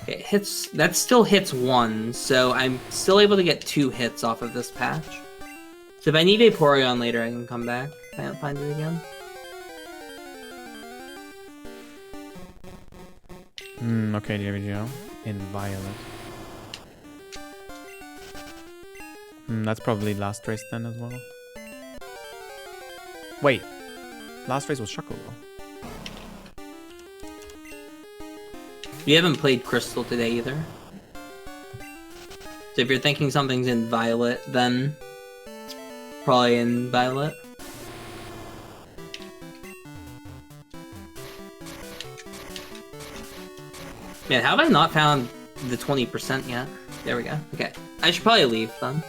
Speaker 1: Okay, hits. That still hits 1, so I'm still able to get 2 hits off of this patch. So if I need Vaporeon later, I can come back. I don't find it again.
Speaker 2: Okay, there we go. In Violet. That's probably last race then as well. Wait. Last race was Chocobo.
Speaker 1: You haven't played Crystal today either. So if you're thinking something's in Violet, then it's probably in Violet. Man, how have I not found the 20% yet? There we go. Okay. I should probably leave then.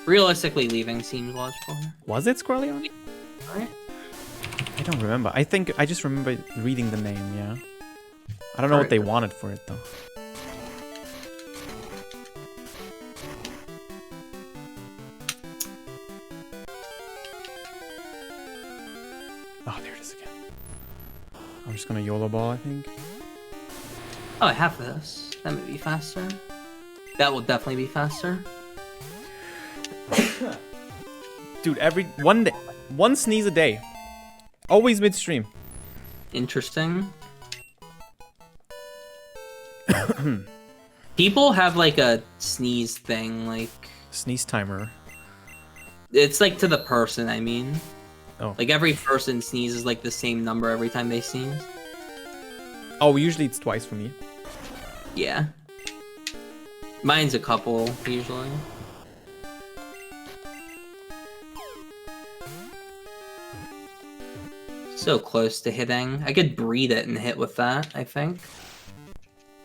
Speaker 1: Realistically, leaving seems logical here.
Speaker 2: Was it Squirrelion?
Speaker 1: Alright.
Speaker 2: I don't remember. I think I just remember reading the name, yeah. I don't know what they wanted for it though. Oh, there it is again. I'm just gonna YOLO ball, I think.
Speaker 1: Oh, I have this. That may be faster. That will definitely be faster.
Speaker 2: Dude, one sneeze a day. Always midstream.
Speaker 1: Interesting. People have like a sneeze thing, like
Speaker 2: Sneeze timer.
Speaker 1: it's like to the person, I mean.
Speaker 2: Oh.
Speaker 1: Like every person sneezes like the same number every time they sneeze.
Speaker 2: Oh, usually it's twice for me.
Speaker 1: Yeah. Mine's a couple, usually. So close to hitting. I could breathe it and hit with that, I think.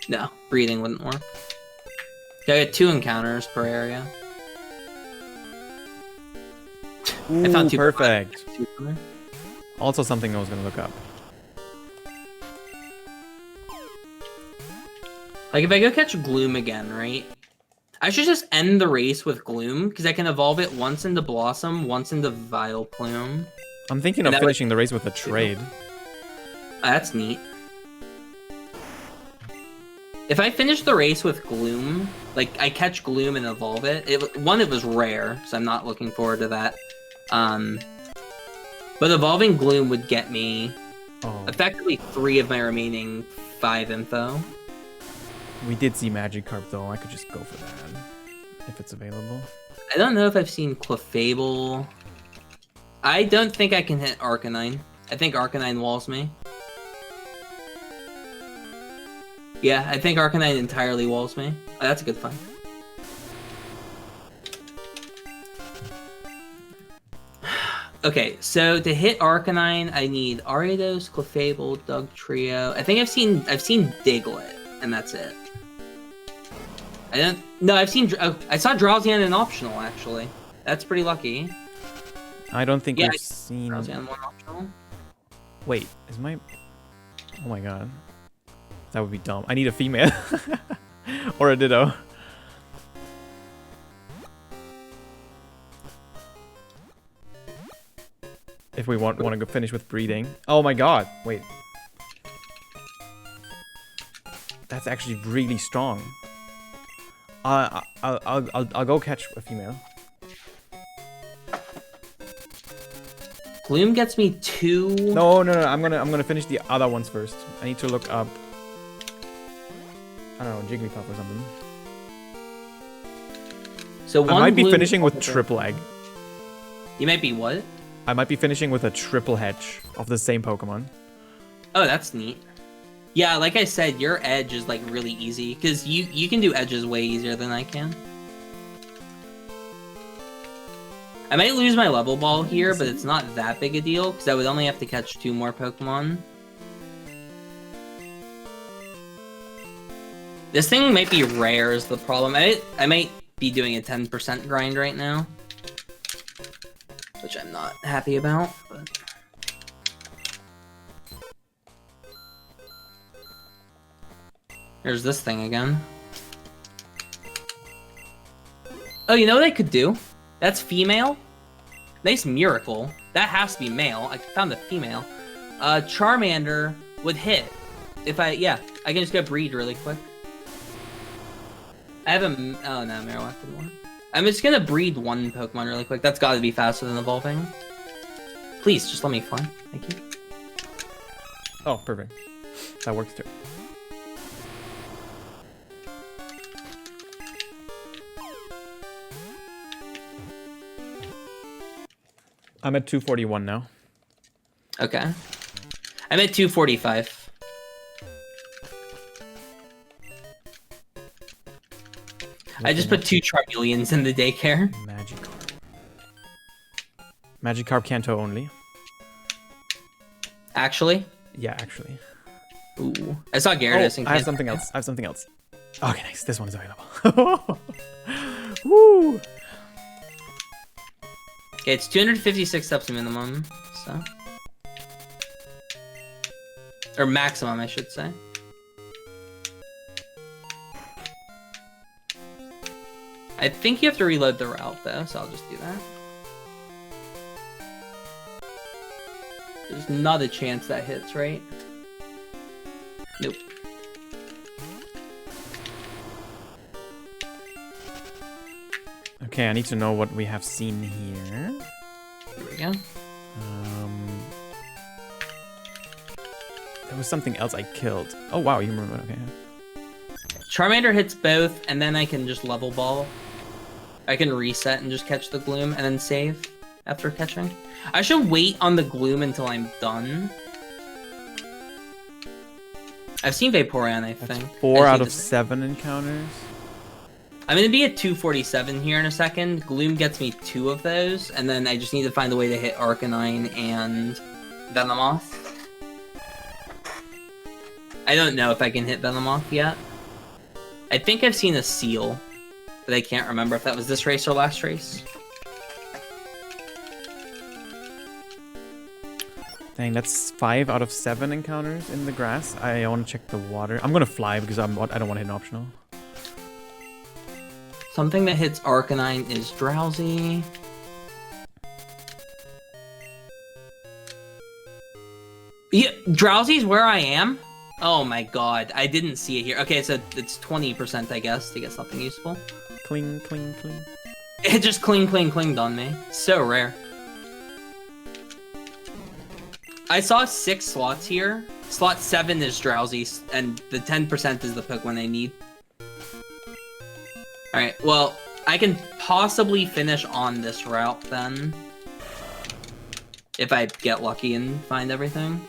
Speaker 1: No, breathing wouldn't work. I get 2 encounters per area.
Speaker 2: Ooh,
Speaker 1: I found 2
Speaker 2: perfect.
Speaker 1: per
Speaker 2: Also something I was gonna look up.
Speaker 1: Like if I go catch Gloom again, right? I should just end the race with Gloom, because I can evolve it once into Blossom, once into Vileplume.
Speaker 2: I'm thinking
Speaker 1: And
Speaker 2: of
Speaker 1: that would-
Speaker 2: finishing the race with a trade.
Speaker 1: That's neat. If I finish the race with Gloom, like I catch Gloom and evolve it, it was rare, so I'm not looking forward to that. But evolving Gloom would get me effectively 3 of my remaining 5 info.
Speaker 2: We did see Magikarp though. I could just go for that if it's available.
Speaker 1: I don't know if I've seen Clefable. I don't think I can hit Arcanine. I think Arcanine walls me. Yeah, I think Arcanine entirely walls me. Oh, that's a good find. Okay, so to hit Arcanine, I need Ariados, Clefable, Dugtrio. I think I've seen Diglett, and that's it. I saw Drowsy in optional actually. That's pretty lucky.
Speaker 2: I don't think
Speaker 1: Yeah,
Speaker 2: we've seen.
Speaker 1: Drowsy on 1 optional.
Speaker 2: Wait, is my? Oh my god, that would be dumb. I need a female or a Ditto. If we want to go finish with breeding. Oh my god, wait. That's actually really strong. I'll go catch a female.
Speaker 1: Gloom gets me 2.
Speaker 2: No. I'm gonna finish the other ones first. I need to look up. I don't know, Jigglypuff or something.
Speaker 1: So
Speaker 2: I might be finishing with triple egg.
Speaker 1: You might be what?
Speaker 2: I might be finishing with a triple hedge of the same Pokemon.
Speaker 1: Oh, that's neat. Yeah, like I said, your edge is like really easy because you can do edges way easier than I can. I might lose my level ball here, but it's not that big a deal because I would only have to catch 2 more Pokemon. This thing might be rare is the problem. I might be doing a 10% grind right now, which I'm not happy about. But... Here's this thing again. Oh, you know what I could do? That's female. Nice Miracle. That has to be male. I found a female. Charmander would hit. If I can just go breed really quick. I have a, oh no, Marowak would work. I'm just gonna breed one Pokemon really quick. That's gotta be faster than evolving. Please, just let me fly. Thank you.
Speaker 2: Oh, perfect. That works too. I'm at 241 now.
Speaker 1: Okay. I'm at 245. I just put 2 Charmeleons in the daycare.
Speaker 2: Magikarp. Magikarp Kanto only.
Speaker 1: Actually?
Speaker 2: Yeah, actually.
Speaker 1: Ooh. I saw Gyarados in
Speaker 2: I have
Speaker 1: Kanto.
Speaker 2: something else. I have something else. Okay, nice. This one is available. Woo!
Speaker 1: Okay, it's 256 steps minimum, so. Or maximum, I should say. I think you have to reload the route, though, so I'll just do that. There's not a chance that hits, right? Nope.
Speaker 2: Okay, I need to know what we have seen here.
Speaker 1: Here we go.
Speaker 2: There was something else I killed. Oh wow, you remember? Okay.
Speaker 1: Charmander hits both, and then I can just level ball. I can reset and just catch the Gloom, and then save after catching. I should wait on the Gloom until I'm done. I've seen Vaporeon, I think.
Speaker 2: 4 out of 7 encounters.
Speaker 1: I'm gonna be at 247 here in a second. Gloom gets me 2 of those, and then I just need to find a way to hit Arcanine and Venomoth. I don't know if I can hit Venomoth yet. I think I've seen a Seal, but I can't remember if that was this race or last race.
Speaker 2: Dang, that's 5 out of 7 encounters in the grass. I want to check the water. I'm gonna fly because I don't want to hit an optional.
Speaker 1: Something that hits Arcanine is Drowsy. Yeah, Drowsy's where I am? Oh my god, I didn't see it here. Okay, so it's 20%, I guess, to get something useful.
Speaker 2: Cling, cling, cling.
Speaker 1: It just clinged on me. So rare. I saw 6 slots here. Slot 7 is Drowsy, and the 10% is the Pokemon I need. Alright, well, I can possibly finish on this route then. If I get lucky and find everything.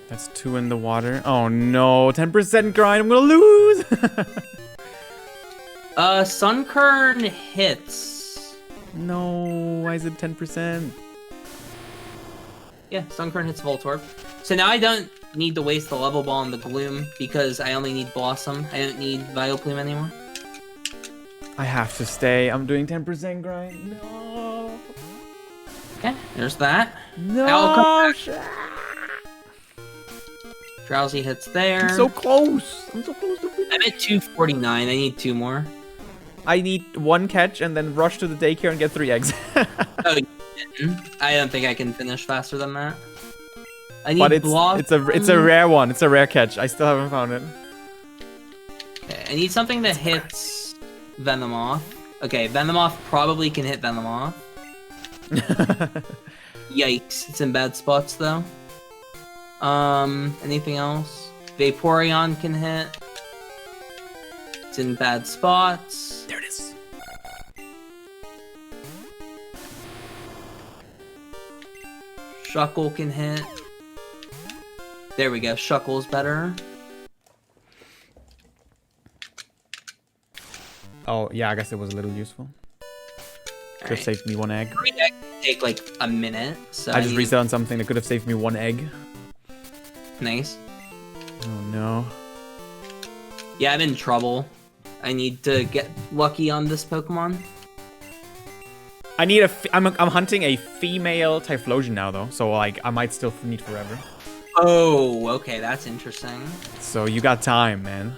Speaker 2: That's 2 in the water. Oh no, 10% grind, I'm gonna lose!
Speaker 1: Sunkern hits.
Speaker 2: No, why is it 10%?
Speaker 1: Yeah, Sunkern hits Voltorb. So now I don't need to waste the level ball on the Gloom because I only need Blossom. I don't need Vileplume anymore.
Speaker 2: I have to stay. I'm doing 10% grind. No.
Speaker 1: Okay, there's that.
Speaker 2: No.
Speaker 1: I'll come back. Drowsy hits there.
Speaker 2: I'm so close. I'm so close to finish.
Speaker 1: I'm at 249. I need 2 more.
Speaker 2: I need 1 catch and then rush to the daycare and get 3 eggs.
Speaker 1: Oh, you didn't? I don't think I can finish faster than that. I need
Speaker 2: But
Speaker 1: Blossom.
Speaker 2: it's a rare one. It's a rare catch. I still haven't found it.
Speaker 1: Okay, I need something that hits Venomoth. Okay, Venomoth probably can hit Venomoth. Yikes, it's in bad spots though. Anything else? Vaporeon can hit. It's in bad spots.
Speaker 2: There it is.
Speaker 1: Shuckle can hit. There we go, Shuckle's better.
Speaker 2: Oh, yeah, I guess it was a little useful. Could have saved me 1 egg.
Speaker 1: 3 eggs take like a minute, so
Speaker 2: I just reset on something that could have saved me 1 egg.
Speaker 1: Nice.
Speaker 2: Oh no.
Speaker 1: Yeah, I'm in trouble. I need to get lucky on this Pokemon.
Speaker 2: I need I'm hunting a female Typhlosion now though, so like I might still need forever.
Speaker 1: Oh, okay, that's interesting.
Speaker 2: So you got time, man.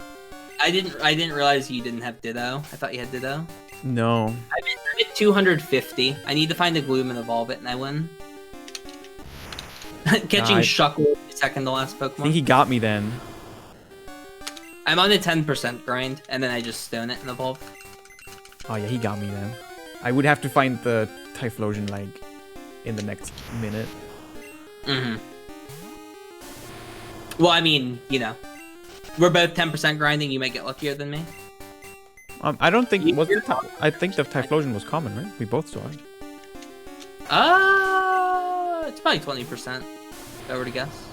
Speaker 1: I didn't realize you didn't have Ditto. I thought you had Ditto.
Speaker 2: No.
Speaker 1: I'm at 250. I need to find a Gloom and evolve it, and I win. Catching
Speaker 2: I-
Speaker 1: Shuckle, second to last
Speaker 2: I think
Speaker 1: Pokemon.
Speaker 2: he got me then.
Speaker 1: I'm on a 10% grind, and then I just stone it and evolve.
Speaker 2: Oh yeah, he got me then. I would have to find the Typhlosion like in the next minute.
Speaker 1: Mm-hmm. Well, I mean, you know, we're both 10% grinding. You might get luckier than me.
Speaker 2: I don't think I think the Typhlosion was common, right? We both saw it.
Speaker 1: It's probably 20%. If I were to guess.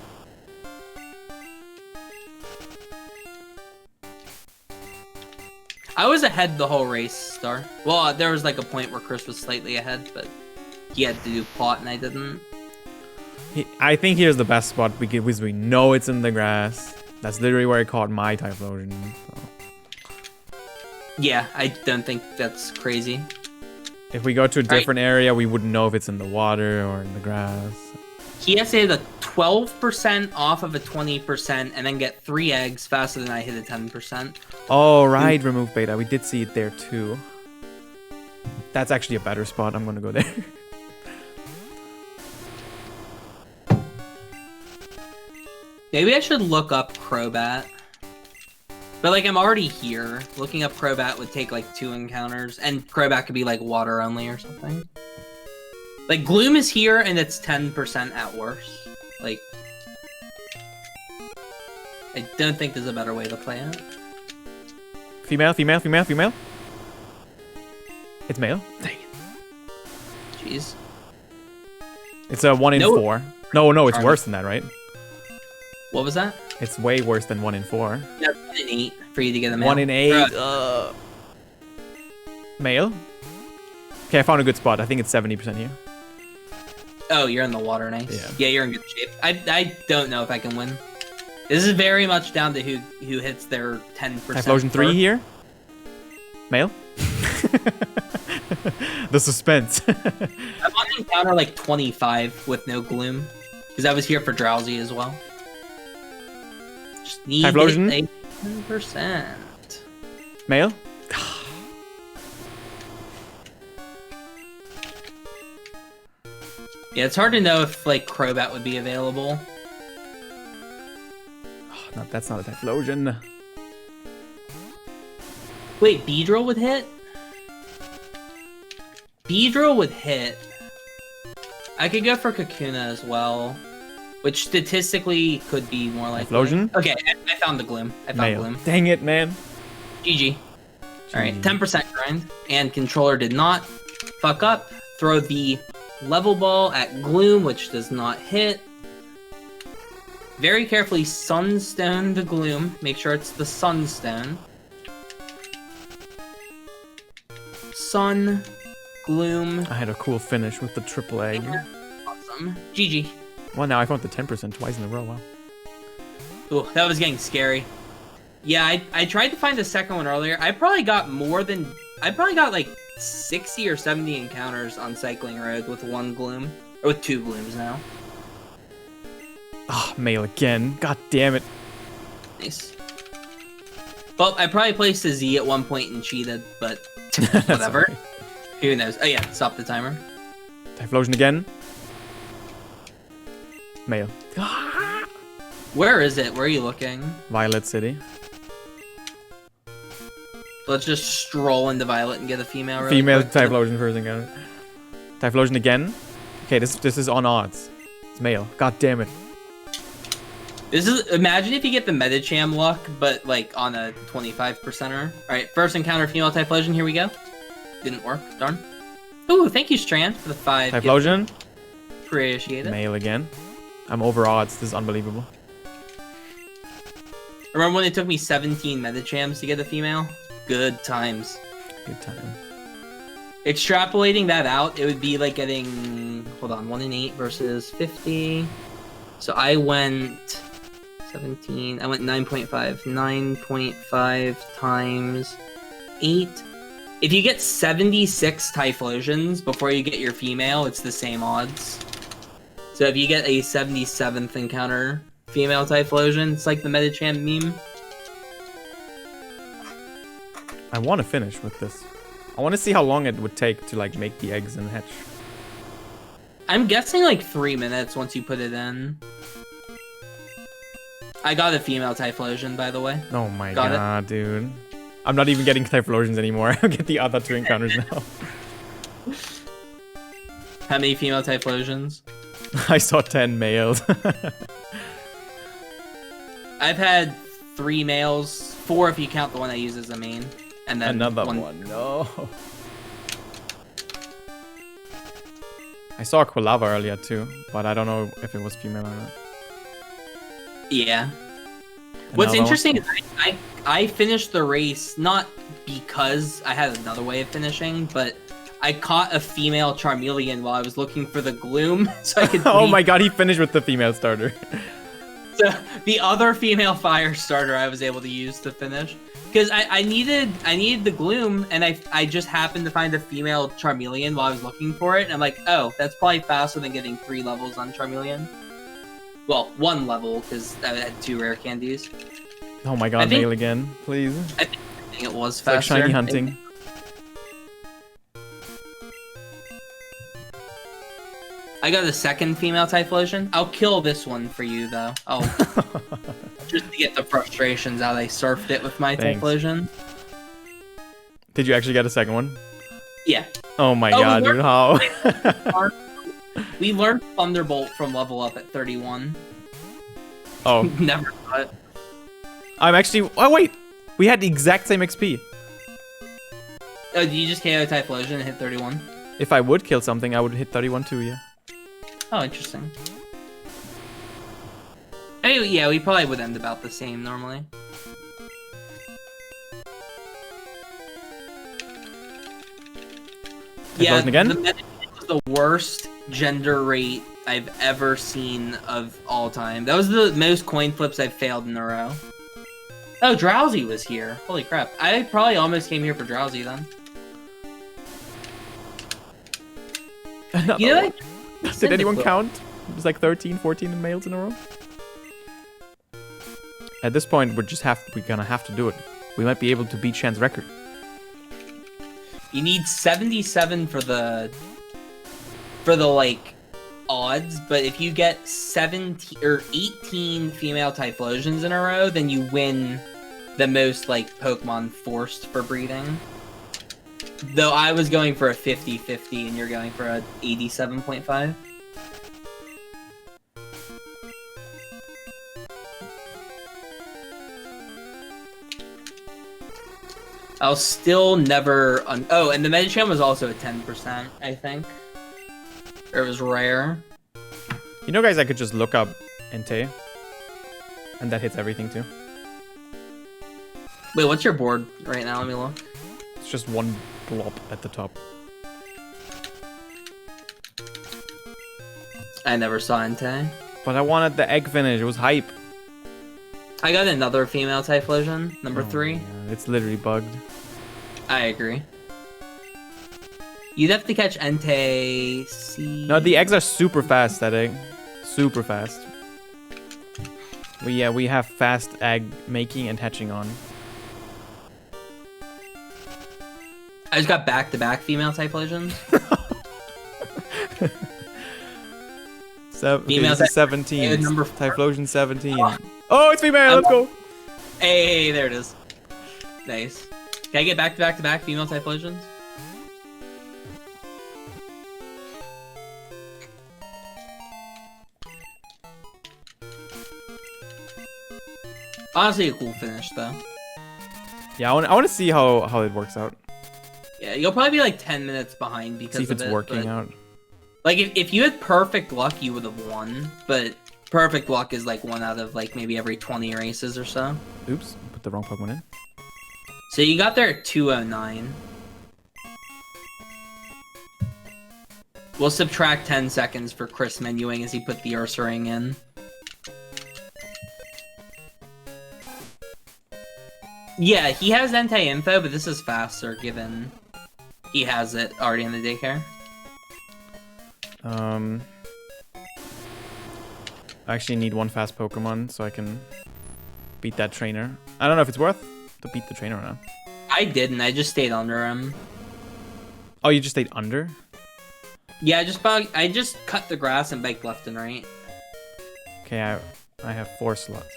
Speaker 1: I was ahead the whole race, Star. Well, there was like a point where Chris was slightly ahead, but he had to do pot and I didn't.
Speaker 2: I think here's the best spot because we know it's in the grass. That's literally where I caught my Typhlosion. So.
Speaker 1: Yeah, I don't think that's crazy.
Speaker 2: If we go to a different area, we wouldn't know if it's in the water or in the grass.
Speaker 1: He has to hit a 12% off of a 20% and then get 3 eggs faster than I hit a 10%.
Speaker 2: Oh, right, remove beta. We did see it there too. That's actually a better spot. I'm gonna go there.
Speaker 1: Maybe I should look up Crobat. But like I'm already here. Looking up Crobat would take like 2 encounters, and Crobat could be like water only or something. Like Gloom is here and it's 10% at worst. Like I don't think there's a better way to play it.
Speaker 2: Female, female, female, female. It's male.
Speaker 1: Dang it. Jeez.
Speaker 2: It's a 1 in 4. No, it's worse than that, right?
Speaker 1: What was that?
Speaker 2: It's way worse than 1 in 4.
Speaker 1: Yeah, 1 in 8 for you to get a male.
Speaker 2: 1 in 8. Male. Okay, I found a good spot. I think it's 70% here.
Speaker 1: Oh, you're in the water, nice.
Speaker 2: Yeah.
Speaker 1: Yeah, you're in good shape. I don't know if I can win. This is very much down to who hits their 10%.
Speaker 2: Typhlosion 3 here. Male. The suspense.
Speaker 1: I want to encounter like 25 with no Gloom. Because I was here for Drowsy as well. Just need
Speaker 2: Typhlosion?
Speaker 1: it 10%.
Speaker 2: Male.
Speaker 1: Yeah, it's hard to know if like Crobat would be available.
Speaker 2: Oh, no, that's not a Typhlosion.
Speaker 1: Wait, Beedrill would hit? Beedrill would hit. I could go for Kakuna as well. Which statistically could be more likely.
Speaker 2: Typhlosion?
Speaker 1: Okay, I found the Gloom. I found
Speaker 2: Male.
Speaker 1: Gloom.
Speaker 2: Dang it, man.
Speaker 1: GG. Alright,
Speaker 2: GG.
Speaker 1: 10% grind. And controller did not fuck up. Throw the level ball at Gloom, which does not hit. Very carefully Sunstone the Gloom. Make sure it's the Sunstone. Sun, Gloom.
Speaker 2: I had a cool finish with the triple egg.
Speaker 1: Awesome. GG.
Speaker 2: Well, now I found the 10% twice in a row. Wow.
Speaker 1: Ooh, that was getting scary. Yeah, I tried to find the second one earlier. I probably got like 60 or 70 encounters on Cycling Road with 1 Gloom. Or with 2 Glooms now.
Speaker 2: Ah, male again. God damn it.
Speaker 1: Nice. Well, I probably placed a Z at one point and cheated, but whatever.
Speaker 2: Sorry.
Speaker 1: Who knows? Oh yeah, stop the timer.
Speaker 2: Typhlosion again. Male.
Speaker 1: Where is it? Where are you looking?
Speaker 2: Violet City.
Speaker 1: Let's just stroll into Violet and get a female. Really
Speaker 2: Female
Speaker 1: quick.
Speaker 2: Typhlosion first encounter. Typhlosion again. Okay, this is on odds. It's male. God damn it.
Speaker 1: This is, imagine if you get the Medicham luck, but like on a 25%er. Alright, first encounter female Typhlosion, here we go. Didn't work, darn. Ooh, thank you, Strand, for the 5.
Speaker 2: Typhlosion.
Speaker 1: Appreciate it.
Speaker 2: Male again. I'm over odds. This is unbelievable.
Speaker 1: Remember when it took me 17 Medichams to get a female? Good times.
Speaker 2: Good time.
Speaker 1: Extrapolating that out, it would be like getting, hold on, 1 in 8 versus 50. So I went 17, I went 9.5. 9.5 times 8. If you get 76 Typhlosions before you get your female, it's the same odds. So if you get a 77th encounter female Typhlosion, it's like the Medicham meme.
Speaker 2: I want to finish with this. I want to see how long it would take to like make the eggs and hatch.
Speaker 1: I'm guessing like 3 minutes once you put it in. I got a female Typhlosion, by the way.
Speaker 2: Oh my
Speaker 1: Got
Speaker 2: god, dude. I'm not even getting Typhlosions anymore. I'll get the other 2 encounters now.
Speaker 1: How many female Typhlosions?
Speaker 2: I saw 10 males.
Speaker 1: I've had 3 males, 4 if you count the one I use as a main, and then
Speaker 2: Another one. No. I saw a Quilava earlier too, but I don't know if it was female or not.
Speaker 1: Yeah. What's
Speaker 2: Another
Speaker 1: interesting
Speaker 2: one?
Speaker 1: is I finished the race not because I had another way of finishing, but I caught a female Charmeleon while I was looking for the Gloom, so I could.
Speaker 2: Oh my god, he finished with the female starter.
Speaker 1: So the other female fire starter I was able to use to finish because I needed the Gloom, and I just happened to find a female Charmeleon while I was looking for it, and I'm like, oh, that's probably faster than getting 3 levels on Charmeleon. Well, 1 level because I had 2 rare candies.
Speaker 2: Oh my god, male again, please.
Speaker 1: I think it was
Speaker 2: It's like
Speaker 1: faster.
Speaker 2: shiny hunting.
Speaker 1: I got a second female Typhlosion. I'll kill this one for you though. I'll just to get the frustrations out. I surfed it with my
Speaker 2: Thanks.
Speaker 1: Typhlosion.
Speaker 2: Did you actually get a second one?
Speaker 1: Yeah.
Speaker 2: Oh my
Speaker 1: Oh,
Speaker 2: god, dude, how?
Speaker 1: We learned Thunderbolt from level up at 31.
Speaker 2: Oh,
Speaker 1: Never got it.
Speaker 2: I'm actually. Oh wait, we had the exact same XP.
Speaker 1: Oh, did you just KO Typhlosion and hit 31?
Speaker 2: If I would kill something, I would hit 31 too. Yeah.
Speaker 1: Oh, interesting. Anyway, yeah, we probably would end about the same normally. Yeah,
Speaker 2: again?
Speaker 1: the Medicine was the worst gender rate I've ever seen of all time. That was the most coin flips I've failed in a row. Oh, Drowsy was here. Holy crap. I probably almost came here for Drowsy then.
Speaker 2: Another
Speaker 1: You know,
Speaker 2: one.
Speaker 1: like,
Speaker 2: Did anyone count? It was like 13, 14 males in a row. At this point, we're gonna have to do it. We might be able to beat Shen's record.
Speaker 1: You need 77 for the like odds, but if you get 17 or 18 female Typhlosions in a row, then you win the most like Pokemon forced for breeding. Though I was going for a 50-50 and you're going for a 87.5. I'll still never... Oh, and the Medicham was also at 10%, I think. Or it was rare.
Speaker 2: You know, guys, I could just look up Entei. And that hits everything, too.
Speaker 1: Wait, what's your board right now? Let me look.
Speaker 2: It's just one blob at the top.
Speaker 1: I never saw Entei.
Speaker 2: But I wanted the egg finish. It was hype.
Speaker 1: I got another female Typhlosion, number 3.
Speaker 2: Yeah, it's literally bugged.
Speaker 1: I agree. You'd have to catch Entei.
Speaker 2: No, the eggs are super fast, that egg. Super fast. We have fast egg making and hatching on.
Speaker 1: I just got back-to-back female Typhlosions.
Speaker 2: Female
Speaker 1: Female
Speaker 2: 17.
Speaker 1: number 4.
Speaker 2: Typhlosion 17. Oh, it's female. Let's go.
Speaker 1: Hey, there it is. Nice. Can I get back-to-back-to-back female Typhlosions? Honestly, a cool finish, though.
Speaker 2: Yeah, I want to see how it works out.
Speaker 1: Yeah, you'll probably be like 10 minutes behind because
Speaker 2: See if it's working out.
Speaker 1: Like, if you had perfect luck, you would have won. But perfect luck is like 1 out of like maybe every 20 races or so.
Speaker 2: Oops, put the wrong Pokemon in.
Speaker 1: So you got there at 2:09. We'll subtract 10 seconds for Chris menuing as he put the Ursaring in. Yeah, he has Entei info, but this is faster given he has it already in the daycare.
Speaker 2: I actually need 1 fast Pokemon so I can beat that trainer. I don't know if it's worth to beat the trainer or not.
Speaker 1: I didn't, I just stayed under him.
Speaker 2: Oh, you just stayed under?
Speaker 1: Yeah, I just cut the grass and baked left and right.
Speaker 2: Okay, I have 4 slots.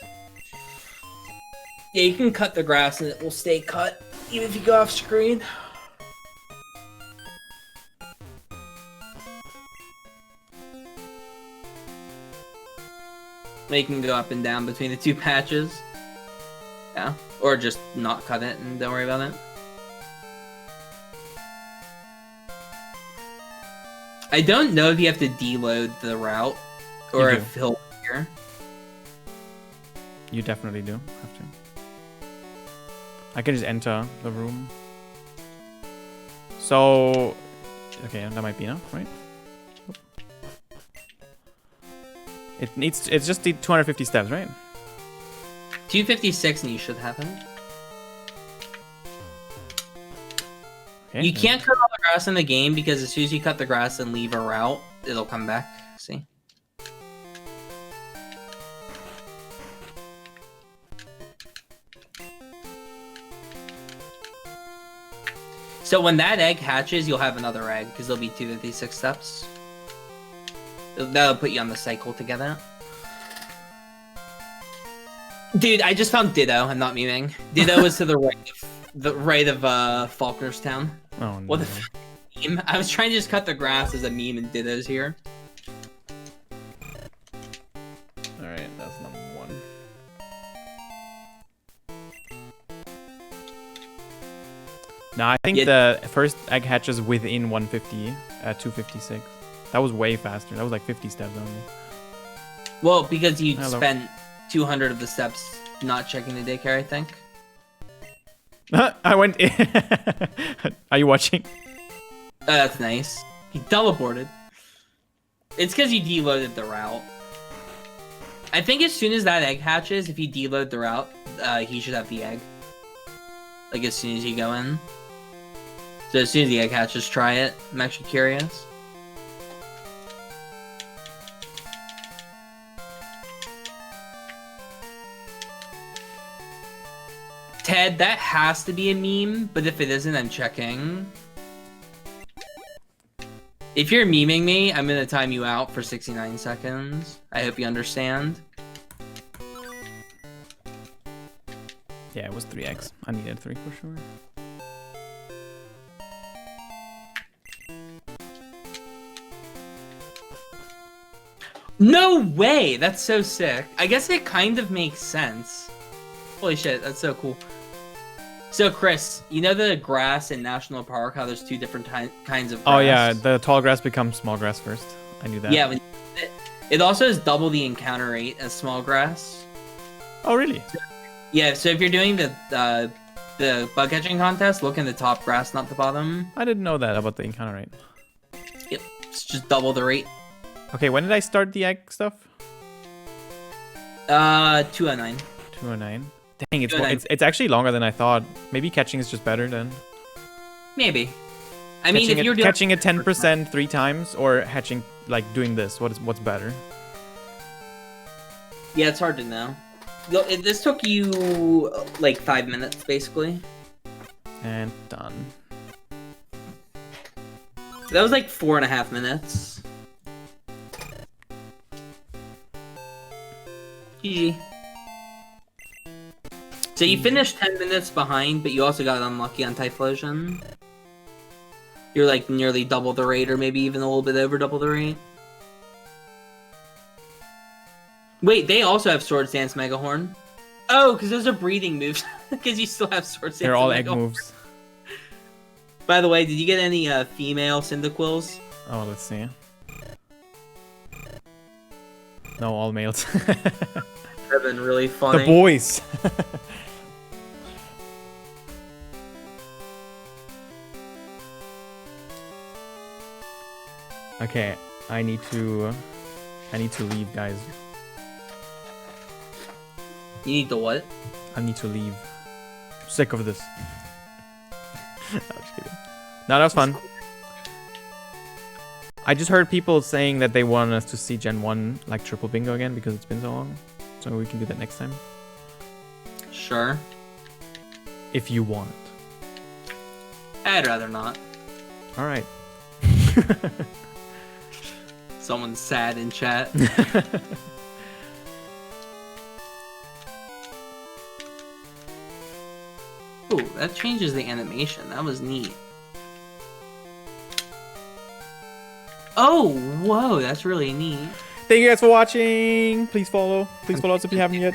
Speaker 1: Yeah, you can cut the grass and it will stay cut, even if you go off screen. You can go up and down between the 2 patches. Yeah, or just not cut it and don't worry about it. I don't know if you have to deload the route, or if he'll appear.
Speaker 2: You definitely do have to. I can just enter the room. So, okay, that might be enough, right? It's just the 250 steps, right?
Speaker 1: 256 and you should have it.
Speaker 2: Okay,
Speaker 1: You can't cut all the grass in the game because as soon as you cut the grass and leave a route, it'll come back. See? So when that egg hatches, you'll have another egg because there'll be 256 steps. That'll put you on the cycle to get it. Dude, I just found Ditto. I'm not memeing. Ditto is to the right of Faulkner's Town.
Speaker 2: Oh no.
Speaker 1: What the meme? I was trying to just cut the grass as a meme and Ditto's here.
Speaker 2: Alright, that's number 1. Now I think the first egg hatches within 150 at 256. That was way faster. That was like 50 steps only.
Speaker 1: Well, because you spent 200 of the steps not checking the daycare, I think.
Speaker 2: I went in. Are you watching?
Speaker 1: That's nice. He teleported. It's because you deloaded the route. I think as soon as that egg hatches, if you deload the route, he should have the egg. Like as soon as you go in. So as soon as the egg hatches, try it. I'm actually curious. Ted, that has to be a meme, but if it isn't, I'm checking. If you're memeing me, I'm gonna time you out for 69 seconds. I hope you understand.
Speaker 2: Yeah, it was 3x. I needed 3 for sure.
Speaker 1: No way! That's so sick. I guess it kind of makes sense. Holy shit, that's so cool. So, Chris, you know the grass in National Park, how there's 2 different kinds of grass?
Speaker 2: Oh yeah, the tall grass becomes small grass first. I knew that.
Speaker 1: Yeah, it also has double the encounter rate as small grass.
Speaker 2: Oh really?
Speaker 1: Yeah, so if you're doing the bug catching contest, look in the top grass, not the bottom.
Speaker 2: I didn't know that about the encounter rate.
Speaker 1: Yep, it's just double the rate.
Speaker 2: Okay, when did I start the egg stuff?
Speaker 1: 209.
Speaker 2: 209. Dang, it's actually longer than I thought. Maybe catching is just better then.
Speaker 1: Maybe. I mean, if you're doing
Speaker 2: catching it 10% 3 times or hatching like doing this, what's better?
Speaker 1: Yeah, it's hard to know. This took you like 5 minutes, basically.
Speaker 2: And done.
Speaker 1: That was like 4.5 minutes. GG. So you finished 10 minutes behind, but you also got unlucky on Typhlosion. You're like nearly double the rate, or maybe even a little bit over double the rate. Wait, they also have Swords Dance Megahorn. Oh, because those are breathing moves. Because you still have Swords Dance.
Speaker 2: They're all
Speaker 1: Megahorn.
Speaker 2: egg moves.
Speaker 1: By the way, did you get any female Cyndaquils?
Speaker 2: Oh, let's see. No, all males.
Speaker 1: That'd been really funny.
Speaker 2: The boys. Okay, I need to leave, guys.
Speaker 1: You need the what?
Speaker 2: I need to leave. I'm sick of this. I'm just kidding. No, that was fun. I just heard people saying that they want us to see Gen 1 like triple bingo again because it's been so long. So we can do that next time.
Speaker 1: Sure.
Speaker 2: If you want.
Speaker 1: I'd rather not.
Speaker 2: Alright.
Speaker 1: Someone's sad in chat. Oh, that changes the animation. That was neat. Oh, whoa, that's really neat.
Speaker 2: Thank you guys for watching. Please follow. Please follow us if you haven't yet.